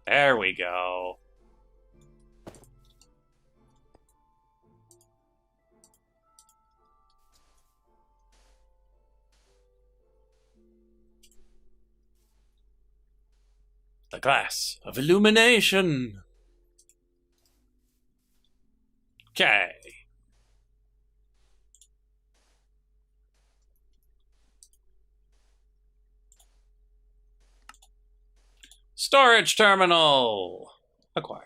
There we go. The glass of illumination. Okay. Storage terminal acquired.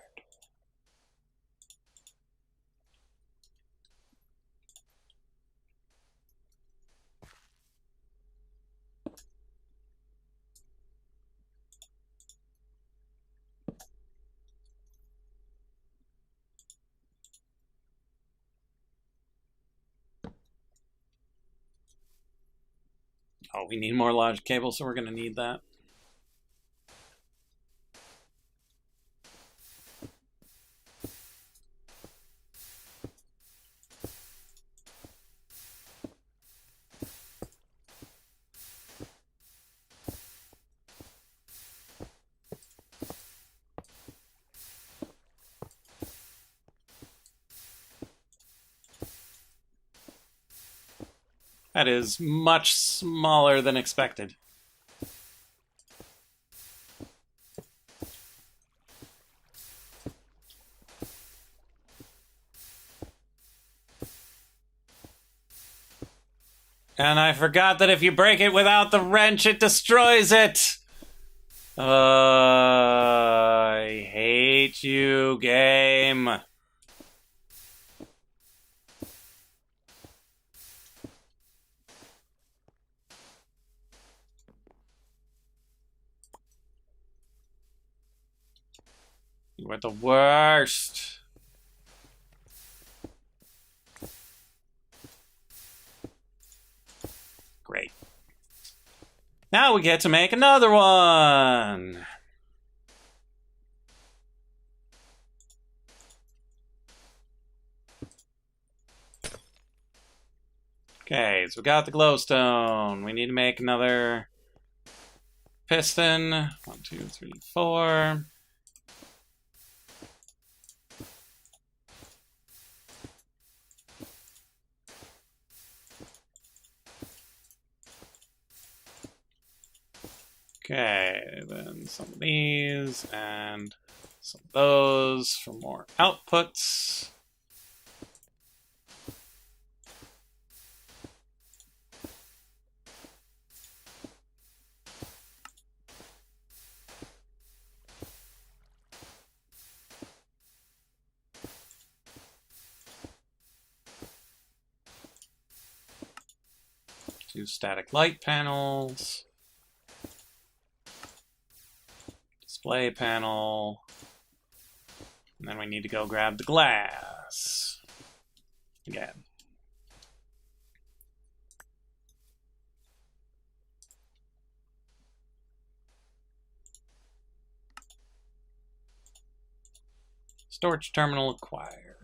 Oh, we need more logic cables, so we're going to need that. That is much smaller than expected. And I forgot that if you break it without the wrench, it destroys it! I hate you, game. You are the worst. Great. Now we get to make another one. Okay, so we got the glowstone. We need to make another piston. 1, 2, 3, 4. Okay, then some of these and some of those for more outputs. Two static light panels. Display panel. And then we need to go grab the glass. Again. Storage terminal acquired.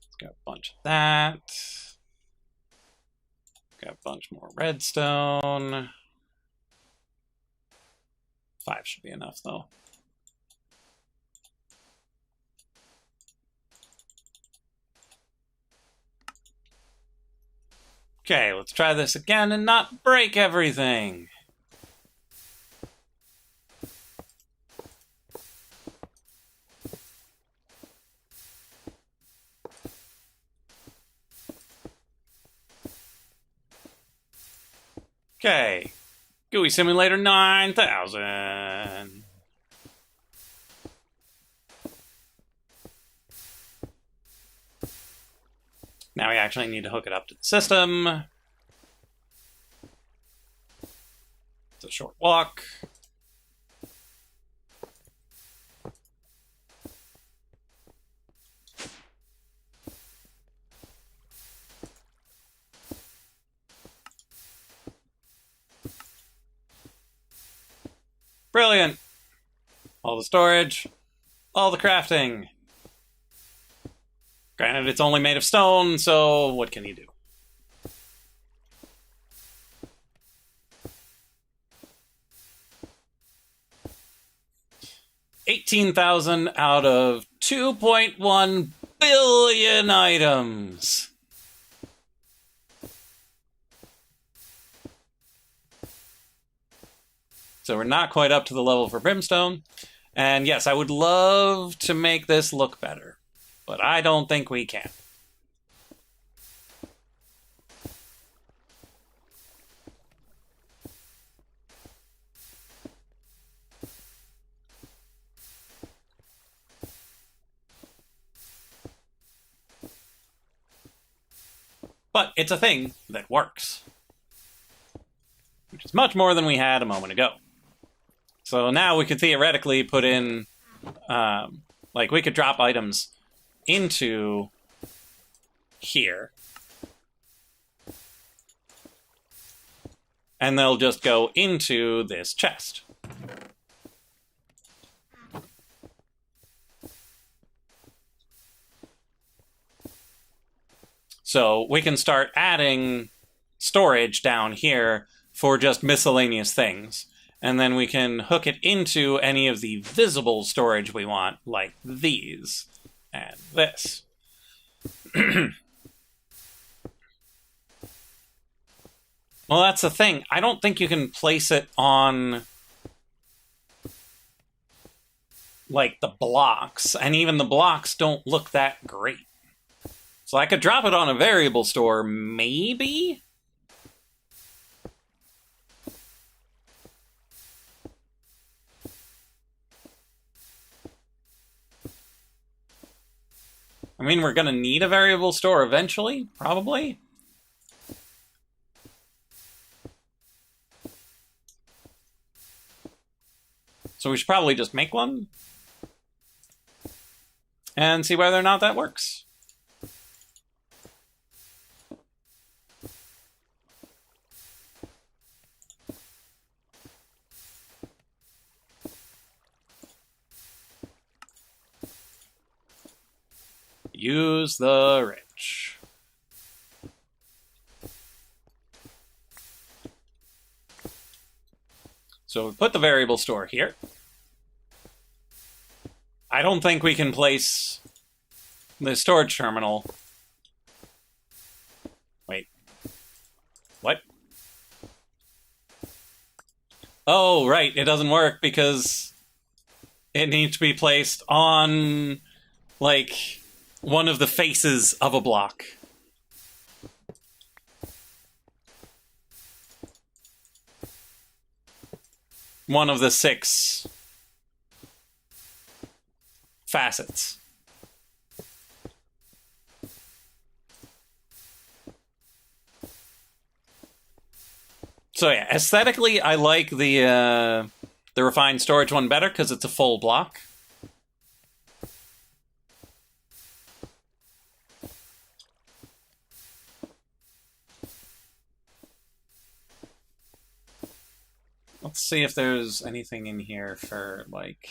Let's get a bunch of that. Got a bunch more redstone. 5 should be enough, though. Okay, let's try this again and not break everything. Okay. GUI Simulator 9000. Now we actually need to hook it up to the system. It's a short walk. Brilliant. All the storage, all the crafting. Granted, it's only made of stone, so what can you do? $18,000 out of 2.1 billion items. So we're not quite up to the level for Brimstone. And yes, I would love to make this look better, but I don't think we can. But it's a thing that works, which is much more than we had a moment ago. So now we could theoretically put in, like, we could drop items into here, and they'll just go into this chest. So we can start adding storage down here for just miscellaneous things. And then we can hook it into any of the visible storage we want, like these and this. Well, that's the thing. I don't think you can place it on, like, the blocks. And even the blocks don't look that great. So I could drop it on a variable store, maybe? I mean, we're going to need a variable store eventually, probably. So we should probably just make one and see whether or not that works. Use the rich. So we put the variable store here. I don't think we can place the storage terminal. Wait. What? Oh, right. It doesn't work because it needs to be placed on, like, one of the faces of a block. One of the 6 facets. So yeah, aesthetically, I like the refined storage one better because it's a full block. Let's see if there's anything in here for, like...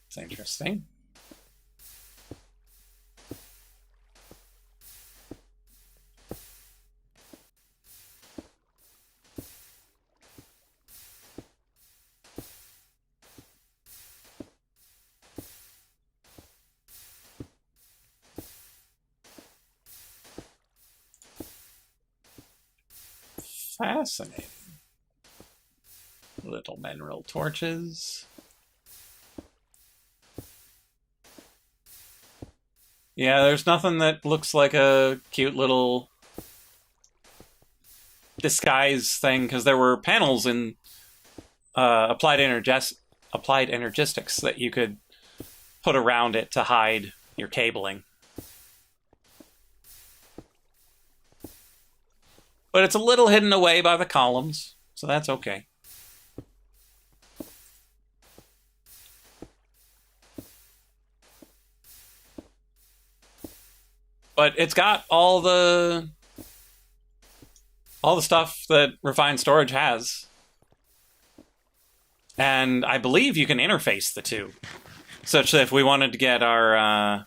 It's interesting. Fascinating. Little mineral torches. Yeah, there's nothing that looks like a cute little disguise thing, because there were panels in applied energistics that you could put around it to hide your cabling. But it's a little hidden away by the columns, so that's okay. But it's got all the stuff that refined storage has. And I believe you can interface the two, such that if we wanted to get our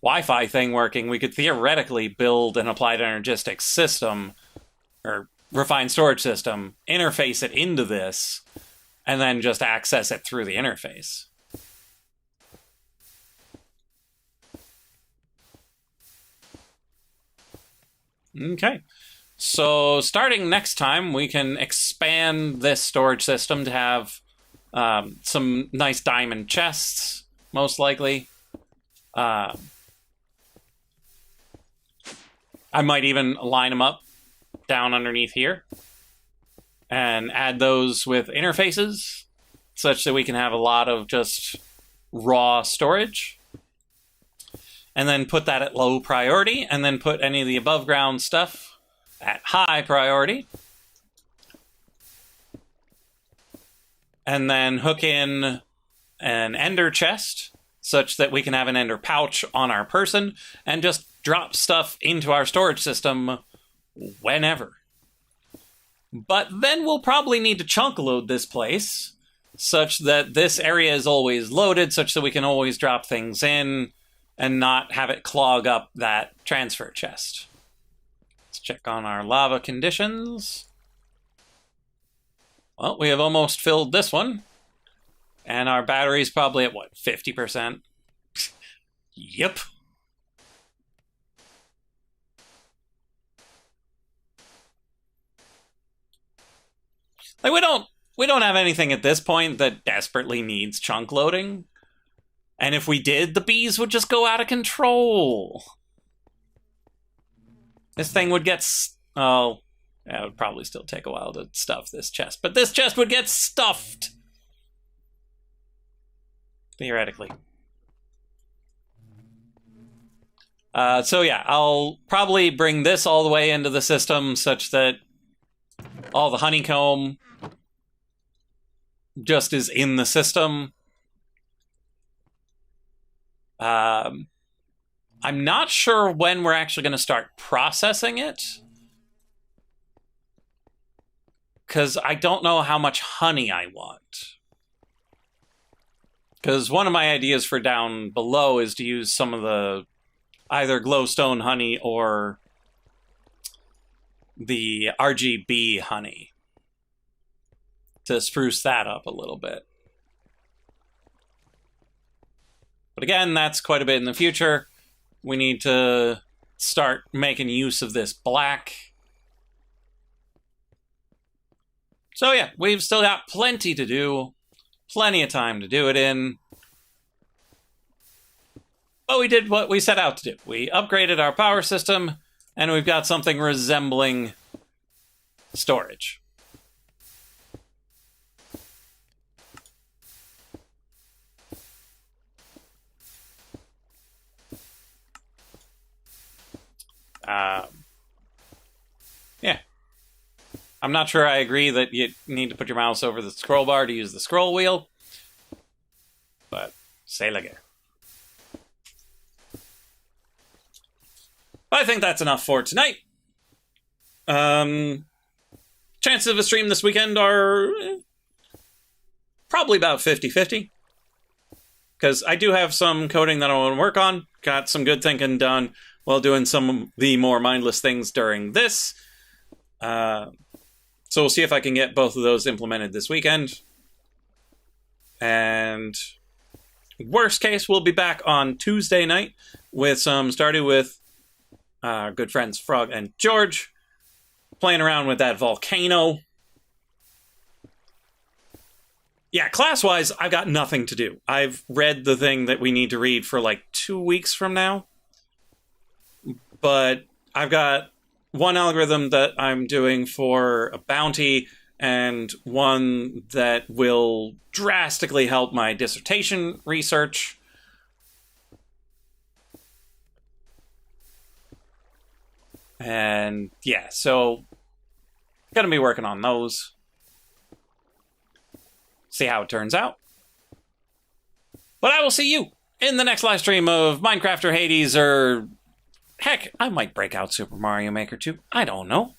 Wi-Fi thing working, we could theoretically build an applied energistics system, or refined storage system, interface it into this, and then just access it through the interface. Okay. So starting next time, we can expand this storage system to have some nice diamond chests, most likely. I might even line them up down underneath here and add those with interfaces such that we can have a lot of just raw storage. And then put that at low priority, and then put any of the above ground stuff at high priority. And then hook in an ender chest such that we can have an ender pouch on our person and just drop stuff into our storage system whenever. But then we'll probably need to chunk load this place such that this area is always loaded, such that we can always drop things in and not have it clog up that transfer chest. Let's check on our lava conditions. Well, we have almost filled this one. And our battery's probably at, what, 50%? Yep. Like, we don't have anything at this point that desperately needs chunk loading. And if we did, the bees would just go out of control. This thing would get... Oh, it would probably still take a while to stuff this chest. But this chest would get stuffed! Theoretically. So yeah, I'll probably bring this all the way into the system such that all the honeycomb just is in the system. I'm not sure when we're actually going to start processing it, because I don't know how much honey I want. Because one of my ideas for down below is to use some of the either glowstone honey or the RGB honey to spruce that up a little bit. But again, that's quite a bit in the future. We need to start making use of this black. So yeah, we've still got plenty to do. Plenty of time to do it in. But we did what we set out to do. We upgraded our power system, and we've got something resembling storage. Yeah. I'm not sure I agree that you need to put your mouse over the scroll bar to use the scroll wheel. But, c'est la guerre. I think that's enough for tonight. Chances of a stream this weekend are probably about 50-50. Because I do have some coding that I want to work on. Got some good thinking done while doing some of the more mindless things during this. So we'll see if I can get both of those implemented this weekend. And worst case, we'll be back on Tuesday night with some starting with our good friends Frog and George playing around with that volcano. Yeah, class-wise, I've got nothing to do. I've read the thing that we need to read for like 2 weeks from now. But I've got one algorithm that I'm doing for a bounty and one that will drastically help my dissertation research. And yeah, so gonna be working on those. See how it turns out. But I will see you in the next live stream of Minecraft or Hades, or heck, I might break out Super Mario Maker 2. I don't know.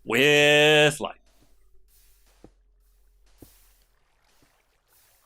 With light.